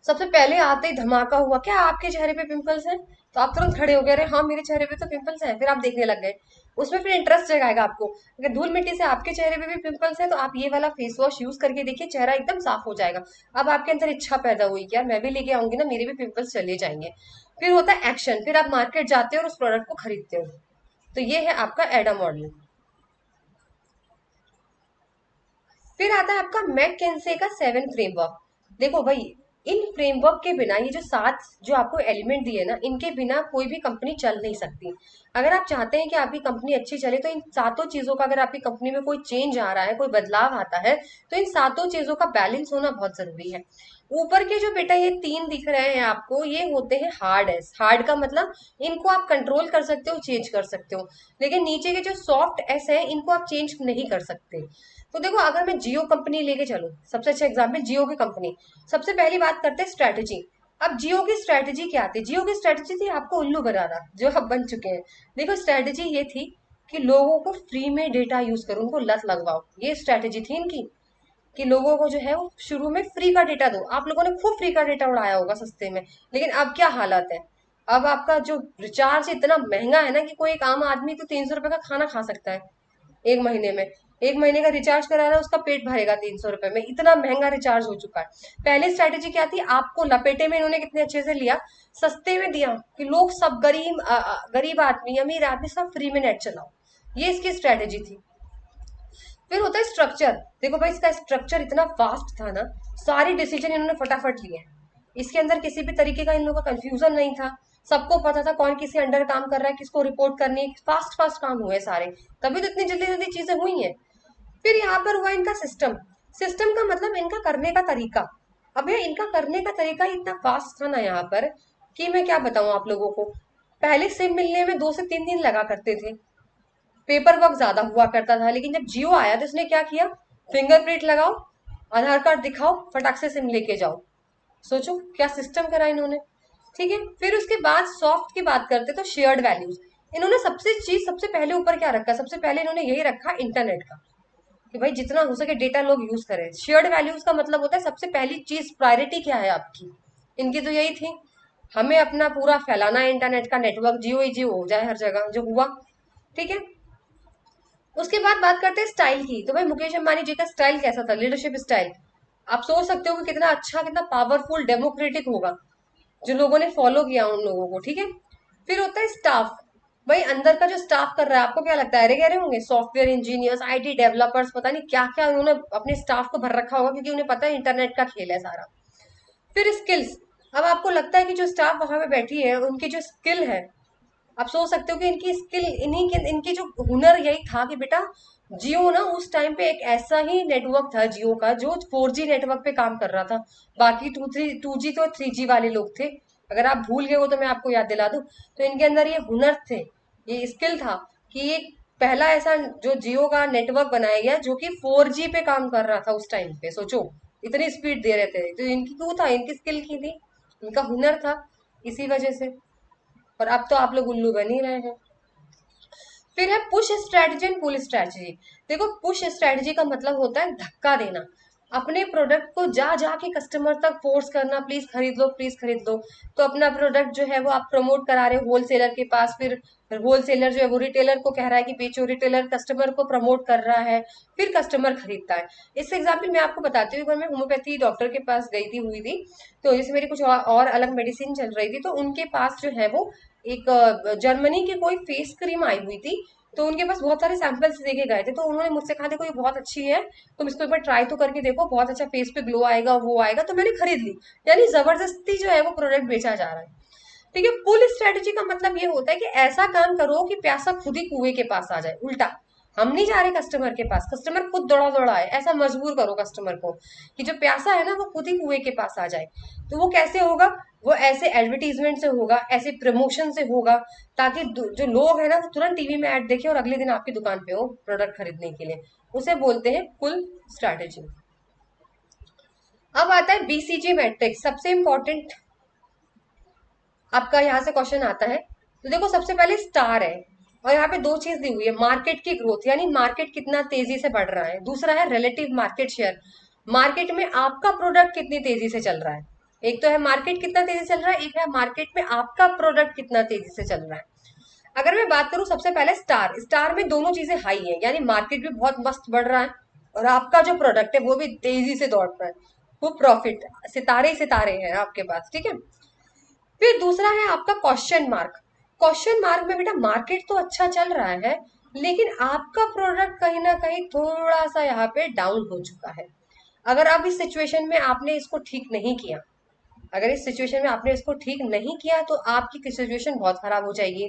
सबसे पहले आते ही धमाका हुआ, क्या आपके चेहरे पे पिंपल्स हैं, तो आप तुरंत खड़े हो गए, अरे हाँ मेरे चेहरे पे तो पिंपल्स हैं, फिर आप देखने लग गए। उसमें फिर इंटरेस्ट जगाएगा आपको। अगर धूल मिट्टी से आपके चेहरे पे भी पिंपल्स है तो आप ये वाला फेस वॉश यूज करके देखिए, चेहरा एकदम साफ हो जाएगा। अब आपके अंदर इच्छा पैदा हुई कि यार मैं भी लेके आऊंगी ना, मेरे भी पिंपल्स चले जाएंगे। फिर होता है एक्शन। फिर आप मार्केट जाते हो और उस प्रोडक्ट को खरीदते हो। तो ये है आपका एडा मॉडल। फिर आता है आपका मैककिंसे का 7 फ्रेमवर्क। देखो भाई, इन फ्रेमवर्क के बिना, ये जो 7 जो आपको एलिमेंट दिए ना, इनके बिना कोई भी कंपनी चल नहीं सकती। अगर आप चाहते हैं कि आपकी कंपनी अच्छी चले तो इन सातों चीजों का, अगर आपकी कंपनी में कोई चेंज आ रहा है, कोई बदलाव आता है, तो इन सातों चीजों का बैलेंस होना बहुत जरूरी है। ऊपर के जो बेटा ये 3 दिख रहे हैं आपको, ये होते हैं हार्ड एस। हार्ड का मतलब इनको आप कंट्रोल कर सकते हो, चेंज कर सकते हो। लेकिन नीचे के जो सॉफ्ट एस है, इनको आप चेंज नहीं कर सकते। तो देखो अगर मैं जियो कंपनी लेके चलूं, सबसे अच्छा एग्जाम्पल जियो की कंपनी। सबसे पहली बात करते हैं स्ट्रैटेजी। अब जियो की स्ट्रैटेजी क्या थी? जियो की स्ट्रैटेजी थी आपको उल्लू बनाना, जो अब बन चुके हैं। देखो स्ट्रैटेजी ये थी कि लोगों को फ्री में डेटा यूज करो, उनको लत लगवाओ, ये स्ट्रैटेजी थी इनकी। कि लोगों को जो है वो शुरू में फ्री का डेटा दो। आप लोगों ने खूब फ्री का डेटा उड़ाया होगा सस्ते में, लेकिन अब क्या हालत है? अब आपका जो रिचार्ज इतना महंगा है ना कि कोई एक आम आदमी तो 300 रुपए का खाना खा सकता है 1 महीने में। 1 महीने का रिचार्ज करा रहा है, उसका पेट भरेगा 300 रुपए में, इतना महंगा रिचार्ज हो चुका है। पहले स्ट्रेटेजी क्या थी? आपको लपेटे में इन्होंने कितने अच्छे से लिया, सस्ते में दिया कि लोग सब गरीब गरीब आदमी, अमीर आदमी सब फ्री में नेट चलाओ। ये इसकी स्ट्रेटेजी थी। फिर होता है स्ट्रक्चर। देखो भाई, इसका स्ट्रक्चर इतना फास्ट था ना, सारी डिसीजन इन्होंने फटाफट लिए। इसके अंदर किसी भी तरीके का इन लोगों का कंफ्यूजन नहीं था। सबको पता था कौन किसी अंडर काम कर रहा है, किसको रिपोर्ट करनी है। फास्ट फास्ट काम हुए सारे, तभी तो इतनी जल्दी जल्दी चीजें हुई हैं। फिर यहाँ पर हुआ इनका सिस्टम। सिस्टम का मतलब इनका करने का तरीका। अब ये इनका करने का तरीका इतना फास्ट था ना यहाँ पर, कि मैं क्या बताऊं आप लोगों को। पहले सिम मिलने में 2 से 3 दिन लगा करते थे, पेपर वर्क ज्यादा हुआ करता था। लेकिन जब जियो आया तो इसने क्या किया? फिंगरप्रिंट लगाओ, आधार कार्ड दिखाओ, फटाक से सिम लेके जाओ। सोचो क्या सिस्टम करा इन्होंने। ठीक है, फिर उसके बाद सॉफ्ट की बात करते तो शेयर्ड वैल्यूज। इन्होंने सबसे पहले ऊपर क्या रखा, सबसे पहले इन्होंने यही रखा इंटरनेट का, कि भाई जितना हो सके डेटा लोग यूज करें। शेयर्ड वैल्यूज का मतलब होता है सबसे पहली चीज प्रायोरिटी क्या है आपकी, इनकी तो यही थी, हमें अपना पूरा फैलाना है इंटरनेट का नेटवर्क, जियो ही जियो हो जाए हर जगह, जो हुआ। ठीक है, उसके बाद बात करते हैं स्टाइल की। तो भाई मुकेश अंबानी जी का स्टाइल कैसा था, लीडरशिप स्टाइल, आप सोच सकते हो कि कितना अच्छा, कितना पावरफुल, डेमोक्रेटिक होगा, जो लोगों ने फॉलो किया उन लोगों को। ठीक है, फिर होता है स्टाफ। भाई अंदर का जो स्टाफ कर रहा है, आपको क्या लगता है, अरे कह रहे होंगे सॉफ्टवेयर इंजीनियर्स, आईटी डेवलपर्स, पता नहीं क्या क्या उन्होंने अपने स्टाफ को भर रखा होगा, क्योंकि उन्हें पता है इंटरनेट का खेल है सारा। फिर स्किल्स, अब आपको लगता है कि जो स्टाफ वहां पे बैठी है उनकी जो स्किल है, आप सोच सकते हो कि इनकी स्किल, इनकी जो हुनर यही था कि बेटा जियो ना उस टाइम पे एक ऐसा ही नेटवर्क था जियो का जो 4G नेटवर्क पे काम कर रहा था, बाकी 2G तो 3G वाले लोग थे। अगर आप भूल गए हो तो मैं आपको याद दिला दूं, तो इनके अंदर ये हुनर थे, ये स्किल था, कि ये पहला ऐसा जो जियो का नेटवर्क बनाया गया जो कि 4G पे काम कर रहा था उस टाइम पे, सोचो इतनी स्पीड दे रहे थे, तो इनकी क्यों था, इनकी स्किल की थी, इनका हुनर था, इसी वजह से। और अब तो आप लोग उल्लू बन ही रहे हैं। फिर है push strategy and pull strategy. देखो पुश स्ट्रेटजी का मतलब होता है धक्का देना, अपने प्रोडक्ट को जा जाके कस्टमर तक फोर्स करना, प्लीज खरीद लो, प्लीज खरीद लो। तो अपना प्रोडक्ट जो है वो आप प्रमोट करा रहे हो होलसेलर के पास, फिर होलसेलर जो है वो रिटेलर को कह रहा है कि बेचो, रिटेलर कस्टमर को प्रमोट कर रहा है, फिर कस्टमर खरीदता है। इस एग्जाम्पल मैं आपको बताती हूँ, एक बार मैं होम्योपैथी डॉक्टर के पास गई थी, हुई थी, तो जैसे मेरी कुछ और अलग मेडिसिन चल रही थी, तो उनके पास जो है वो एक जर्मनी की कोई फेस क्रीम आई हुई थी, तो उनके पास बहुत सारे सैंपल्स देके गए थे, तो उन्होंने मुझसे कहा देखो ये बहुत अच्छी है, तुम इसको एक बार ट्राई तो करके देखो, बहुत अच्छा फेस पे ग्लो आएगा, वो आएगा, तो मैंने खरीद ली। यानी जबरदस्ती जो है वो प्रोडक्ट बेचा जा रहा है। ठीक है, पुल स्ट्रेटेजी का मतलब ये होता है कि ऐसा काम करो कि प्यासा खुद ही कुएं के पास आ जाए, उल्टा, हम नहीं जा रहे कस्टमर के पास, कस्टमर खुद दौड़ा दौड़ा आए, ऐसा मजबूर करो कस्टमर को कि जो प्यासा है ना वो खुद ही कुएं के पास आ जाए। तो वो कैसे होगा, वो ऐसे एडवर्टीजमेंट से होगा, ऐसे प्रमोशन से होगा, ताकि जो लोग है ना वो तुरंत टीवी में ऐड देखे और अगले दिन आपकी दुकान पे हो प्रोडक्ट खरीदने के लिए। उसे बोलते हैं पुल स्ट्रैटेजी। अब आता है बीसीजी मैट्रिक्स, सबसे इंपॉर्टेंट आपका यहाँ से क्वेश्चन आता है। तो देखो सबसे पहले स्टार है, और यहाँ पे दो चीज दी हुई है, मार्केट की ग्रोथ यानी मार्केट कितना तेजी से बढ़ रहा है, दूसरा है रिलेटिव मार्केट शेयर, मार्केट में आपका प्रोडक्ट कितनी तेजी से चल रहा है। एक तो है मार्केट कितना तेजी से चल रहा है, एक है मार्केट में आपका प्रोडक्ट कितना तेजी से चल रहा है। अगर मैं बात करूं सबसे पहले स्टार, स्टार में दोनों चीजें हाई है, यानी मार्केट भी बहुत मस्त बढ़ रहा है और आपका जो प्रोडक्ट है वो भी तेजी से दौड़ रहा है, वो प्रॉफिट, सितारे ही सितारे हैं आपके पास। ठीक है, फिर दूसरा है आपका क्वेश्चन मार्क। क्वेश्चन मार्क में बेटा मार्केट तो अच्छा चल रहा है, लेकिन आपका प्रोडक्ट कहीं ना कहीं थोड़ा सा यहाँ पे डाउन हो चुका है। अगर अब इस सिचुएशन में आपने इसको ठीक नहीं किया, अगर इस सिचुएशन में आपने इसको ठीक नहीं किया तो आपकी सिचुएशन बहुत खराब हो जाएगी।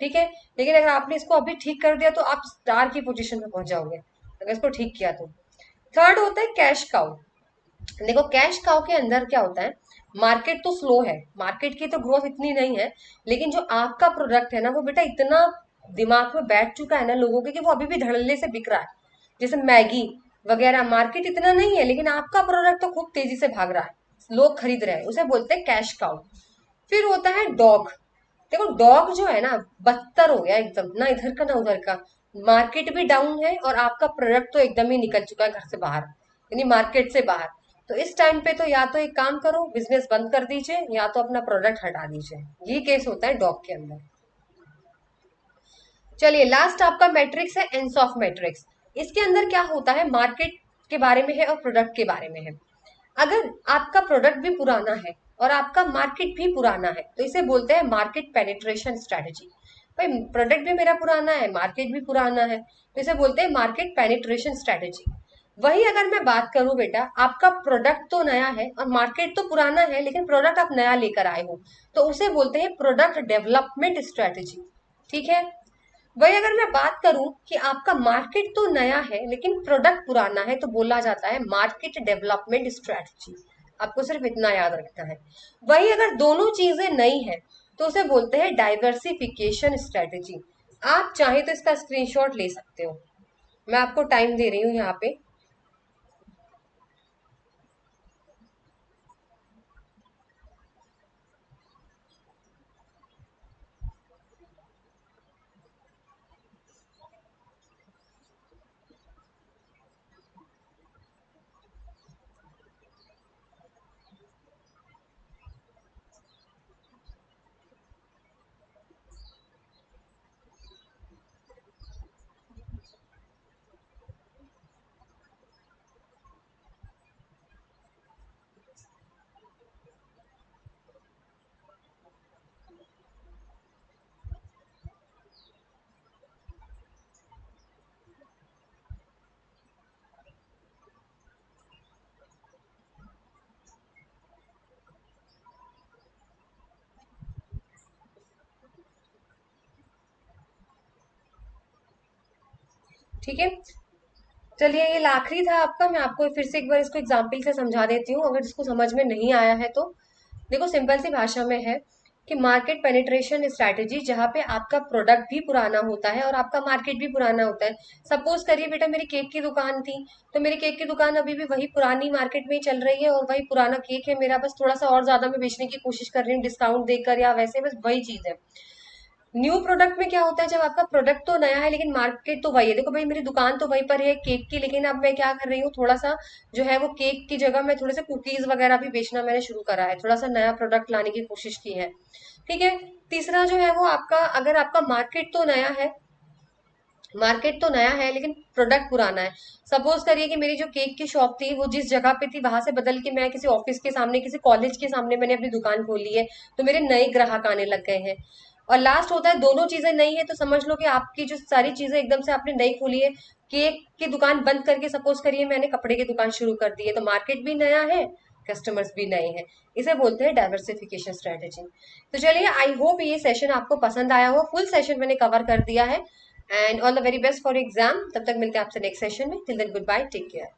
ठीक है, लेकिन अगर आपने इसको अभी ठीक कर दिया तो आप स्टार की पोजीशन में पहुंच जाओगे, अगर इसको ठीक किया तो। थर्ड होता है कैश काउ। देखो कैश काउ के अंदर क्या होता है, मार्केट तो स्लो है, मार्केट की तो ग्रोथ इतनी नहीं है, लेकिन जो आपका प्रोडक्ट है ना वो बेटा इतना दिमाग में बैठ चुका है ना लोगों के, कि वो अभी भी धड़ल्ले से बिक रहा है। जैसे मैगी वगैरह, मार्केट इतना नहीं है लेकिन आपका प्रोडक्ट तो खूब तेजी से भाग रहा है, लोग खरीद रहे हैं, उसे बोलते हैं कैश काउ। फिर होता है डॉग। देखो डॉग जो है ना बदतर हो गया एकदम, ना इधर का ना उधर का, मार्केट भी डाउन है और आपका प्रोडक्ट तो एकदम ही निकल चुका है घर से बाहर, यानी मार्केट से बाहर। तो इस टाइम पे तो या तो एक काम करो बिजनेस बंद कर दीजिए, या तो अपना प्रोडक्ट हटा दीजिए, ये केस होता है डॉग के अंदर। चलिए लास्ट आपका मैट्रिक्स है एंसॉफ मैट्रिक्स। इसके अंदर क्या होता है, मार्केट के बारे में है और प्रोडक्ट के बारे में है। अगर आपका प्रोडक्ट भी पुराना है और आपका मार्केट भी पुराना है तो इसे बोलते हैं मार्केट पेनिट्रेशन स्ट्रेटजी। भाई प्रोडक्ट भी मेरा पुराना है, मार्केट भी पुराना है, तो इसे बोलते हैं मार्केट पेनिट्रेशन स्ट्रेटजी। वही अगर मैं बात करूं बेटा, आपका प्रोडक्ट तो नया है और मार्केट तो पुराना है, लेकिन प्रोडक्ट आप नया लेकर आए हो, तो उसे बोलते हैं प्रोडक्ट डेवलपमेंट स्ट्रेटजी। ठीक है, वही अगर मैं बात करूं कि आपका मार्केट तो नया है लेकिन प्रोडक्ट पुराना है, तो बोला जाता है मार्केट डेवलपमेंट स्ट्रेटजी। आपको सिर्फ इतना याद रखना है। वही अगर दोनों चीजें नई हैं तो उसे बोलते हैं डाइवर्सिफिकेशन स्ट्रेटजी। आप चाहे तो इसका स्क्रीनशॉट ले सकते हो, मैं आपको टाइम दे रही हूँ यहाँ पे। ठीक है, चलिए ये आखिरी था आपका। मैं आपको फिर से एक बार इसको एग्जाम्पल से समझा देती हूँ, अगर इसको समझ में नहीं आया है तो। देखो सिंपल सी भाषा में है कि मार्केट पेनिट्रेशन स्ट्रैटेजी, जहाँ पे आपका प्रोडक्ट भी पुराना होता है और आपका मार्केट भी पुराना होता है। सपोज करिए बेटा मेरी केक की दुकान थी, तो मेरी केक की दुकान अभी भी वही पुरानी मार्केट में ही चल रही है और वही पुराना केक है मेरा, बस थोड़ा सा और ज्यादा मैं बेचने की कोशिश कर रही हूँ डिस्काउंट देकर या वैसे, बस वही चीज है। न्यू प्रोडक्ट में क्या होता है, जब आपका प्रोडक्ट तो नया है लेकिन मार्केट तो वही है। देखो भाई मेरी दुकान तो वहीं पर है केक की, लेकिन अब मैं क्या कर रही हूँ, थोड़ा सा जो है वो केक की जगह मैं थोड़े से कुकीज वगैरह भी बेचना मैंने शुरू करा है, थोड़ा सा नया प्रोडक्ट लाने की कोशिश की है। ठीक है। तीसरा जो है वो आपका, अगर आपका मार्केट तो नया है लेकिन प्रोडक्ट पुराना है। सपोज करिए कि मेरी जो केक की शॉप थी वो जिस जगह पे थी वहां से बदल के मैं किसी ऑफिस के सामने, किसी कॉलेज के सामने मैंने अपनी दुकान खोली है, तो मेरे नए ग्राहक आने लग गए हैं। और लास्ट होता है दोनों चीजें नई है, तो समझ लो कि आपकी जो सारी चीजें एकदम से आपने नई खोली है। केक की दुकान बंद करके सपोज करिए मैंने कपड़े की दुकान शुरू कर दी है, तो मार्केट भी नया है, कस्टमर्स भी नए हैं। इसे बोलते हैं डाइवर्सिफिकेशन स्ट्रेटेजी। तो चलिए आई होप ये सेशन आपको पसंद आया हो, फुल सेशन मैंने कवर कर दिया है। And all the very best for exam. तब तक मिलते हैं आपसे नेक्स्ट सेशन में। Till then goodbye, take care.